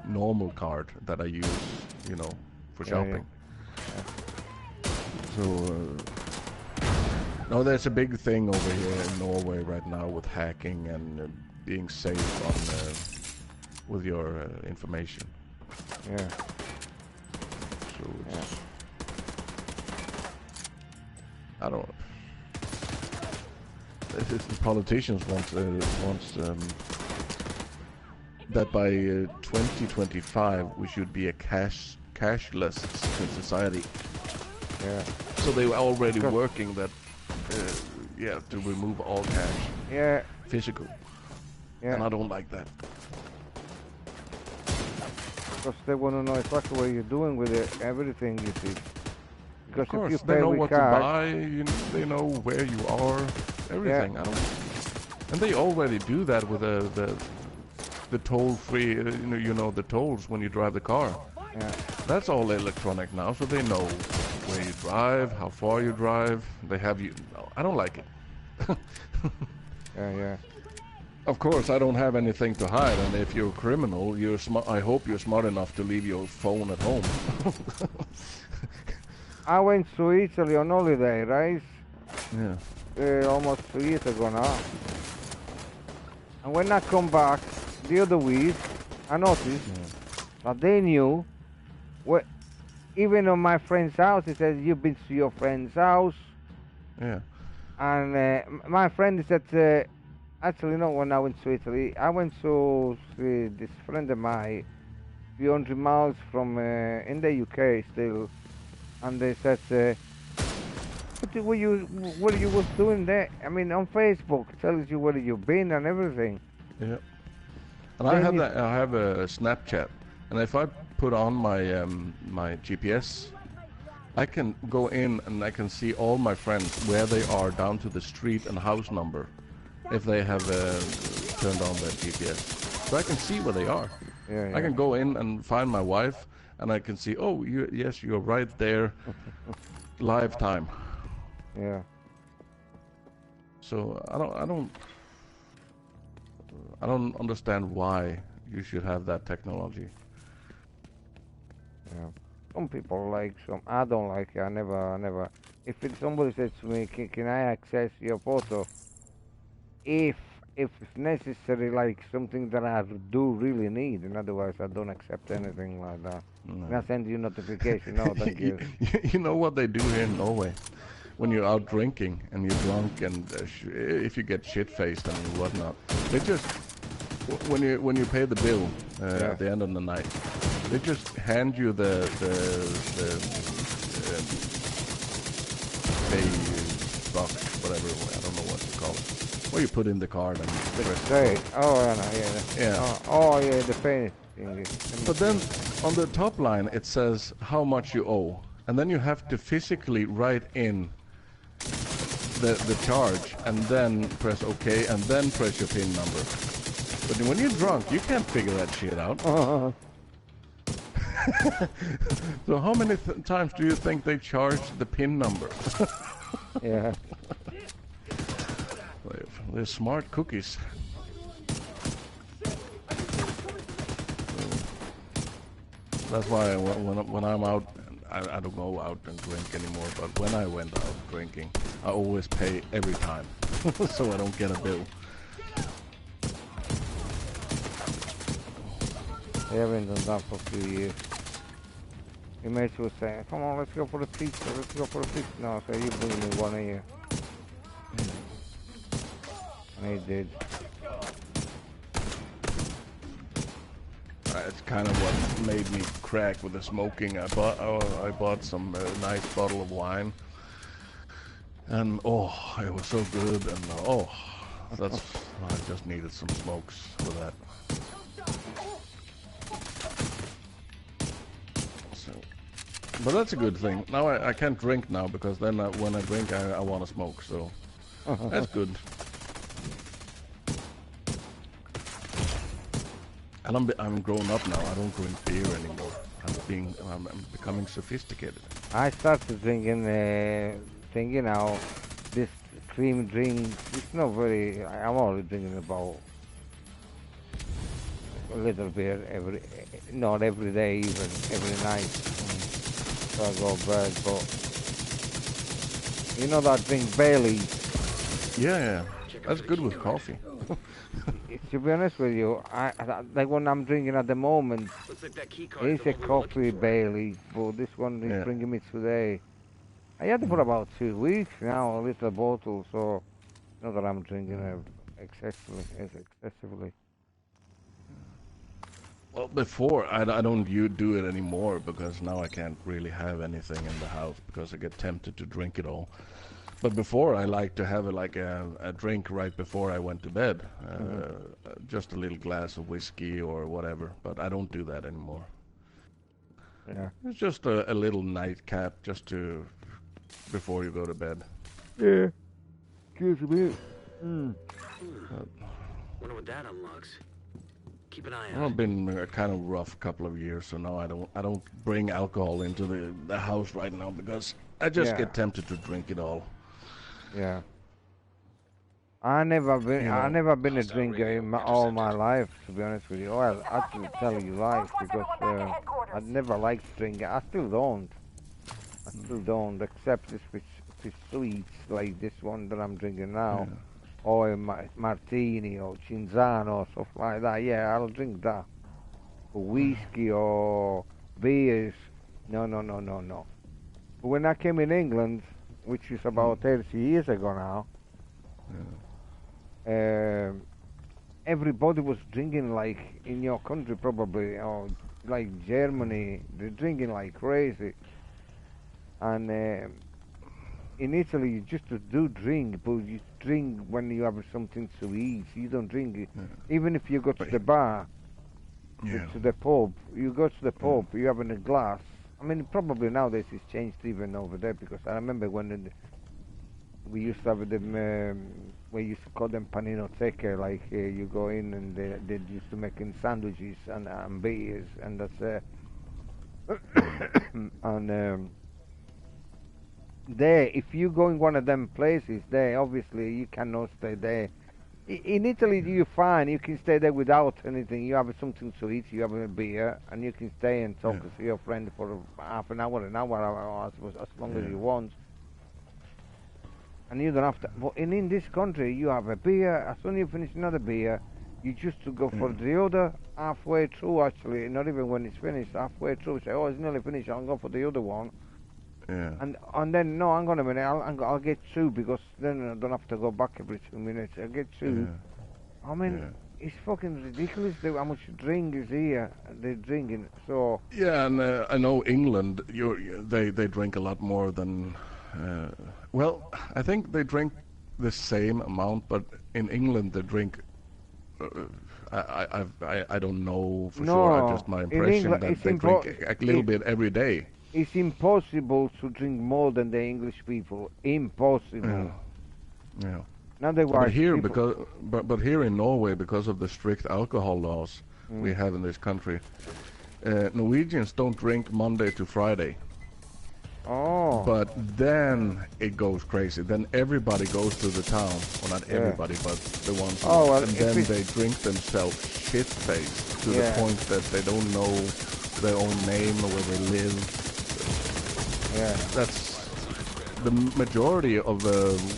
normal card that I use, for shopping. So no, there's a big thing over here in Norway right now with hacking and being safe on with your information. Yeah. So it's, I don't. The politicians want that by 2025 we should be a cashless society. Yeah. So they were already working that, to remove all cash. Yeah. Physical. Yeah. And I don't like that. Because they want to know exactly what you're doing with everything, you see. Because of course, if you pay they know with what cash, to buy, they know where you are, everything. And they already do that with the toll-free, the tolls when you drive the car. Yeah. That's all electronic now, so they know where you drive, how far you drive. They have you. No, I don't like it. Yeah. Of course, I don't have anything to hide, and if you're a criminal, you're smart. I hope you're smart enough to leave your phone at home. I went to Italy on holiday, right? Yeah. Almost 2 years ago now. And when I come back the other week, I noticed that they knew. Even on my friend's house, he said, "You've been to your friend's house." Yeah. And my friend said, actually, no, when I went to Italy, I went to see this friend of mine, 300 miles from in the UK still, and they said, what you was doing there? I mean, on Facebook, it tells you where you've been and everything. Yeah. And I have a Snapchat, and if I put on my my GPS, I can go in and I can see all my friends where they are down to the street and house number, if they have turned on their GPS, so I can see where they are. Yeah. I can go in and find my wife, and I can see, oh, yes, you're right there, live time. Yeah. So I don't understand why you should have that technology. Yeah. Some people like some. I don't like it. I never. If somebody says to me, can I access your photo? If it's necessary, like something that I do really need, and otherwise I don't accept anything like that. No. And I send you notification. No, thank you. You know what they do here in Norway? When you're out drinking and you're drunk, and if you get shit-faced and whatnot, they just when you pay the bill at the end of the night, they just hand you the pay box, whatever, I don't know what to call it. Where you put in the card and press. Right. Oh, yeah. Oh, yeah, the pay thing. But then on the top line it says how much you owe, and then you have to physically write in the charge, and then press OK, and then press your PIN number. But when you're drunk, you can't figure that shit out. So how many times do you think they charge the PIN number? Yeah. They're smart cookies. That's why when I'm out, I don't go out and drink anymore, but when I went out drinking, I always pay every time, so I don't get a bill. I haven't done that for 2 years. Your mates was saying, come on, let's go for the pizza, No, so you bring me one here. And he did. It's kind of what made me crack with the smoking. I bought some nice bottle of wine, and it was so good, and I just needed some smokes for that. So, but that's a good thing. Now I can't drink now, because then when I drink I want to smoke. So that's good. And I'm grown up now. I don't drink beer anymore. I'm becoming sophisticated. I started drinking thinking now this cream drink. It's not very. I'm only drinking about a little beer not every day, even every night. So I go to bed, but you know that drink Bailey. Yeah, that's good with coffee. To be honest with you, I like when I'm drinking at the moment, it's a coffee Bailey, but this one is bringing me today. I had it for about 2 weeks now, a little bottle, so not that I'm drinking excessively. Well, before I don't do it anymore, because now I can't really have anything in the house because I get tempted to drink it all. But before, I like to have a drink right before I went to bed, just a little glass of whiskey or whatever. But I don't do that anymore. Yeah, it's just a little nightcap just before you go to bed. Yeah, excuse me. Wonder what that unlocks. Keep an eye Well, out. I've been a kind of rough couple of years, so now I don't bring alcohol into the house right now because I just get tempted to drink it all. Yeah. I never been a drinker in all my life, to be honest with you. Well, I have to tell you lies because I never liked drinking. I still don't. Except if it's sweets like this one that I'm drinking now, or a martini or cinzano or stuff like that. Yeah, I'll drink that. But whiskey or beers, no. But when I came in England, which is about 30 years ago now, everybody was drinking like in your country probably, or like Germany, they're drinking like crazy. And in Italy, you just do drink, but you drink when you have something to eat. You don't drink it. Even if you go to the bar, to the pub, you go to the pub, you have in a glass. I mean, probably nowadays it's changed even over there, because I remember when we used to have them, we used to call them paninoteche, like you go in and they used to making sandwiches and beers, and that's and there, if you go in one of them places, there obviously you cannot stay there. In Italy, you're fine. You can stay there without anything. You have something to eat. You have a beer, and you can stay and talk to your friend for half an hour, or as long as you want. And you don't have to. But in this country, you have a beer. As soon as you finish another beer, you just to go for the other halfway through. Actually, not even when it's finished. Halfway through, say, "Oh, it's nearly finished. I'll go for the other one." Yeah. And then no, hang on a minute. I'll get two, because then I don't have to go back every 2 minutes. I'll get two. Yeah. I mean, it's fucking ridiculous how much drink is here. They're drinking. So yeah, and I know England. They drink a lot more than. Well, I think they drink the same amount, but in England they drink. I don't know for sure. Just my impression that they drink a little bit every day. It's impossible to drink more than the English people. Impossible. Yeah. Otherwise, but here, but here in Norway, because of the strict alcohol laws we have in this country, Norwegians don't drink Monday to Friday. Oh. But then it goes crazy. Then everybody goes to the town. Well, not everybody, but the ones. Well, and then they drink themselves shit-faced to the point that they don't know their own name or where they live. Yeah. That's the majority of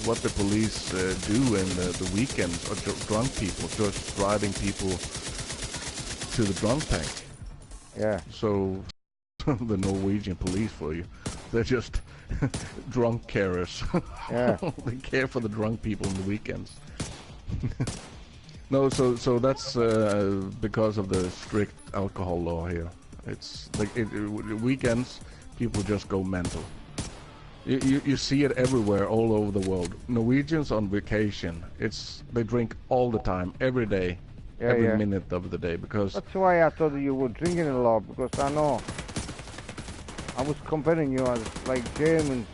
what the police do in the weekends are drunk people, just driving people to the drunk tank. Yeah. So the Norwegian police for you. They're just drunk carers. Yeah. They care for the drunk people on the weekends. No, so that's because of the strict alcohol law here. It's like weekends, people just go mental. You see it everywhere, all over the world. Norwegians on vacation, they drink all the time, every day, every minute of the day, because. That's why I thought you were drinking a lot, because I know. I was comparing you as like Germans,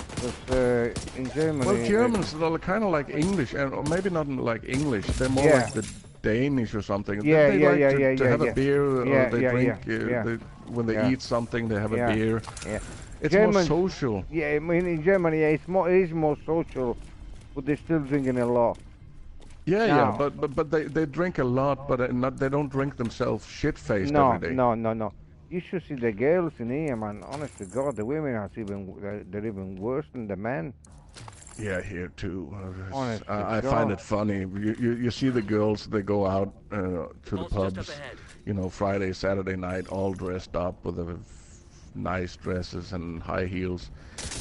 because in Germany. Well, Germans are kind of like English, or maybe not like English. They're more like the Danish or something. They like to have a beer, or they drink. When they eat something, they have a beer. Yeah. It's more social. Yeah, I mean in Germany, it is more social, but they're still drinking a lot. Yeah, but they drink a lot, but they don't drink themselves shit-faced every day. No. You should see the girls in here, man. Honest to God, the women are they're even worse than the men. Yeah, here too. I find it funny. You see the girls, they go out to the pubs, Friday, Saturday night, all dressed up with nice dresses and high heels,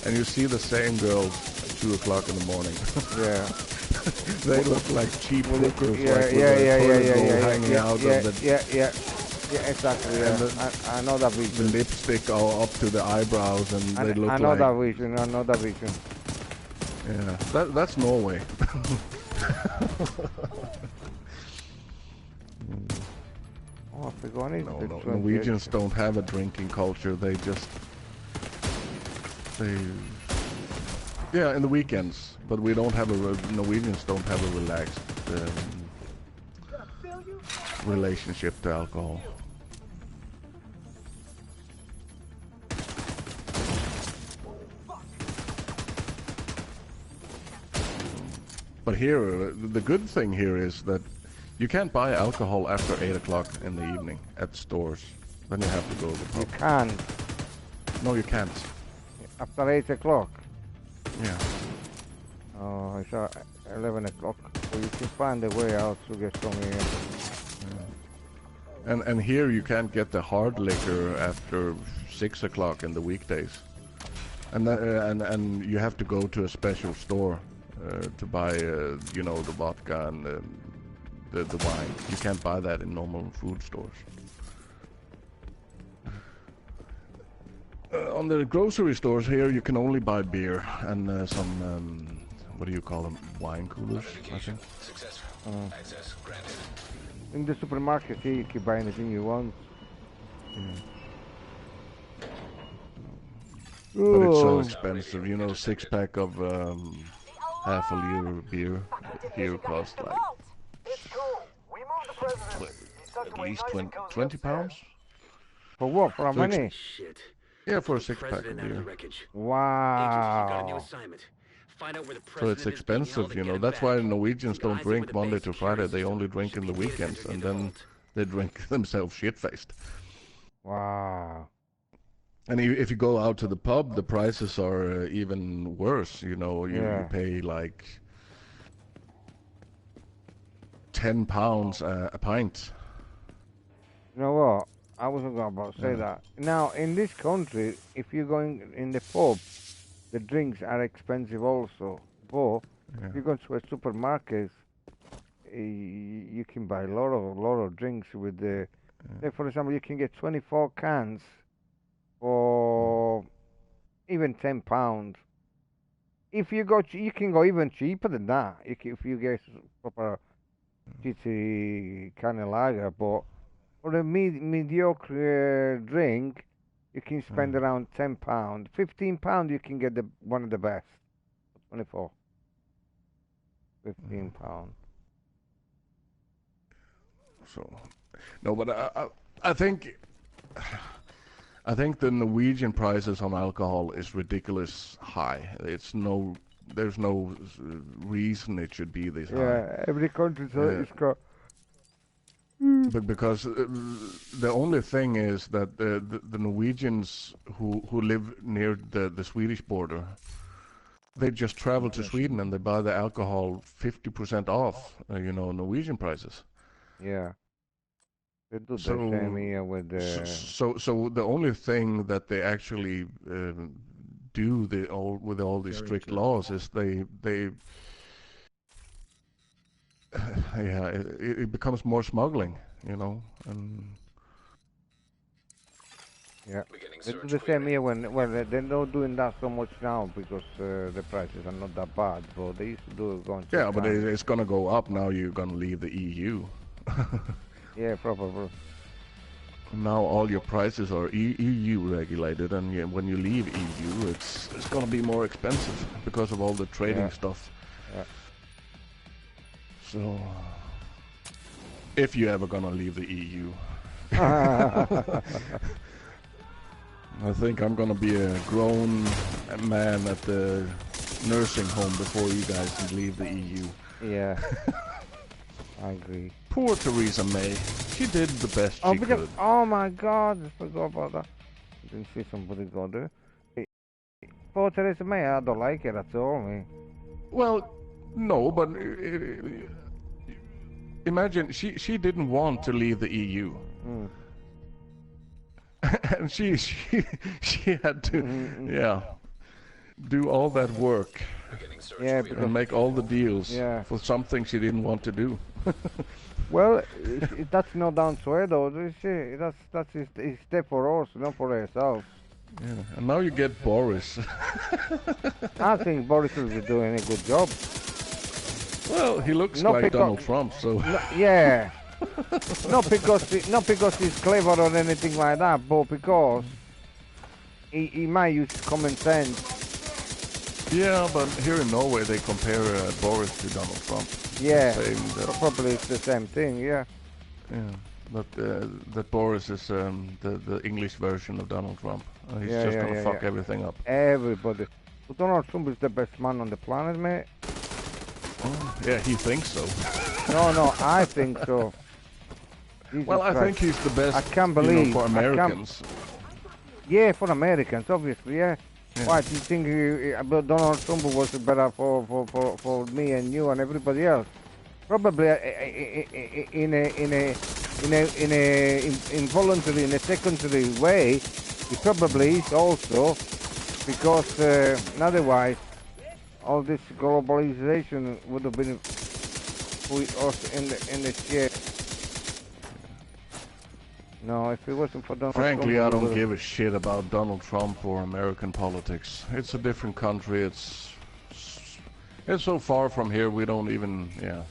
and you see the same girls at 2 o'clock in the morning. Yeah. They look like cheap hookers, hanging out. Yeah, exactly. Yeah. I know that vision. The lipstick all up to the eyebrows, and they look like. I know that vision. Yeah, that's Norway. No, Norwegians don't have a drinking culture. They in the weekends, but we don't have Norwegians don't have a relaxed. relationship to alcohol. But here, the good thing here is that you can't buy alcohol after 8 o'clock in the evening at stores. Then you have to go to the pub. You can't. No, you can't. After 8 o'clock? Yeah. Oh, it's 11 o'clock. So you can find a way out to get some here. Yeah. And here you can't get the hard liquor after 6 o'clock in the weekdays. And you have to go to a special store to buy, you know, the vodka and the wine. You can't buy that in normal food stores. On the grocery stores here, you can only buy beer and some, what do you call them, wine coolers, I think. Access granted. In the supermarket here, you can buy anything you want. But it's so expensive, you know, 6-pack of half a liter beer here costs like at least 20 pounds. For what? For how many? Shit. Yeah, for a 6-pack of beer. Wow. So it's expensive, you know. That's why Norwegians don't drink Monday to Friday. They only drink in the weekends, and then they drink themselves shit-faced. Wow. And if you go out to the pub, the prices are even worse, you know. You pay like £10 a pint. You know what? I wasn't going about to say that. Now, in this country, if you're going in the pub, the drinks are expensive also. But if you go to a supermarket, you can buy a lot of drinks with the. Say, for example, you can get 24 cans for even £10. If you go, you can go even cheaper than that. If you get proper GT kind of lager, but for a mediocre drink, you can spend around £10. £15, you can get one of the best. 24. £15. So, no, but I think the Norwegian prices on alcohol is ridiculous high. There's no reason it should be this high. Yeah, every country is got. But because the only thing is that the Norwegians who live near the Swedish border, they just travel to Sweden and they buy the alcohol 50% off, you know, Norwegian prices. Yeah. They do the same here with the... So the only thing that they actually do with all these strict laws is they it becomes more smuggling, you know, and yeah, they do the same here they're not doing that so much now because the prices are not that bad, but they used to do it going. Yeah, but it's gonna go up now. You're gonna leave the EU. Yeah, probably. Now all your prices are EU regulated, and when you leave EU, it's gonna be more expensive because of all the trading stuff. Yeah. So, if you ever gonna leave the EU, I think I'm gonna be a grown man at the nursing home before you guys can leave the EU. Yeah, I agree. Poor Theresa May. She did the best she could. Oh my God, I forgot about that. I didn't see somebody go there. Poor Theresa May, I don't like it at all, man. Well, no, but imagine she didn't want to leave the EU. And she had to do all that work and make all the deals for something she didn't want to do. Well, that's not down to her though. That's his step for us, not for herself. Yeah, and now you get Boris. I think Boris will be doing a good job. Well, he looks like Donald Trump, so. No, yeah. not because he's clever or anything like that, but because he might use common sense. Yeah, but here in Norway they compare Boris to Donald Trump. Yeah, probably it's the same thing. Yeah. Yeah, but that Boris is the English version of Donald Trump. He's just gonna fuck everything up. Everybody. But Donald Trump is the best man on the planet, mate. Oh, yeah, he thinks so. No, I think so. Jesus well, I Christ. think he's the best. I can't believe for Americans. Yeah, for Americans, obviously, yeah. Why do you think about Donald Trump was better for me and you and everybody else? Probably in a involuntary, in a secondary way, he probably is also, because otherwise all this globalization would have been with us in the shit. No, if it wasn't for Donald Trump... Frankly, I don't give a shit about Donald Trump or American politics. It's a different country. It's so far from here, we don't even... Yeah.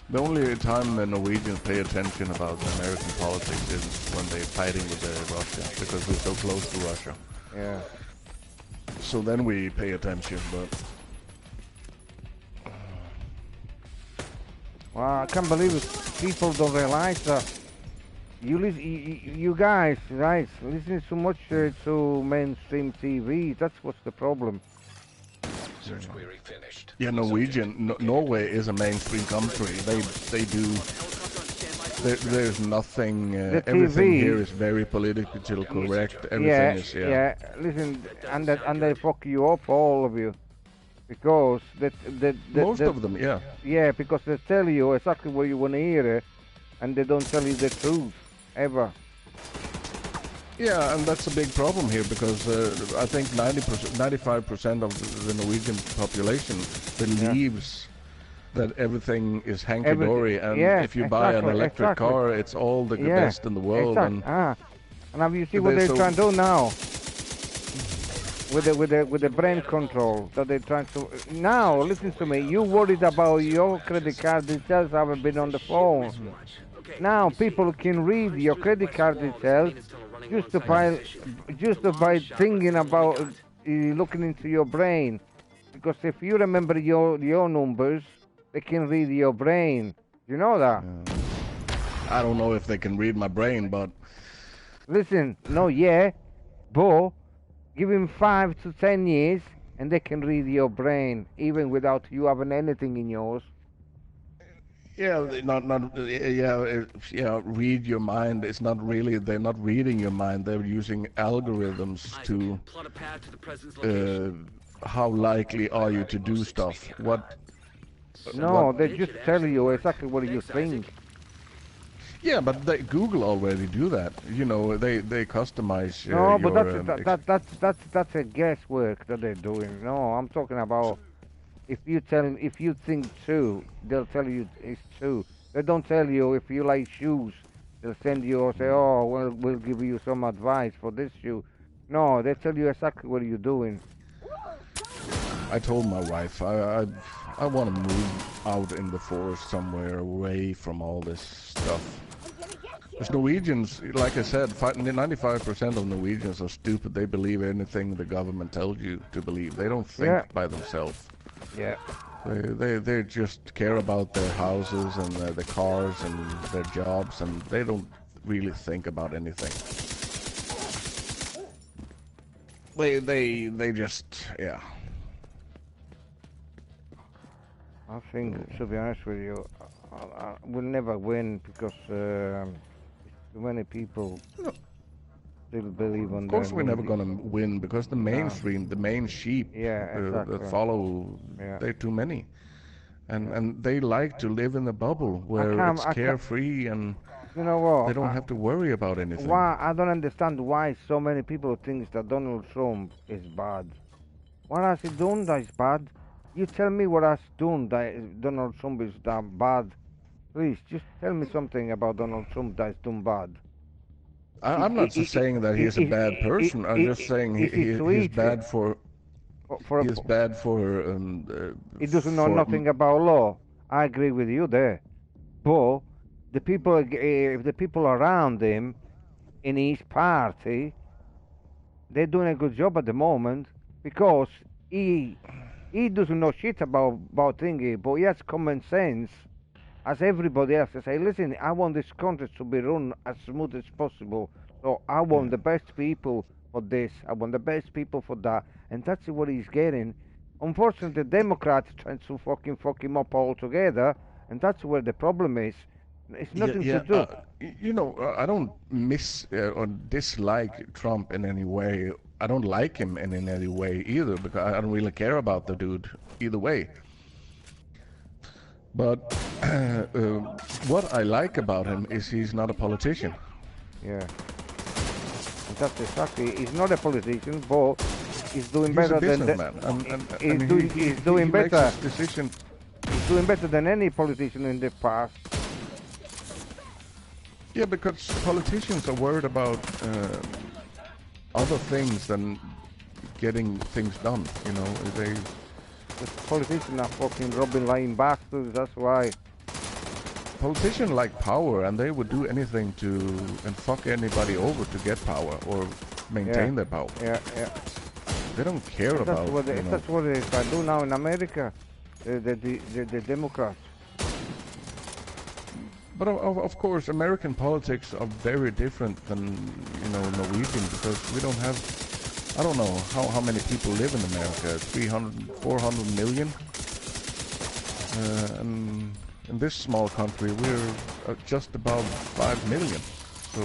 The only time the Norwegians pay attention about American politics is when they're fighting with Russia, because we're so close to Russia. Yeah. So then we pay attention, but... Well, I can't believe it. People don't realize that. You guys, right, listen so much to mainstream TV. That's what's the problem. Search query finished. Yeah, Norway is a mainstream country. They do. There's nothing. Everything here is very politically correct. Everything is. Yeah. Listen, and they fuck you up, all of you, because most of them, yeah. Yeah, because they tell you exactly what you want to hear, and they don't tell you the truth ever. Yeah, and that's a big problem here, because I think 95% of the Norwegian population believes that everything is hanky-dory, and if you buy an electric car, it's all the best in the world. And have you seen what they're trying to do now? With the brain control that they're trying to... Now, listen to me, you worried about your credit card details haven't been on the phone. Now people can read your credit card details just by thinking about looking into your brain, because if you remember your numbers, they can read your brain. You know that? I don't know if they can read my brain, but listen, but give him 5 to 10 years, and they can read your brain even without you having anything in yours. Yeah, read your mind. It's not really, they're not reading your mind. They're using algorithms to how likely are you to do stuff. They just tell you exactly what you think. Yeah, but Google already do that. You know, they customize. That's a guesswork that they're doing. No, I'm talking about. If you think true, they'll tell you it's true. They don't tell you if you like shoes. They'll send you or say, oh, well, we'll give you some advice for this shoe. No, they tell you exactly what you're doing. I told my wife I want to move out in the forest somewhere away from all this stuff. Because Norwegians, like I said, 95% of Norwegians are stupid. They believe anything the government tells you to believe. They don't think by themselves. Yeah. They just care about their houses and their cars and their jobs, and they don't really think about anything. They just, yeah. I think, to be honest with you, we'll never win, because too many people still believe on. Of course, we're never gonna win, because the mainstream, the main sheep that follow, they're too many, and they like to live in a bubble where it's carefree and you know what? They don't have to worry about anything. Why I don't understand why so many people think that Donald Trump is bad. What has he done that is bad? You tell me what has done that Donald Trump is that bad. Please, just tell me something about Donald Trump that is done bad. I'm not saying that he's a bad person. I'm just saying he's bad for. He's bad for. He doesn't know nothing about law. I agree with you there, but the people around him in his party, they're doing a good job at the moment, because he doesn't know shit about thingy, but he has common sense as everybody else. I say, listen, I want this country to be run as smooth as possible. So I want the best people for this. I want the best people for that. And that's what he's getting. Unfortunately, the Democrats trying to fuck him up altogether. And that's where the problem is. It's nothing to do. You know, I don't miss or dislike Trump in any way. I don't like him in any way either, because I don't really care about the dude either way. But what I like about him is he's not a politician. Yeah. That's exactly. He's not a politician, but he's doing better than he's doing better. He's doing better than any politician in the past. Yeah, because politicians are worried about other things than getting things done. You know, the politicians are fucking robbing, lying bastards. That's why. Politicians like power, and they would do anything to and fuck anybody over to get power or maintain their power. Yeah. They don't care about. That's what they do now in America. The Democrats. But of course, American politics are very different than Norwegian, because we don't have. I don't know how many people live in America. 300, 400 million. And in this small country, we're just about 5 million. So,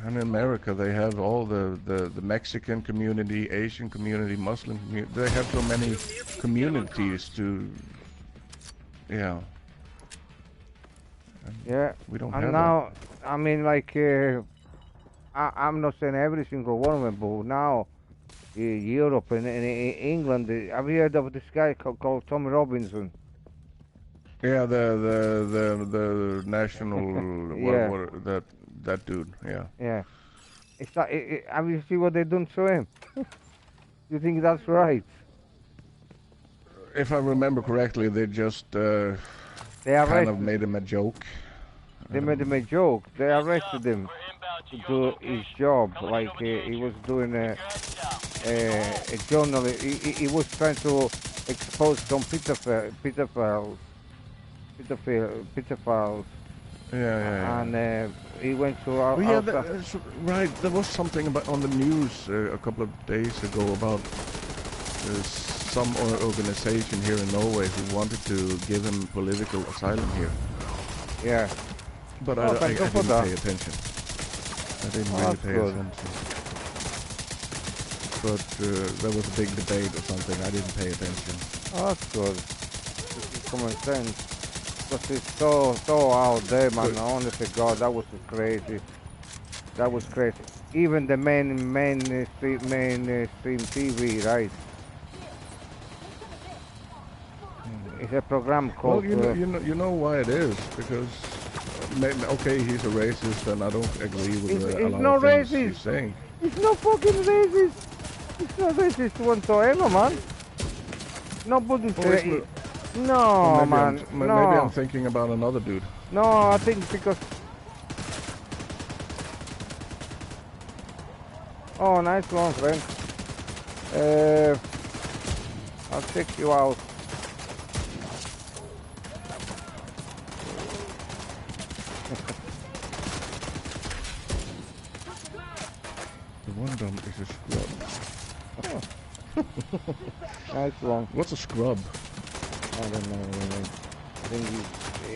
and in America, they have all the Mexican community, Asian community, Muslim community. They have so many communities to. Yeah. Yeah. We don't and have now, that. I mean, like, I'm not saying every single one of them, but now, Europe and England. Have you heard of this guy called Tommy Robinson? Yeah, the national. That dude. Yeah. Yeah. Have you seen what they done to him? You think that's right? If I remember correctly, they just kind of made him a joke. They made him a joke. They arrested him to do his job, like he was doing a journal. He was trying to expose some pedophiles. Yeah. And he went to. That's right. There was something about on the news a couple of days ago about some organization here in Norway who wanted to give him political asylum here. Yeah. But I didn't pay attention. I didn't really pay attention. But there was a big debate or something. I didn't pay attention. Oh, that's good. This is common sense. But it's so out there, man. Honestly, God, that was crazy. That was crazy. Even the mainstream TV, right? It's a program called. Well, you know why it is, because okay, he's a racist, and I don't agree with a lot of things he's saying. It's not fucking racist. It's not racist whatsoever, man. Nobody say. No, man. Maybe I'm thinking about another dude. No, I think because. Oh, nice one, friend. I'll check you out. The one dumb is a scrub. Oh. Nice one. What's a scrub? I don't know. I think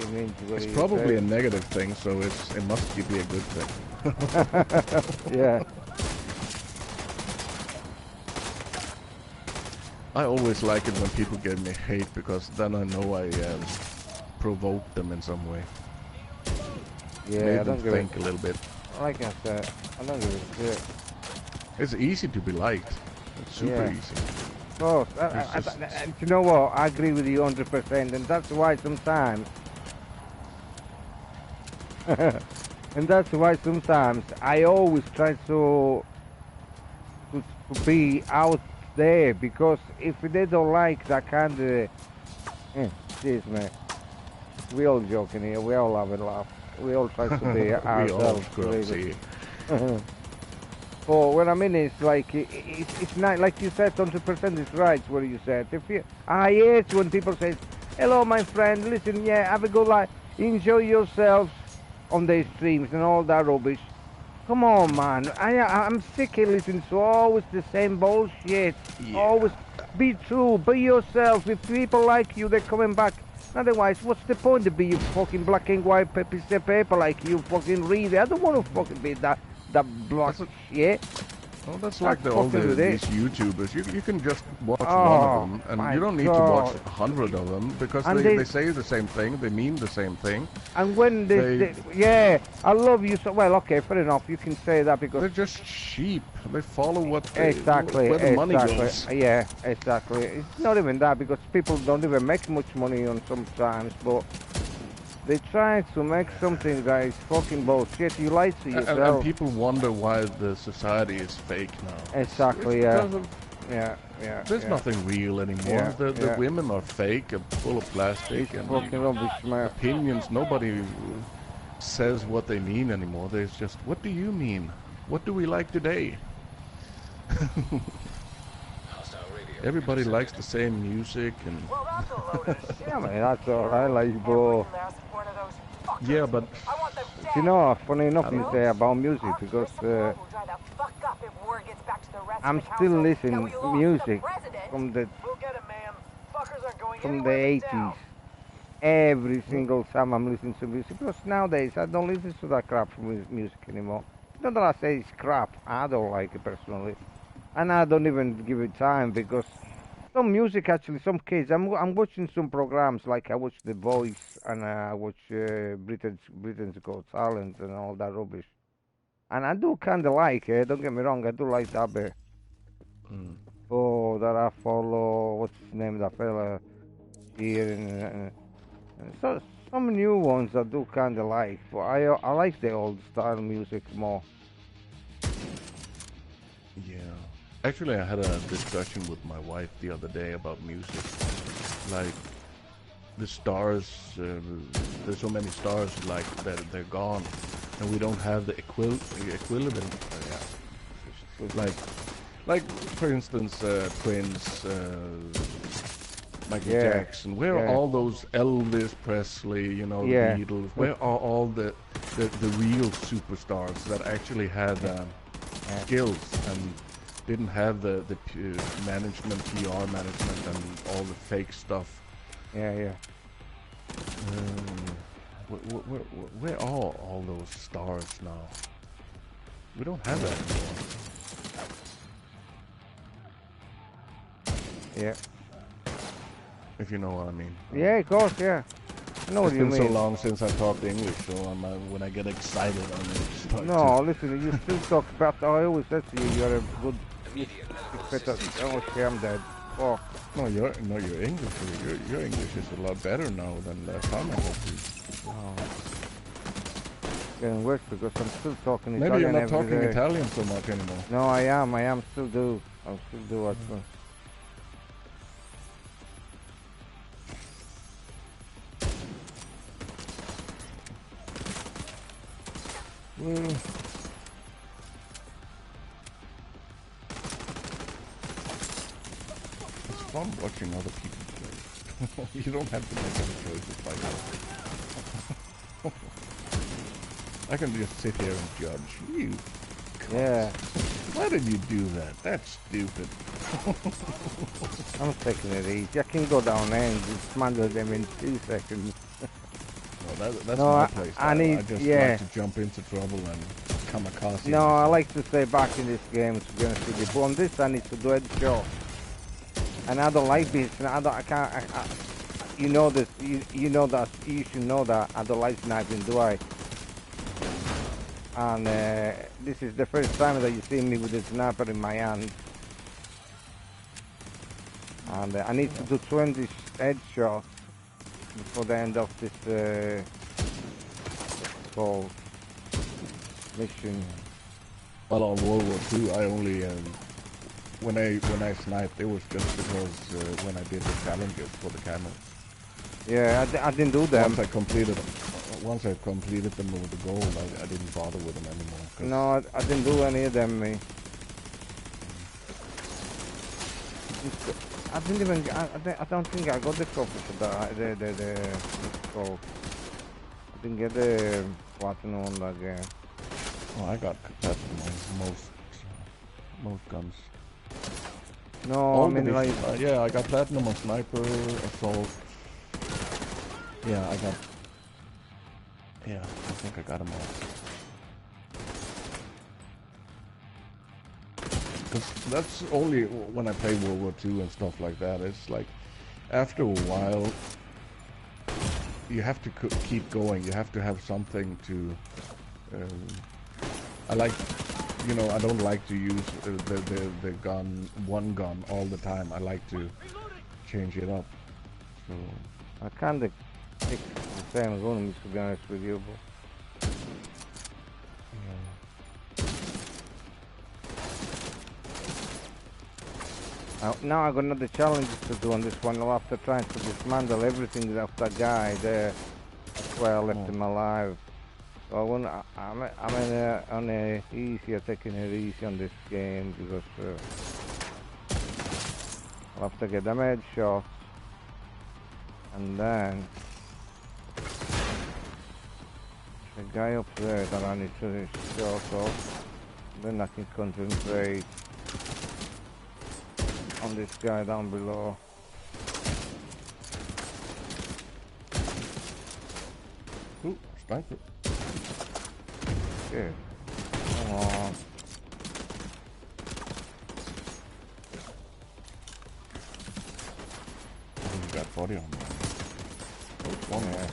it means it's probably a negative thing, so it must be a good thing. Yeah. I always like it when people give me hate, because then I know I provoke them in some way. Yeah, Made I don't them think a little bit. Like I said, I don't give a shit. It's easy to be liked. It's super easy. Of course. You know what? I agree with you 100%, and that's why sometimes. And that's why sometimes I always try to be out there, because if they don't like that kind of. Cheers, man. We all joking here. We all have a laugh. We all try to be ourselves. But what I mean is like it's not like you said. 100% is right. What you said. If you, I hate when people say, "Hello, my friend. Listen, yeah, have a good life. Enjoy yourselves on their streams and all that rubbish." Come on, man. I'm sick of listening to always the same bullshit. Yeah. Always be true. Be yourself. If people like you, they're coming back. Otherwise, what's the point to be you fucking black and white piece of paper like you fucking read? I don't want to fucking be that black shit. Well, that's like these YouTubers. You can just watch one of them, and you don't need to watch 100 of them, because they say the same thing, they mean the same thing. And when yeah, I love you so well. Okay, fair enough. You can say that because they're just sheep. They follow where the money goes. Yeah, exactly. It's not even that, because people don't even make much money on sometimes, but they try to make something that is fucking bullshit. You lie to yourself. And people wonder why the society is fake now. Exactly, yeah. There's nothing real anymore. The women are fake and full of plastic and opinions. Nobody says what they mean anymore. There's just, what do you mean? What do we like today? Everybody likes the same music and yeah, man, that's alright, like, bro. Yeah, but you know, funny enough you say about music, because I'm still listening to music from the 80s. Every single time I'm listening to music, because nowadays I don't listen to that crap music anymore. Not that I say it's crap, I don't like it personally. And I don't even give it time, because some music actually, some kids, I'm watching some programs, like I watch The Voice, and I watch Britain's Got Talent and all that rubbish. And I do kind of like it, don't get me wrong, I do like that bit. Oh, that I follow, what's his name, that fella here, and so some new ones I do kind of like, but I like the old style music more. Yeah. Actually, I had a discussion with my wife the other day about music. Like, the stars, there's so many stars, like, that they're gone, and we don't have the equivalent. Like, for instance, Prince, Michael Jackson. Where are all those Elvis Presley, you know, the Beatles? Where are all the real superstars that actually had skills and didn't have the management, PR management, and all the fake stuff? Yeah. Where are all those stars now? We don't have that anymore. Yeah. If you know what I mean. Yeah, of course, yeah. I know what you mean. It's been so long since I talked English, so when I get excited, I'm start No, listen, you still talk about, I always said to you, you're a good... Oh, shit, I'm dead. Oh. No, your English, your English is a lot better now than last time I talked to you. Oh. Getting worse because I'm still talking Maybe Italian. Maybe you're not talking day. Italian so much anymore. No, I am, still do. I still do, actually. It's fun watching other people play. You don't have to make any choices like that. I can just sit here and judge you. Yeah. Why did you do that? That's stupid. I'm taking it easy. I can go down there and just smother them in 2 seconds. No, that's my place. I just like to jump into trouble and kamikaze. No, I like to stay back in this game, to be honest with you. But on this, I need to do it sure. And I don't like this. I can't. You know this. You know that. You should know that I don't like sniping, do I? And this is the first time that you see me with a sniper in my hand. And I need to do 20 headshots before the end of this called mission. Well, on World War II, I only when I sniped, it was just because when I did the challenges for the camera. Yeah, I didn't do them. Once I completed them. once I completed them with the gold, I didn't bother with them anymore. No, I didn't do any of them, me. I didn't even. I don't think I got the trophy for that. The gold. I didn't get the platinum on that game. Oh, I got platinum on most guns. No, all I mean like. Yeah, I got platinum on sniper, assault. Yeah, I got. Yeah, I think I got them all. Because that's only when I play World War II and stuff like that. It's like, after a while, you have to keep going. You have to have something to. I like, I don't like to use the one gun all the time. I like to change it up. So I kind of pick the same gun, to be honest with you, but. Now I got another challenge to do on this one. I'll have to try to dismantle everything off that guy there. That's why I left him alive. So I'm on a easy, I'm taking it easy on this game because I'll have to get them headshots and then the guy up there that I need to shot off. Then I can concentrate on this guy down below. Ooh, sniper. Okay. Come on. You got body on there. Oh, one there.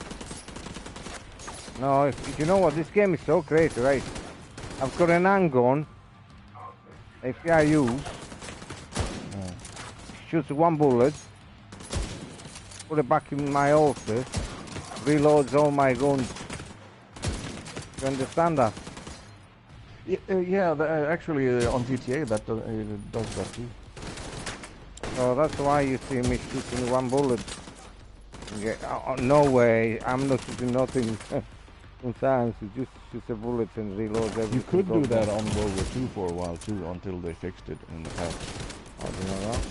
No, if you know what, this game is so crazy, right? I've got an handgun. If I use, shoots one bullet, put it back in my holster, reloads all my guns. You understand that? Yeah, actually on GTA that does that too. So that's why you see me shooting one bullet. No way, I'm not shooting nothing. Sometimes you just shoot a bullet and reload everything. You could do that on World War II for a while too, until they fixed it in the patch. I don't know that.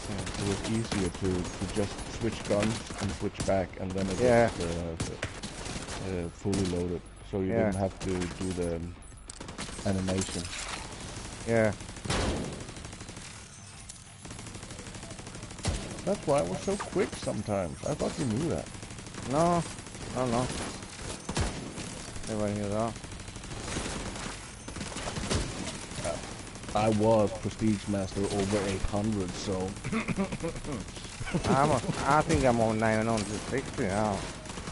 Yeah, it was easier to just switch guns and switch back, and then it was fully loaded, so you didn't have to do the animation. Yeah. That's why it was so quick sometimes. I thought you knew that. No. Never knew that. I was Prestige Master over 800, so... I think I'm on 960 now.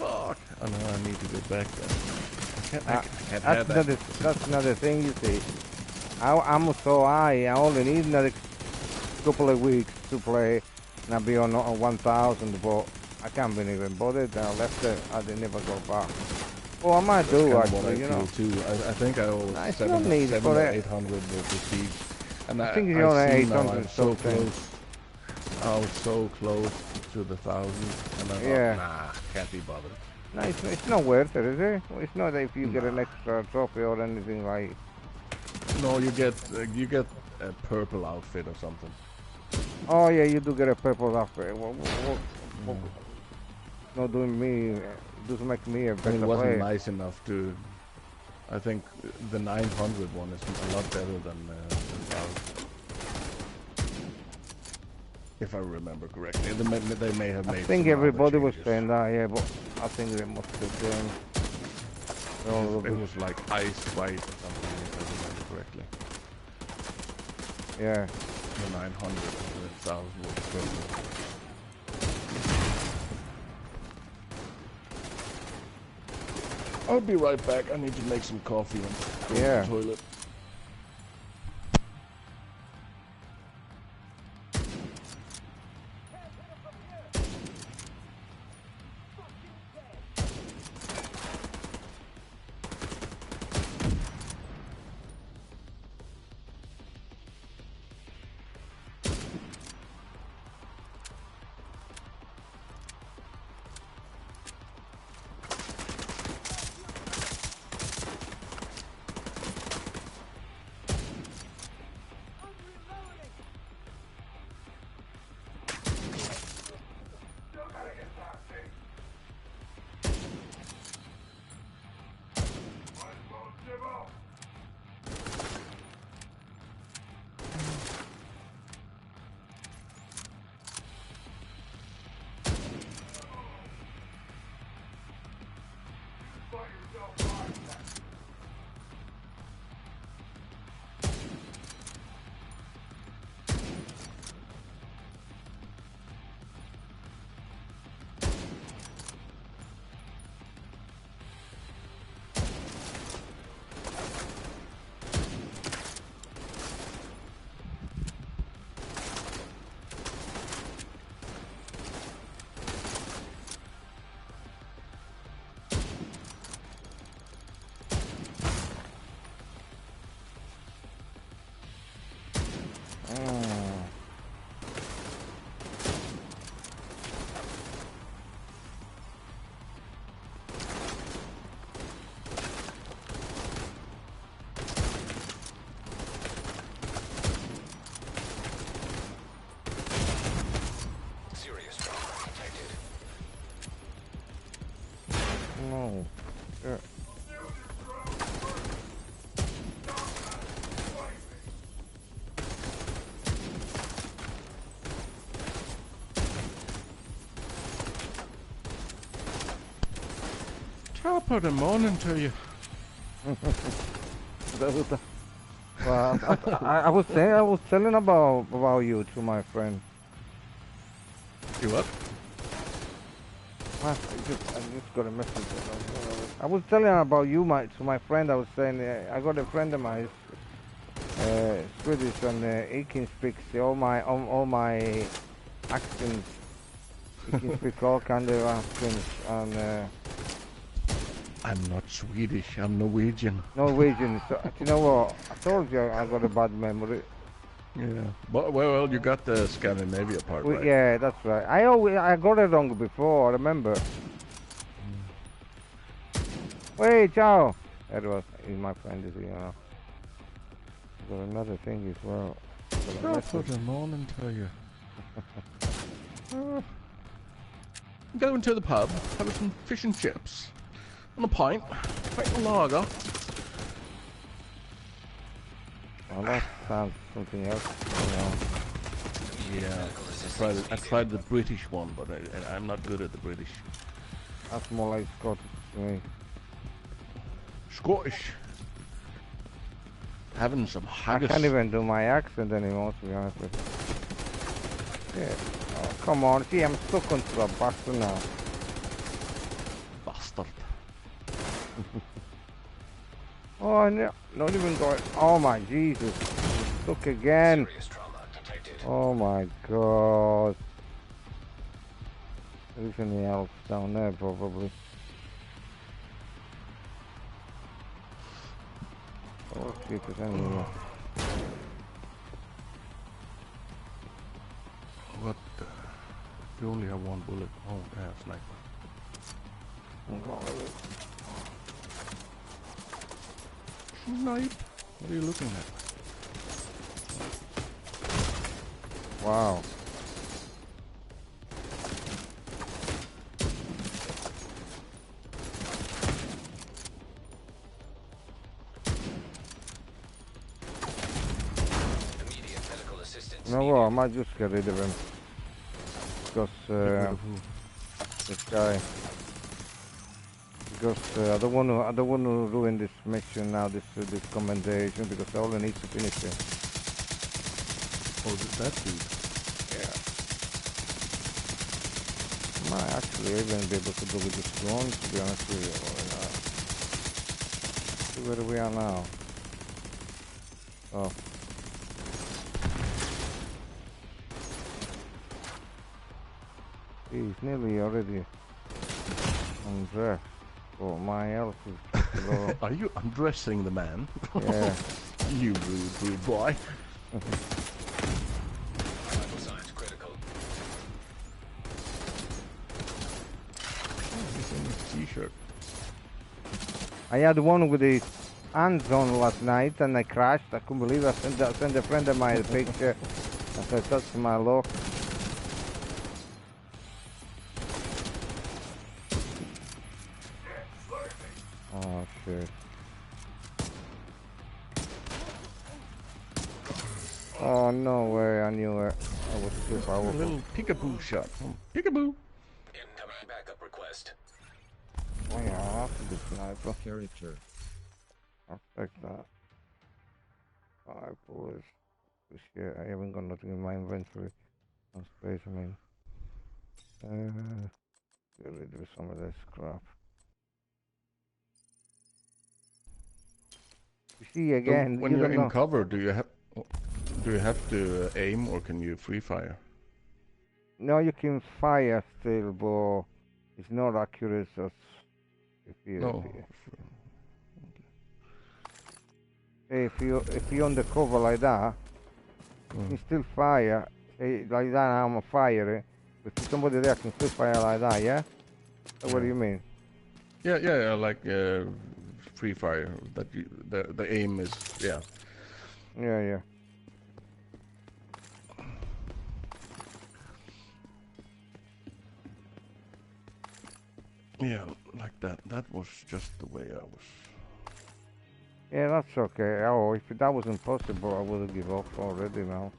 Fuck! I know I need to get back there. I can't have that. That's another thing, you see. I'm so high, I only need another couple of weeks to play, and I'll be on 1,000, but I can't be even bothered. I left it, I didn't never go back. Oh, I might do actually, you know. Too. I think I owe 700 or 800 prestige. And I think you're on 800. So close. I was so close to the 1,000, and I thought, nah, can't be bothered. No, it's not worth it, is it? It's not if you get an extra trophy or anything like. No, you get a purple outfit or something. Oh yeah, you do get a purple outfit. Not doing me. Doesn't make me a better player. It wasn't nice enough to. I think the 900 one is a lot better than the 1,000. If I remember correctly, they may have made. I think everybody was saying that, yeah, but I think they must have changed. It was like ice white or something, if I remember correctly. Yeah. The 900 and the 1,000 was purple. I'll be right back. I need to make some coffee and go to the toilet. no. Yeah. Top of the morning to you. Well, I was saying, I was telling about you to my friend. You what? I just got a message. I was telling about you, to my friend. I was saying I got a friend of mine, Swedish, and he can speak all my accents. He can speak all kind of accents, and I'm not Swedish. I'm Norwegian. Norwegian. So you know what? I told you I got a bad memory. Yeah, but well, you got the Scandinavia part right. Yeah, that's right. I got it wrong before. I remember. Wait, ciao. That was my friend is here. Got another thing as well. Top of the morning to you. Going to the pub, having some fish and chips, and a pint of lager. Well, that sounds something else. Yeah, I tried the British one, but I'm not good at the British. That's more like Scottish to me. Scottish. Having some haggis. I can't even do my accent anymore, to be honest with you. Yeah. Oh, come on. See, I'm stuck onto the bastard now. Bastard. Oh, no, not even going. Oh my Jesus. I'm stuck again. Oh my God. There's anything else down there, probably. Oh, let's see if there's any more. What the? You only have one bullet. Oh, yeah, sniper. Snipe? What are you looking at? Wow. You know what, I might just get rid of him. Because, this guy. Because I don't want to ruin this mission now, this commendation, because I only need to finish it. Oh, that dude? Yeah. I might actually even be able to do with this drone, to be honest with you. See where we are now. Oh. He's nearly already undressed. Oh, my health is low. Are you undressing the man? Yeah. You rude boy. Vital signs critical. Oh, he's in his t-shirt. I had one with the hands on last night and I crashed. I couldn't believe it. I sent a friend of mine a picture. I said, that's my luck. Oh shit. Oh no way, I knew it. I was too powerful. A little peekaboo shot. Peekaboo! Incoming backup request. Oh yeah, that's a good sniper. Character. I'll take that. 5 bullets. Shit, I haven't got nothing in my inventory. No space, I mean. Get rid of some of this crap. You see again, so when you're in cover, do you have to aim or can you free fire? No, you can fire still, but it's not accurate as if you. No. If you're on the cover like that, you can still fire. Like that, I'm a fire. But if somebody there can still fire like that, yeah? What do you mean? Yeah, like free fire. That the aim is yeah. Yeah. Yeah, like that. That was just the way I was. Yeah, that's okay. Oh, if that wasn't possible, I would have given up already now.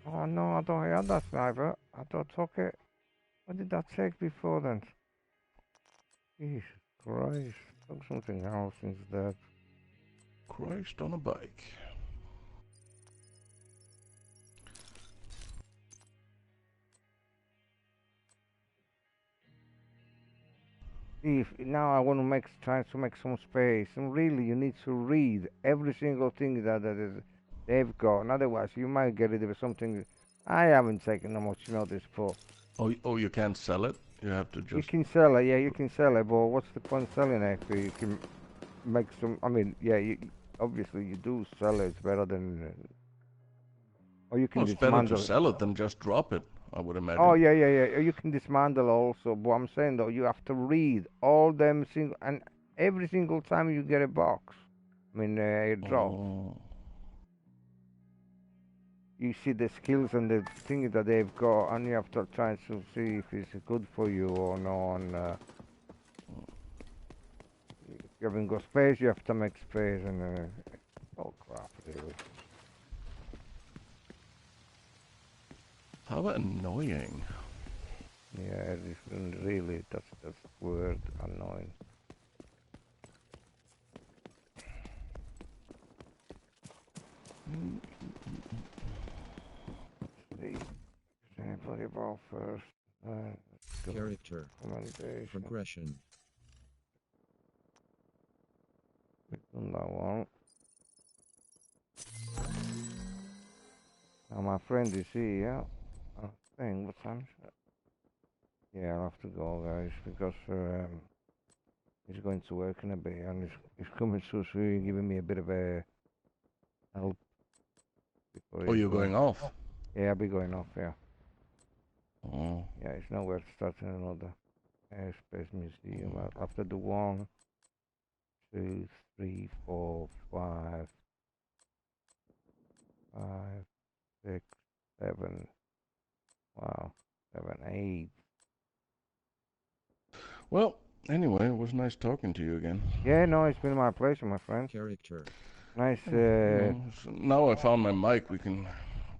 Oh no, I don't have that sniper. I thought, okay. What did that take before then? Jesus Christ. Took something else instead. Christ on a bike. If now I want to try to make some space, and really you need to read every single thing that they've got, and otherwise you might get rid of something I haven't taken much notice for. Oh, you can't sell it? You have to just... You can sell it, yeah, you can sell it, but what's the point selling it? You can make some, I mean, yeah, obviously you do sell it, it's better than... or you can it's better to dismantle sell it than just drop it, I would imagine. Oh, yeah. You can dismantle also, but I'm saying though, you have to read all them and every single time you get a box, I mean, a drop, you see the skills and the things that they've got, and you have to try to see if it's good for you or not. And if you haven't got space, you have to make space, and oh crap, really. How annoying. Yeah, it's really, that's word, annoying. Play ball first. Character. Commendation. Progression. On that one. Now my friend is here. I think, what time is it? Yeah, I'll have to go, guys, because he's going to work in a bit, and he's coming so soon, giving me a bit of a help. Oh, you're going off? Yeah, I'll be going off, yeah. Oh. Yeah, it's nowhere to start another airspace museum. I'll have to do 1, 2, 3, 4, 5, 6, 7. Wow, 7, 8. Well, anyway, it was nice talking to you again. Yeah, no, it's been my pleasure, my friend. Character. Nice. So now I found my mic, we can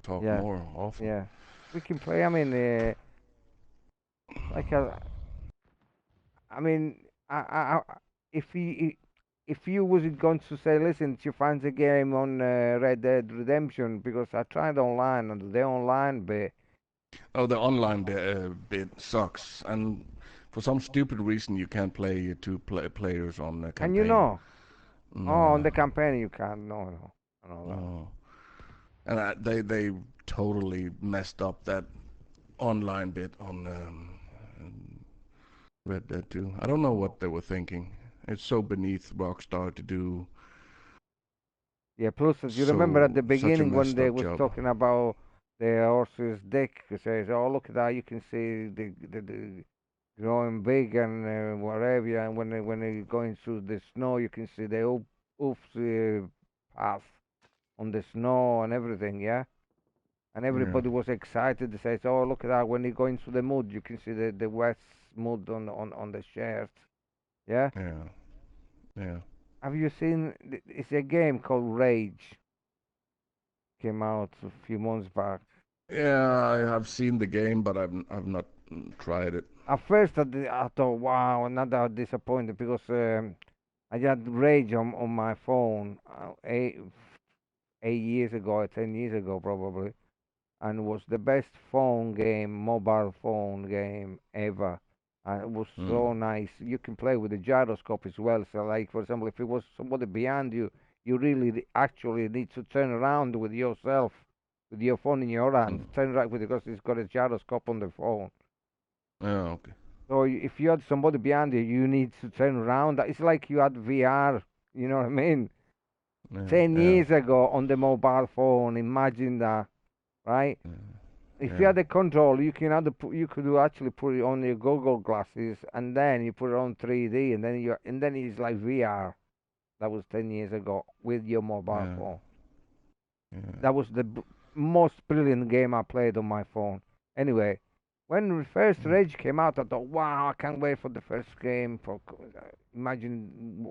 talk more often. Yeah, we can play. I mean, like if you was going to say, listen, you find the game on Red Dead Redemption, because I tried online and the online bit. Oh, the online bit sucks, and for some stupid reason you can't play two players on the campaign. Can you know? No. Oh, on the campaign you can't. No. No. And they totally messed up that online bit on Red Dead 2. I don't know what they were thinking. It's so beneath Rockstar to do. Yeah, plus you remember at the beginning when they was talking about the horse's dick, it says, oh, look at that, you can see the growing big and whatever, and when they going through the snow, you can see the hoofs path on the snow and everything, yeah? And everybody was excited. They says, oh, look at that, when they go into the mud, you can see the wet mud on the shirt, yeah? Yeah. Have you seen, it's a game called Rage. Came out a few months back. Yeah, I have seen the game, but I've not tried it. At first I thought, wow, another disappointed, because I had Rage on my phone 8 years ago, or 10 years ago probably, and was the best mobile phone game ever. And it was so nice. You can play with the gyroscope as well. So, like, for example, if it was somebody behind you, you really actually need to turn around with yourself, with your phone in your hand. Turn right with it, because it's got a gyroscope on the phone. Oh, okay. So if you had somebody behind you, you need to turn around. It's like you had VR. You know what I mean? 10 years ago on the mobile phone. Imagine that, right? If you had a control, you could actually put it on your Google glasses, and then you put it on 3D, and then it's like VR. That was 10 years ago with your mobile phone. That was the most brilliant game I played on my phone. Anyway, when the first Rage came out, I thought, wow, I can't wait for the first game. Imagine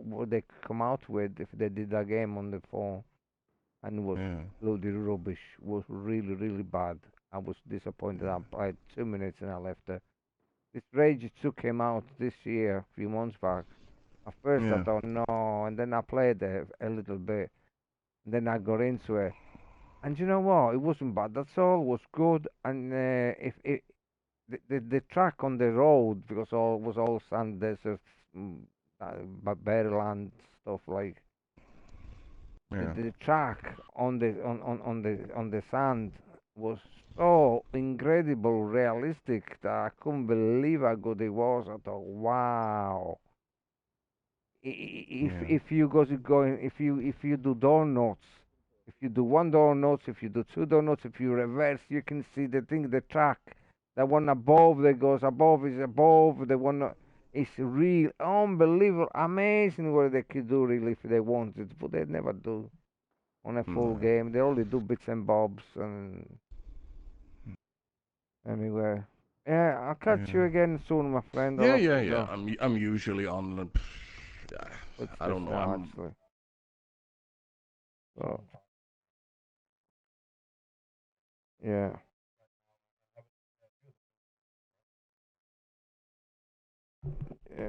what they come out with if they did that game on the phone. And it was bloody rubbish. It was really, really bad. I was disappointed. I played 2 minutes and I left it. This Rage 2 came out this year, a few months back. At first I thought, no, and then I played it a little bit. And then I got into it. And you know what? It wasn't bad. That's all. It was good. And the track on the road, because all was all sand desert, bare land stuff like. The track on the sand was so incredible, realistic that I couldn't believe how good it was. I thought, wow. If you if you do donuts, if you do one donuts, if you do two donuts, if you reverse, you can see the track. The one above that goes above is above. The one is real, unbelievable, amazing what they could do really if they wanted, but they never do on a full game. They only do bits and bobs. And anyway, yeah, I'll catch you again soon, my friend. Yeah. I'm usually on. I don't know. Actually. So, yeah. Yeah.